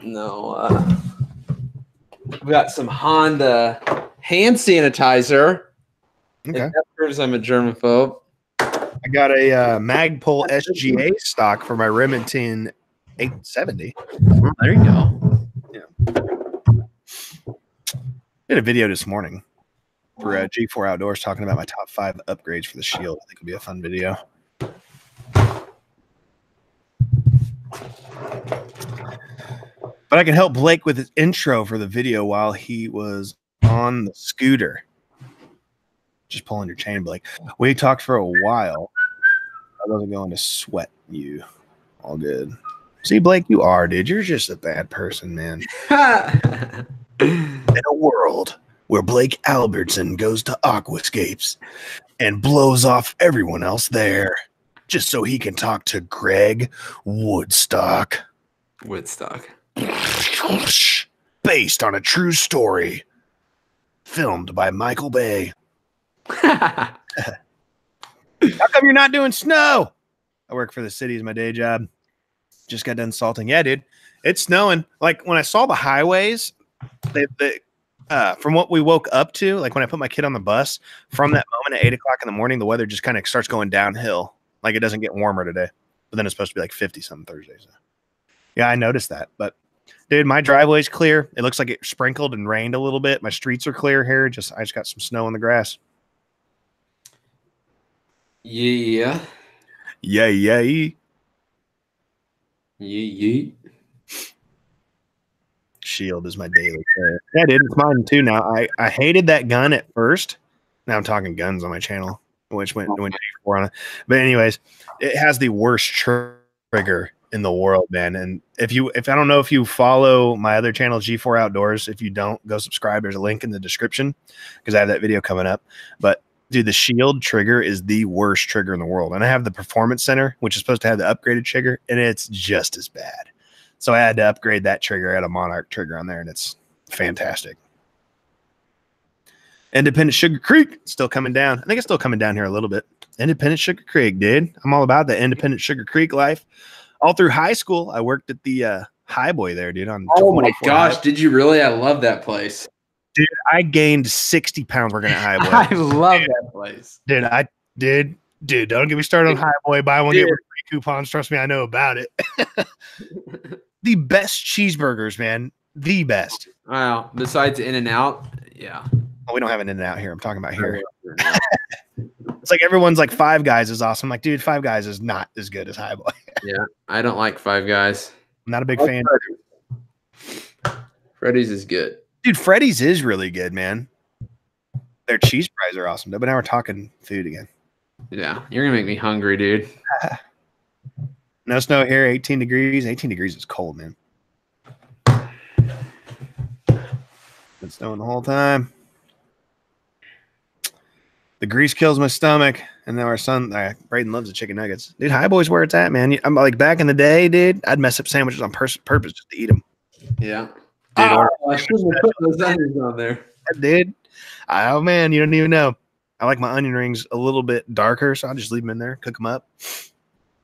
No. I've got some Honda hand sanitizer. Okay. That proves I'm a germaphobe. I got a Magpul SGA stock for my Remington 870. Oh, there you go. Yeah. Did a video this morning for G4 Outdoors talking about my top 5 upgrades for the Shield. I think it'll be a fun video. But I can help Blake with his intro for the video while he was on the scooter. Just pulling your chain, Blake. We talked for a while. I wasn't going to sweat you. All good. See, Blake, you are, dude. You're just a bad person, man. In a world where Blake Albertson goes to Aquascapes and blows off everyone else there just so he can talk to Greg Woodstock. Based on a true story. Filmed by Michael Bay. How come you're not doing snow? I work for the city as my day job. Just got done salting. Yeah, dude. It's snowing. Like when I saw the highways, from what we woke up to, like when I put my kid on the bus, from that moment at 8 o'clock in the morning, the weather just kind of starts going downhill. Like it doesn't get warmer today. But then it's supposed to be like 50 something Thursday. So. Yeah, I noticed that. But dude, my driveway's clear. It looks like it sprinkled and rained a little bit. My streets are clear here. I just got some snow on the grass. Yeah. Shield is my daily care. Yeah, dude, it's mine too now. I hated that gun at first. Now I'm talking guns on my channel, which went G4 on it. But anyways, it has the worst trigger in the world, man. And if I don't know if you follow my other channel, G4 Outdoors, if you don't, go subscribe. There's a link in the description because I have that video coming up. But dude, the Shield trigger is the worst trigger in the world. And I have the Performance Center, which is supposed to have the upgraded trigger, and it's just as bad. So I had to upgrade that trigger. I had a Monarch trigger on there, and it's fantastic. Independent Sugar Creek, still coming down. I think it's still coming down here a little bit. Independent Sugar Creek, dude. I'm all about the Independent Sugar Creek life. All through high school, I worked at the High Boy there, dude. Oh my gosh, did you really? I love that place. Dude, I gained 60 pounds working at High Boy. I love that place. Dude, don't get me started on High Boy. Buy one, get one free coupons. Trust me, I know about it. The best cheeseburgers, man. The best. Wow. Besides In-N-Out, yeah. Oh, we don't have an In-N-Out here. I'm talking about here. It's like everyone's like Five Guys is awesome. I'm like, dude, Five Guys is not as good as High Boy. Yeah, I don't like Five Guys. I'm not a big fan. Freddy's is good. Dude, Freddy's is really good, man. Their cheese fries are awesome. But now we're talking food again. Yeah, you're going to make me hungry, dude. No snow here, 18 degrees. 18 degrees is cold, man. Been snowing the whole time. The grease kills my stomach. And now our son, Braden, loves the chicken nuggets. Dude, High Boy's where it's at, man. I'm like back in the day, dude, I'd mess up sandwiches on purpose just to eat them. Yeah. Dude, I shouldn't have put those onions on there. Dude. Oh, man, you don't even know. I like my onion rings a little bit darker, so I'll just leave them in there, cook them up.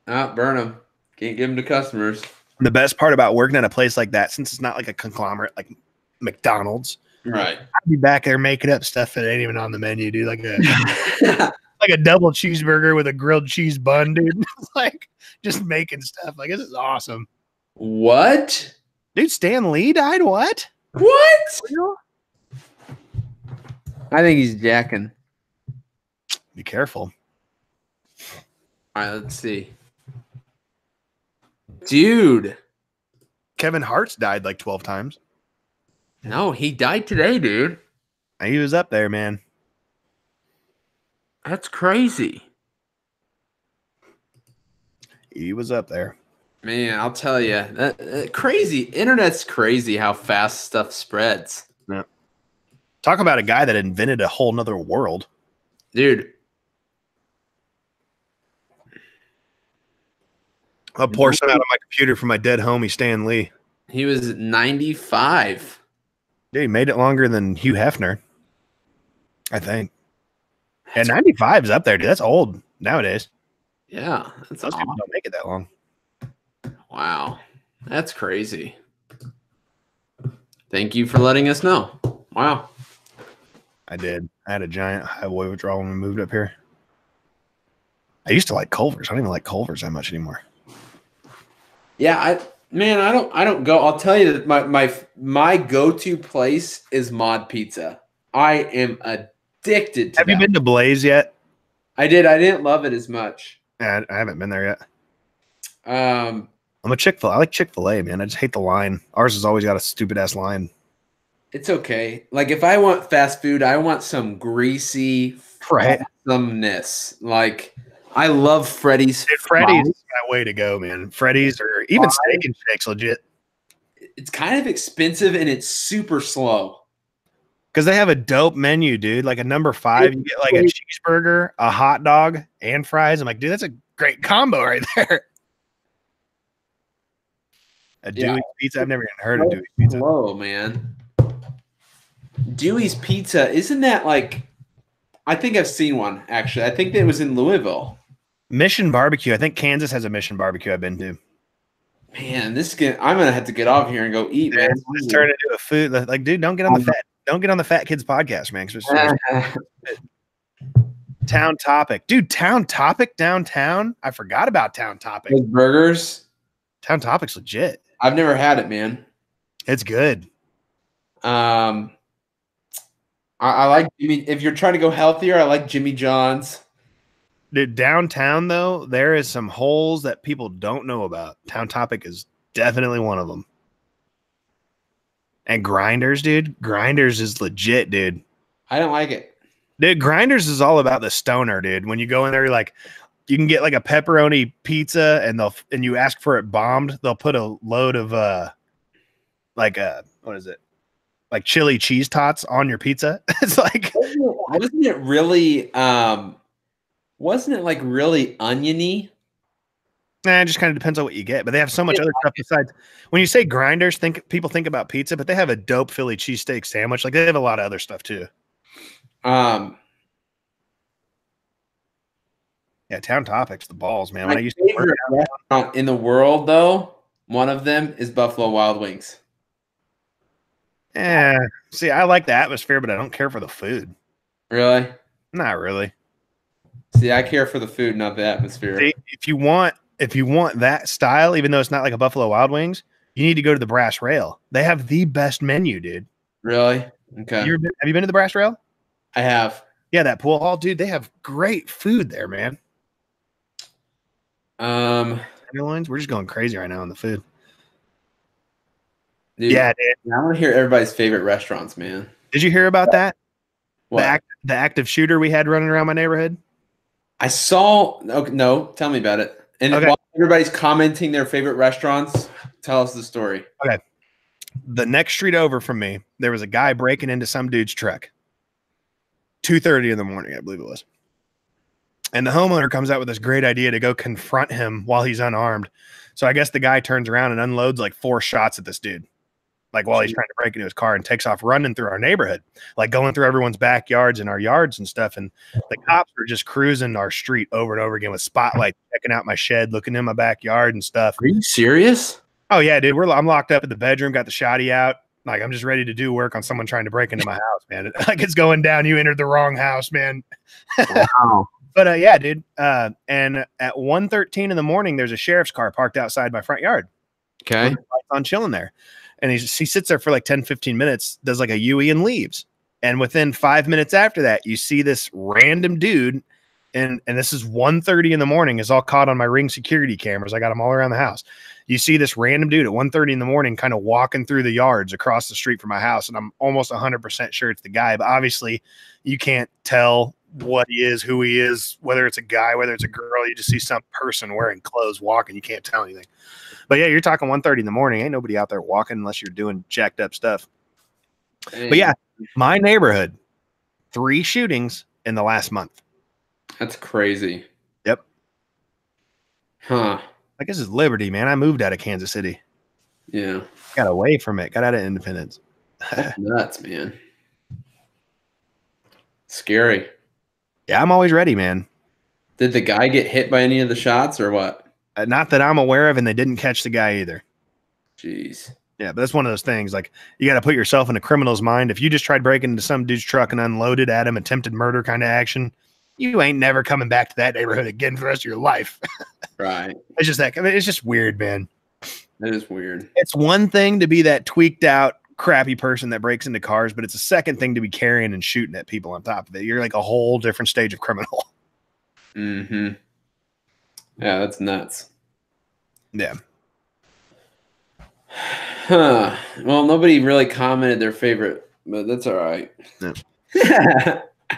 Burn them. Can't give them to customers. The best part about working at a place like that, since it's not like a conglomerate like McDonald's, right? I'd be back there making up stuff that ain't even on the menu, dude. Like a double cheeseburger with a grilled cheese bun, dude. Like just making stuff. Like this is awesome. What? Dude, Stan Lee died? What? What? I think he's jacking. Be careful. All right, let's see. Dude. Kevin Hart's died like 12 times. No, he died today, dude. He was up there, man. That's crazy. He was up there. Man, I'll tell you. Crazy. Internet's crazy how fast stuff spreads. Yeah. Talk about a guy that invented a whole nother world. Dude. I'll pour some out on my computer for my dead homie, Stan Lee. He was 95. Dude, he made it longer than Hugh Hefner, I think. And 95 is up there, dude. That's old nowadays. Yeah. That's Most awesome. people don't make it that long. Wow. That's crazy. Thank you for letting us know. Wow. I did. I had a giant highway withdrawal when we moved up here. I used to like Culver's. I don't even like Culver's that much anymore. Yeah, I don't go. I'll tell you that my go-to place is Mod Pizza. I am addicted to Have you been to Blaze yet? I did. I didn't love it as much. Yeah, I haven't been there yet. Um, I'm a Chick-fil-A. I like Chick-fil-A, man. I just hate the line. Ours has always got a stupid ass line. it's okay. Like if I want fast food, I want some greasy Right. awesomeness. Like I love Freddy's. Dude, Freddy's is my way to go, man. Freddy's or even Steak and Shake's legit. It's kind of expensive and it's super slow. Because they have a dope menu, dude. Like a number 5, you get like a cheeseburger, a hot dog, and fries. I'm like, dude, that's a great combo right there. A Dewey's Pizza. I've never even heard of Dewey's Pizza. Whoa, man. Dewey's Pizza, isn't that like? I think I've seen one actually. I think that was in Louisville. Mission Barbecue. I think Kansas has a Mission Barbecue I've been to. Man, I'm gonna have to get off here and go eat, man. Just turn it into a food. Like, dude, don't get on the fat. Don't get on the Fat Kids podcast, man. Town Topic, dude. Town Topic downtown. I forgot about Town Topic. Those burgers. Town Topic's legit. I've never had it, man. It's good. I like Jimmy. If you're trying to go healthier, I like Jimmy John's. Dude, downtown though, there is some holes that people don't know about. Town Topic is definitely one of them. And Grinders, dude. Grinders is legit, dude. I don't like it. Dude, Grinders is all about the stoner, dude. When you go in there, you're like, you can get like a pepperoni pizza and you ask for it bombed, they'll put a load of what is it? Like chili cheese tots on your pizza. It's like wasn't it like really oniony? It just kind of depends on what you get, but they have so much other stuff besides. When you say Grinders, people think about pizza, but they have a dope Philly cheesesteak sandwich. Like they have a lot of other stuff too. Yeah, Town Topic's the balls, man. When I used to work restaurant in the world, though, one of them is Buffalo Wild Wings. Yeah, see, I like the atmosphere, but I don't care for the food. Really? Not really. See, I care for the food, not the atmosphere. See, if you want that style, even though it's not like a Buffalo Wild Wings, you need to go to the Brass Rail. They have the best menu, dude. Really? Okay. Have you been to the Brass Rail? I have. Yeah, that pool hall, dude. They have great food there, man. We're just going crazy right now on the food. Dude, yeah, dude. I want to hear everybody's favorite restaurants, man. Did you hear about that? What? The active shooter we had running around my neighborhood? I saw. Okay, no, tell me about it. And while everybody's commenting their favorite restaurants, tell us the story. Okay. The next street over from me, there was a guy breaking into some dude's truck. 2:30 in the morning, I believe it was. And the homeowner comes out with this great idea to go confront him while he's unarmed. So I guess the guy turns around and unloads like 4 shots at this dude, like while he's trying to break into his car, and takes off running through our neighborhood, like going through everyone's backyards and our yards and stuff. And the cops were just cruising our street over and over again with spotlights, checking out my shed, looking in my backyard and stuff. Are you serious? Oh yeah, dude. I'm locked up in the bedroom, got the shotty out. Like I'm just ready to do work on someone trying to break into my house, man. Like it's going down. You entered the wrong house, man. Wow. But yeah, dude. And at 1:13 in the morning, there's a sheriff's car parked outside my front yard. Okay. Lights on, chilling there. And he sits there for like 10, 15 minutes, does like a Yui and leaves. And within 5 minutes after that, you see this random dude. And this is 1:30 in the morning, is all caught on my Ring security cameras. I got them all around the house. You see this random dude at 1:30 in the morning kind of walking through the yards across the street from my house, and I'm almost 100% sure it's the guy, but obviously you can't tell what he is, who he is, whether it's a guy, whether it's a girl. You just see some person wearing clothes walking. You can't tell anything. But yeah, you're talking 1:30 in the morning. Ain't nobody out there walking unless you're doing jacked up stuff. Dang. But yeah, my neighborhood, 3 shootings in the last month. That's crazy. Yep. Huh. I guess it's Liberty, man. I moved out of Kansas City. Yeah. Got away from it. Got out of Independence. That's nuts, man. Scary. Yeah, I'm always ready, man. Did the guy get hit by any of the shots or what? Not that I'm aware of, and they didn't catch the guy either. Jeez. Yeah, but that's one of those things. Like, you got to put yourself in a criminal's mind. If you just tried breaking into some dude's truck and unloaded at him, attempted murder kind of action, you ain't never coming back to that neighborhood again for the rest of your life. Right. It's just that. I mean, it's just weird, man. That is weird. It's one thing to be that tweaked out, crappy person that breaks into cars, but it's a second thing to be carrying and shooting at people on top of it. You're like a whole different stage of criminal. Mm-hmm. Yeah, that's nuts. Yeah. Huh. Well, nobody really commented their favorite, but that's all right. No.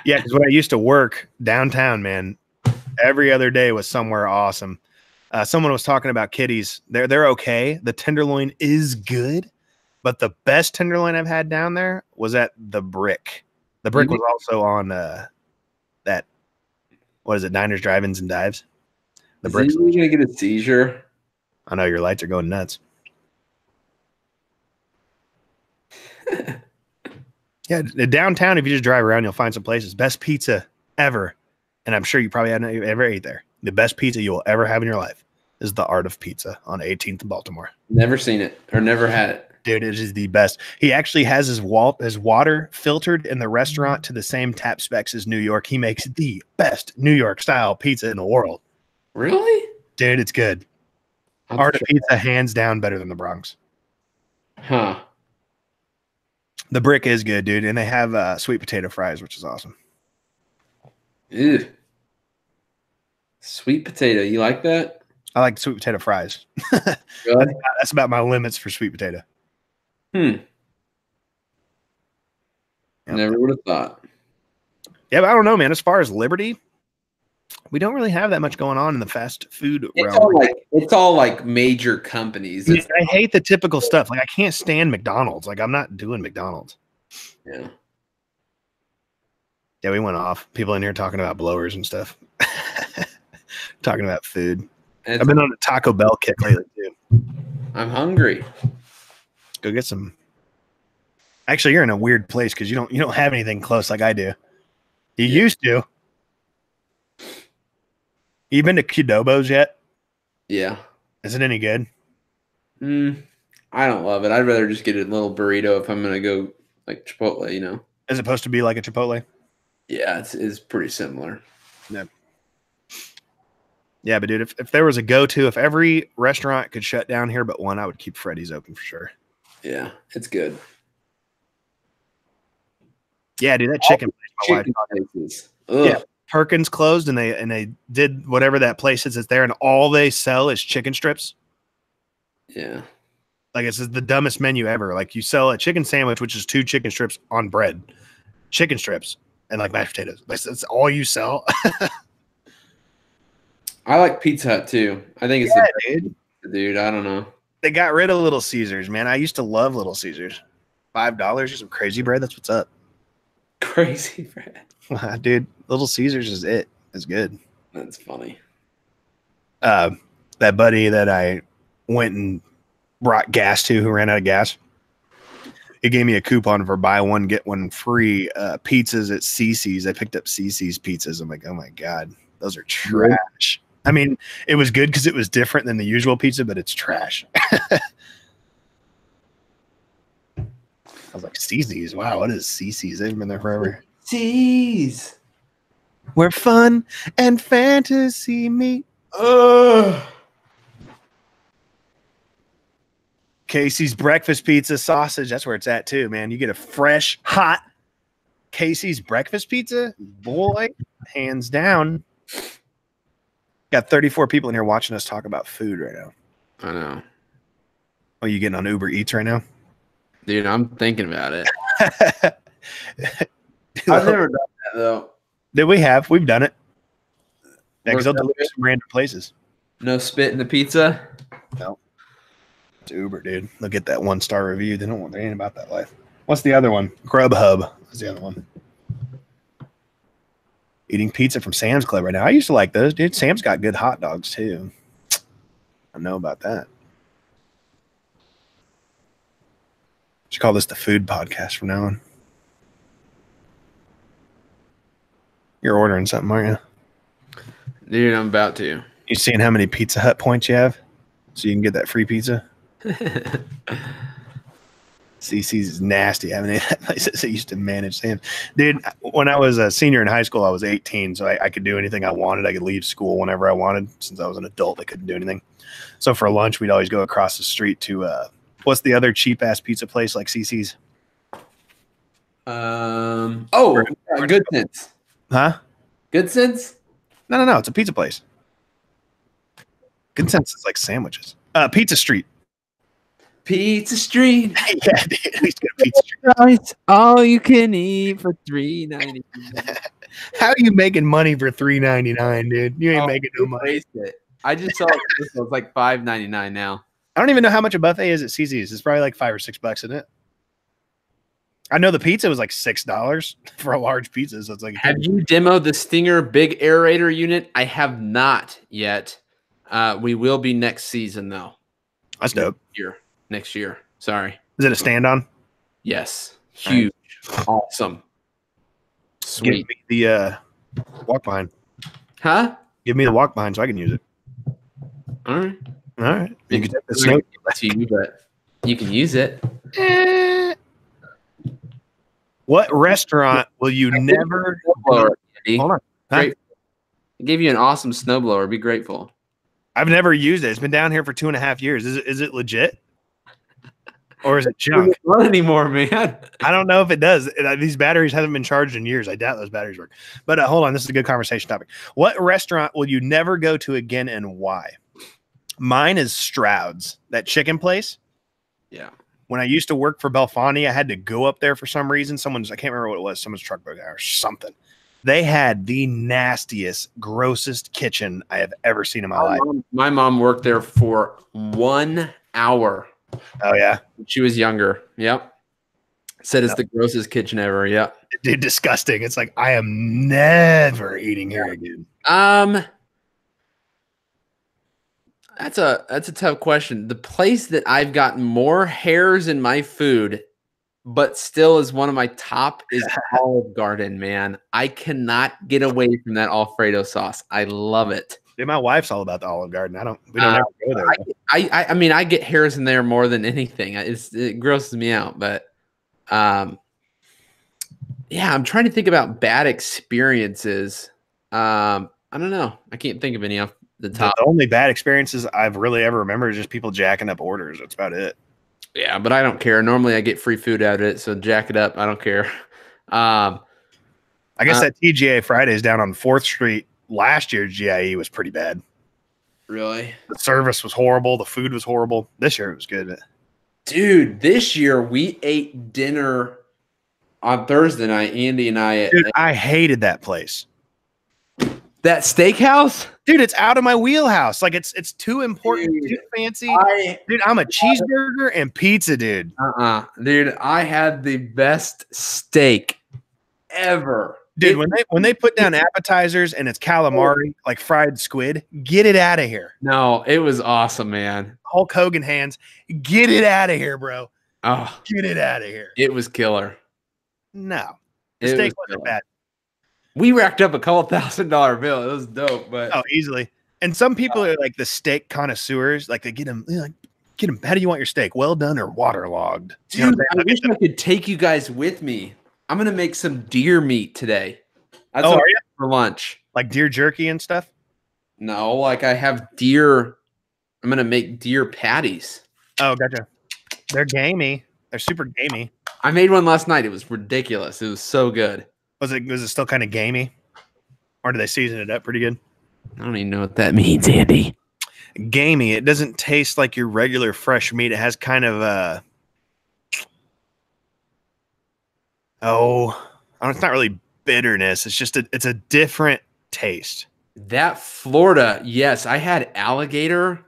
Yeah, because when I used to work downtown, man, every other day was somewhere awesome. Someone was talking about kitties. They're okay. The tenderloin is good, but the best tenderloin I've had down there was at the Brick. The Brick was also on that, what is it, Diners, Drive-Ins, and Dives. The Brick. Is he gonna get a seizure? I know your lights are going nuts. Yeah, downtown, if you just drive around, you'll find some places. Best pizza ever. And I'm sure you probably haven't ever ate there. The best pizza you will ever have in your life is the Art of Pizza on 18th in Baltimore. Never seen it or never had it. Dude, it is the best. He actually has his water filtered in the restaurant to the same tap specs as New York. He makes the best New York style pizza in the world. Really? Dude, it's good. Art of Pizza, hands down, better than the Bronx. Huh. The Brick is good, dude. And they have sweet potato fries, which is awesome. Ew. Sweet potato. You like that? I like sweet potato fries. Really? That's about my limits for sweet potato. Yep. Never would have thought. Yeah, but I don't know, man. As far as Liberty, we don't really have that much going on in the fast food realm. It's all like major companies. I hate the typical stuff. Like, I can't stand McDonald's. Like, I'm not doing McDonald's. Yeah. Yeah, we went off. People in here talking about blowers and stuff. Talking about food. I've been on a Taco Bell kick lately, too. I'm hungry. Go get some. Actually, you're in a weird place because you don't have anything close like I do. You used to. You been to Qdobo's yet? Yeah. Is it any good? I don't love it. I'd rather just get a little burrito if I'm gonna go like Chipotle, you know. Is it supposed to be like a Chipotle? Yeah, it's pretty similar. Yeah. Yeah, but dude, if there was a go-to, if every restaurant could shut down here but one, I would keep Freddy's open for sure. Yeah, it's good. Yeah, dude, that chicken place, places. Yeah, Perkins closed, and they did whatever that place is that's there, and all they sell is chicken strips. Yeah. Like, it's the dumbest menu ever. Like, you sell a chicken sandwich, which is 2 chicken strips on bread. Chicken strips and, like, mashed potatoes. That's all you sell. I like Pizza Hut, too. I think it's dude, I don't know. They got rid of Little Caesars, man. I used to love Little Caesars. $5 for some crazy bread. That's what's up. Crazy bread. Dude, Little Caesars is it. It's good. That's funny. That buddy that I went and brought gas to who ran out of gas, he gave me a coupon for buy one, get one free pizzas at CC's. I picked up CC's pizzas. I'm like, oh my God, those are trash. I mean, it was good because it was different than the usual pizza, but it's trash. I was like, CC's? Wow, what is CC's? They've been there forever. CC's. Where fun and fantasy meet. Casey's breakfast pizza sausage. That's where it's at too, man. You get a fresh, hot Casey's breakfast pizza. Boy, hands down. Got 34 people in here watching us talk about food right now. I know. Oh, you getting on Uber Eats right now? Dude, I'm thinking about it. I've never done that though. Did we have? We've done it. Yeah, because Worked they'll out deliver some random places. No spit in the pizza. No. It's Uber, dude. They'll get that 1-star review. They ain't about that life. What's the other one? Grubhub is the other one. Eating pizza from Sam's Club right now. I used to like those, dude. Sam's got good hot dogs too. I know about that. Should call this the food podcast from now on. You're ordering something, aren't you? Dude, I'm about to. You seeing how many Pizza Hut points you have so you can get that free pizza? CC's is nasty. I mean, that place that used to manage Sam's. Dude, when I was a senior in high school, I was 18, so I could do anything I wanted. I could leave school whenever I wanted. Since I was an adult, I couldn't do anything. So for lunch, we'd always go across the street to what's the other cheap ass pizza place like CC's? Good Sense. Huh? Good Sense? No. It's a pizza place. Good Sense is like sandwiches. Pizza Street. Pizza Street. Yeah, dude. We used to go to Pizza Street. All you can eat for $3.99. How are you making money for $3.99, dude? You ain't making no money. Waste it. I just saw it's like $5.99 now. I don't even know how much a buffet is at CC's. It's probably like $5 or $6, isn't it? I know the pizza was like $6 for a large pizza. So it's like, have you demoed the Stinger big aerator unit? I have not yet. We will be next season though. That's dope. Next year. Sorry. Is it a stand-on? Yes. Huge. Right. Awesome. Sweet. Give me the walk behind. Huh? Give me the walk behind so I can use it. All right. All right. You can take the snow to you, but you can use it. What restaurant will you never Hold on. Huh? I gave you an awesome snowblower. Be grateful. I've never used it. It's been down here for 2.5 years. Is it legit? Or is it junk? It doesn't run anymore, man. I don't know if it does. These batteries haven't been charged in years. I doubt those batteries work. But hold on. This is a good conversation topic. What restaurant will you never go to again and why? Mine is Stroud's, that chicken place. Yeah. When I used to work for Belfani, I had to go up there for some reason. I can't remember what it was. Someone's truck broke down or something. They had the nastiest, grossest kitchen I have ever seen in my life. My mom worked there for 1 hour. Oh, yeah? She was younger. Yep. Said it's the grossest kitchen ever. Yep. Dude, disgusting. It's like, I am never eating here again. That's a tough question. The place that I've gotten more hairs in my food, but still is one of my top is Olive Garden, man. I cannot get away from that Alfredo sauce. I love it. Dude, my wife's all about the Olive Garden. We don't ever go there. I mean, I get hairs in there more than anything. It grosses me out, but yeah, I'm trying to think about bad experiences. I don't know. I can't think of any off the top. The only bad experiences I've really ever remembered is just people jacking up orders. That's about it. Yeah, but I don't care. Normally I get free food out of it, so jack it up. I don't care. I guess that TGA Fridays down on 4th Street, last year's GIE was pretty bad. Really? The service was horrible. The food was horrible. This year it was good. Dude, this year we ate dinner on Thursday night, Andy and I. Dude, I hated that place. That steakhouse? Dude, it's out of my wheelhouse. Like it's too important, dude, too fancy. Dude, I'm a cheeseburger and pizza dude. Dude, I had the best steak ever. Dude, when they put down appetizers and it's calamari, like fried squid, get it out of here. No, it was awesome, man. Hulk Hogan hands, get it out of here, bro. Oh, get it out of here. It was killer. No, the steak wasn't bad. We racked up a couple $1,000 bill. It was dope, but easily. And some people are like the steak connoisseurs, like they get them. How do you want your steak? Well done or waterlogged? Dude, I wish I could take you guys with me. I'm gonna make some deer meat today. That's are you? For lunch? Like deer jerky and stuff? No, like I have deer. I'm gonna make deer patties. Oh, gotcha. They're gamey. They're super gamey. I made one last night. It was ridiculous. It was so good. Was it still kind of gamey? Or did they season it up pretty good? I don't even know what that means, Andy. gamey. It doesn't taste like your regular fresh meat. It has kind of a it's not really bitterness. It's just it's a different taste. That Florida, yes, I had alligator, and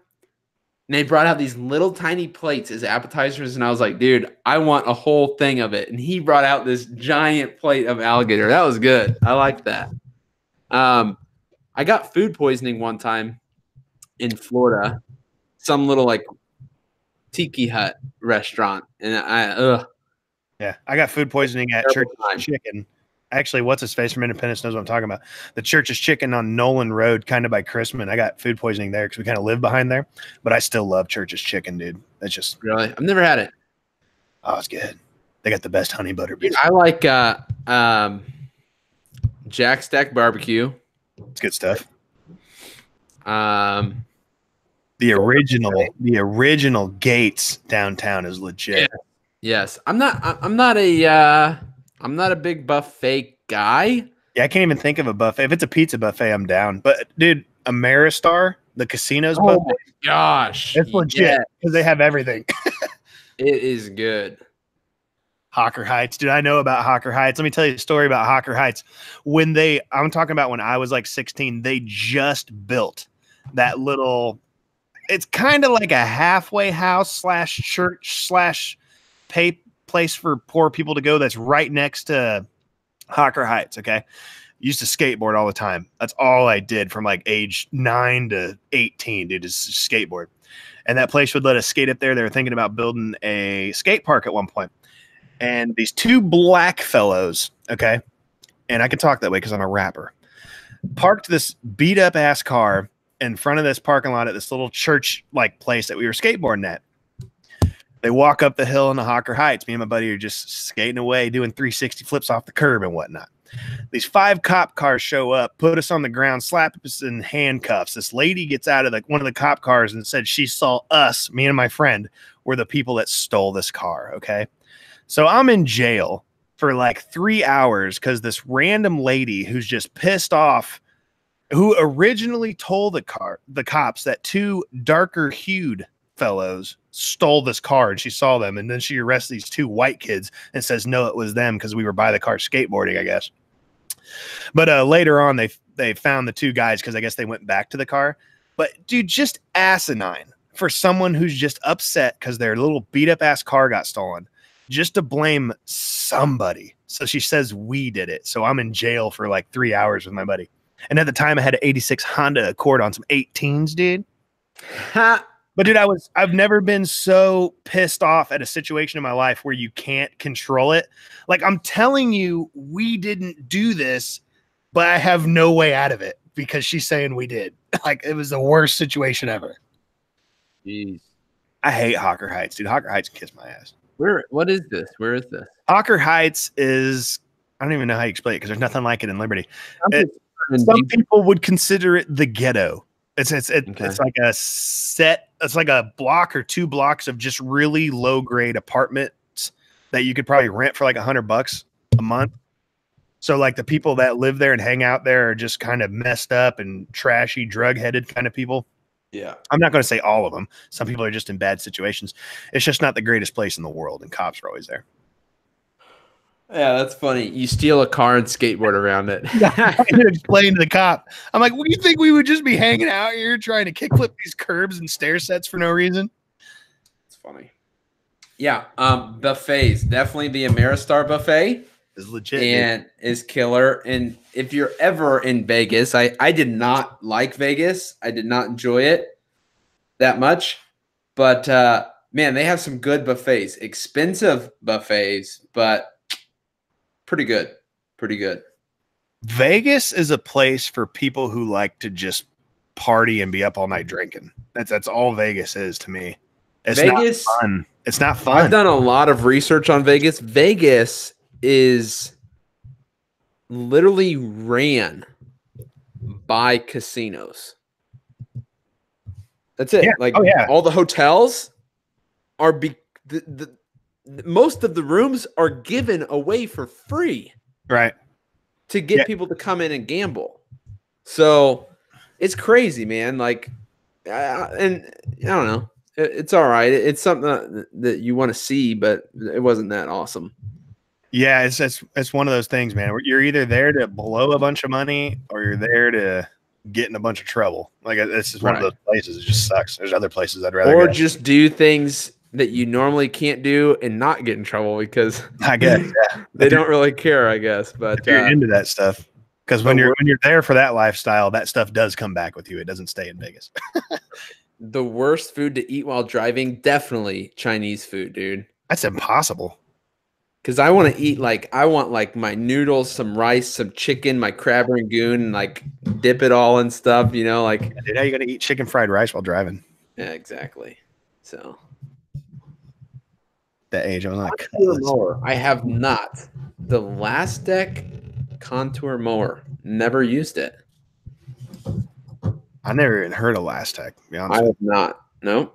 they brought out these little tiny plates as appetizers, and I was like, dude, I want a whole thing of it. And he brought out this giant plate of alligator. That was good. I liked that. I got food poisoning one time in Florida, some little like tiki hut restaurant, and I got food poisoning at Church's Chicken. Actually, what's his face from Independence knows what I'm talking about. The Church's Chicken on Nolan Road, kind of by Chrisman. I got food poisoning there because we kind of live behind there. But I still love Church's Chicken, dude. That's just really. I've never had it. Oh, it's good. They got the best honey butter biscuit. I like Jack Stack Barbecue. It's good stuff. The original Gates downtown is legit. Yeah. Yes, I'm not a big buffet guy. Yeah, I can't even think of a buffet. If it's a pizza buffet, I'm down. But dude, Ameristar, the casino's buffet. Oh my gosh, it's legit because they have everything. It is good. Hawker Heights, dude. I know about Hawker Heights. Let me tell you a story about Hawker Heights. I'm talking about when I was like 16, they just built that little. It's kind of like a halfway house / church / pay place for poor people to go. That's right next to Hawker Heights. Okay. Used to skateboard all the time. That's all I did from like age 9 to 18, dude, is skateboard. And that place would let us skate up there. They were thinking about building a skate park at one point. And these two black fellows, okay, and I can talk that way because I'm a rapper, parked this beat up ass car in front of this parking lot at this little church like place that we were skateboarding at. They walk up the hill into Hawker Heights. Me and my buddy are just skating away, doing 360 flips off the curb and whatnot. These 5 cop cars show up, put us on the ground, slap us in handcuffs. This lady gets out of one of the cop cars and said she saw us, me and my friend, were the people that stole this car. Okay. So I'm in jail for like 3 hours because this random lady who's just pissed off, who originally told the cops that 2 darker hued fellows stole this car and she saw them, and then she arrests these 2 white kids and says no, it was them because we were by the car skateboarding, I guess. But later on they found the 2 guys because I guess they went back to the car. But dude, just asinine for someone who's just upset because their little beat up ass car got stolen, just to blame somebody. So she says we did it. So I'm in jail for like 3 hours with my buddy. And at the time I had an 86 Honda Accord on some 18s, dude. But dude, I've never been so pissed off at a situation in my life where you can't control it. Like, I'm telling you, we didn't do this, but I have no way out of it because she's saying we did. Like, it was the worst situation ever. Jeez. I hate Hawker Heights, dude. Hawker Heights can kiss my ass. What is this? Where is this? Hawker Heights is, I don't even know how you explain it because there's nothing like it in Liberty. Some people would consider it the ghetto. It's like a set. It's like a block or 2 blocks of just really low grade apartments that you could probably rent for like $100 a month. So like the people that live there and hang out there are just kind of messed up and trashy, drug headed kind of people. Yeah. I'm not going to say all of them. Some people are just in bad situations. It's just not the greatest place in the world, and cops are always there. Yeah, that's funny. You steal a car and skateboard around it. I explained to the cop. I'm like, what do you think we would just be hanging out here trying to kickflip these curbs and stair sets for no reason? It's funny. Yeah, buffets. Definitely the Ameristar buffet is legit and is killer. And if you're ever in Vegas, I did not like Vegas. I did not enjoy it that much. But man, they have some good buffets. Expensive buffets, but pretty good. Pretty good. Vegas is a place for people who like to just party and be up all night drinking. That's all Vegas is to me. It's Vegas, not fun. It's not fun. I've done a lot of research on Vegas. Vegas is literally ran by casinos. That's it. Yeah. Like all the hotels are most of the rooms are given away for free. Right. To get people to come in and gamble. So it's crazy, man. Like and I don't know. It's all right. It's something that you want to see, but it wasn't that awesome. Yeah, it's one of those things, man. You're either there to blow a bunch of money or you're there to get in a bunch of trouble. Like this is one of those places. It just sucks. There's other places I'd rather or go. just do things that you normally can't do and not get in trouble because I guess they don't really care. I guess, but if you're into that stuff, because when you're there for that lifestyle, that stuff does come back with you. It doesn't stay in Vegas. The worst food to eat while driving, definitely Chinese food, dude. That's impossible. Because I want to eat I want my noodles, some rice, some chicken, my crab rangoon, and like dip it all in stuff, you know, like. Yeah, dude, how you gonna eat chicken fried rice while driving? Yeah, exactly. So. That age, I'm like, mower. I have not. The last deck contour mower. Never used it. I never even heard of Last Tech. To be honest, I have not. No.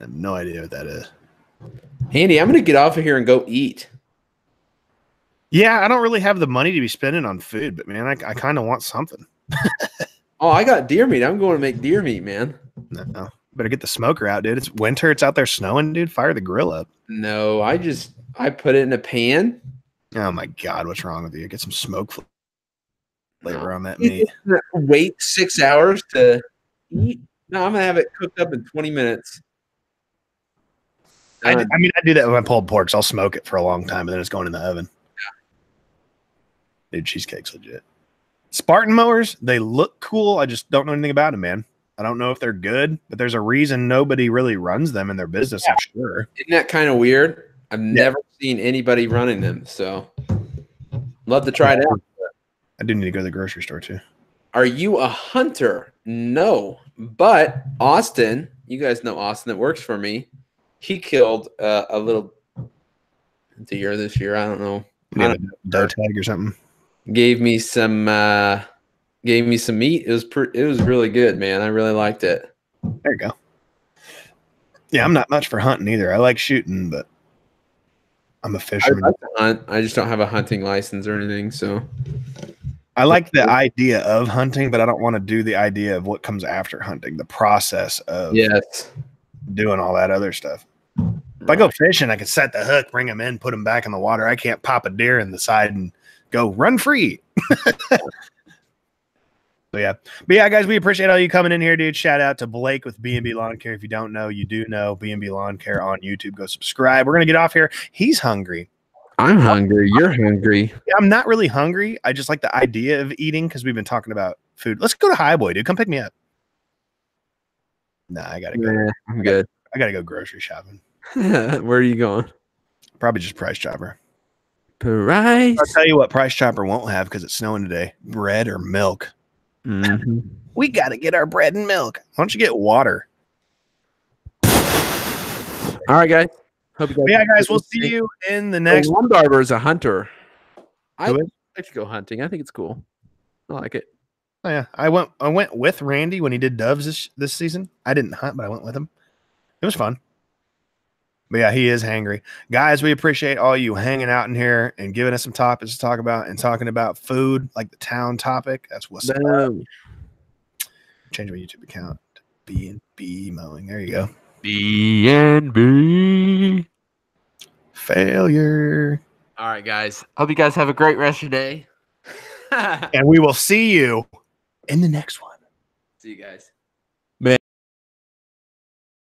I have no idea what that is. Andy, I'm gonna get off of here and go eat. Yeah, I don't really have the money to be spending on food, but man, I kind of want something. Oh, I got deer meat. I'm going to make deer meat, man. No, better get the smoker out, dude. It's winter. It's out there snowing, dude. Fire the grill up. No, I put it in a pan. Oh my God, what's wrong with you? Get some smoke flavor on that meat. Wait 6 hours to eat? No, I'm gonna have it cooked up in 20 minutes. I mean, I do that with my pulled porks. I'll smoke it for a long time, and then it's going in the oven. Yeah. Dude, cheesecake's legit. Spartan mowers, they look cool. I just don't know anything about them, man. I don't know if they're good, but there's a reason nobody really runs them in their business, I'm sure. Isn't that kind of weird? I've never seen anybody running them, so love to try it out. I do need to go to the grocery store, too. Are you a hunter? No, but Austin, you guys know Austin that works for me. He killed a little deer this year. I don't know. A doe tag or something. Gave me some meat. It was really good, man. I really liked it. There you go. Yeah, I'm not much for hunting either. I like shooting, but I'm a fisherman. I like to hunt. I just don't have a hunting license or anything, so. I like the idea of hunting, but I don't want to do the idea of what comes after hunting, the process of doing all that other stuff. If I go fishing, I can set the hook, bring them in, put them back in the water. I can't pop a deer in the side and go run free. But yeah, guys, we appreciate all you coming in here, dude. Shout out to Blake with B&B Lawn Care. If you don't know, you do know. B&B Lawn Care on YouTube. Go subscribe. We're gonna get off here. He's hungry. I'm hungry. You're hungry. Yeah, I'm not really hungry. I just like the idea of eating because we've been talking about food. Let's go to Highboy, dude. Come pick me up. Nah, I gotta go. Nah, I'm good. I gotta go grocery shopping. Where are you going? Probably just Price Chopper. Price. I'll tell you what Price Chopper won't have because it's snowing today. Bread or milk. Mm-hmm. We got to get our bread and milk. Why don't you get water? All right, guys. Hope you guys. Yeah, guys, we'll see you in the next. One barber is a hunter. I Who like is? to go hunting. I think it's cool. I like it. Oh, yeah, I went with Randy when he did doves this season. I didn't hunt, but I went with him. It was fun. But yeah, he is hangry. Guys, we appreciate all you hanging out in here and giving us some topics to talk about and talking about food, like the town topic. That's what's up. Change my YouTube account to B&B Mowing. There you go. B&B. Failure. All right, guys. Hope you guys have a great rest of your day. And we will see you in the next one. See you guys.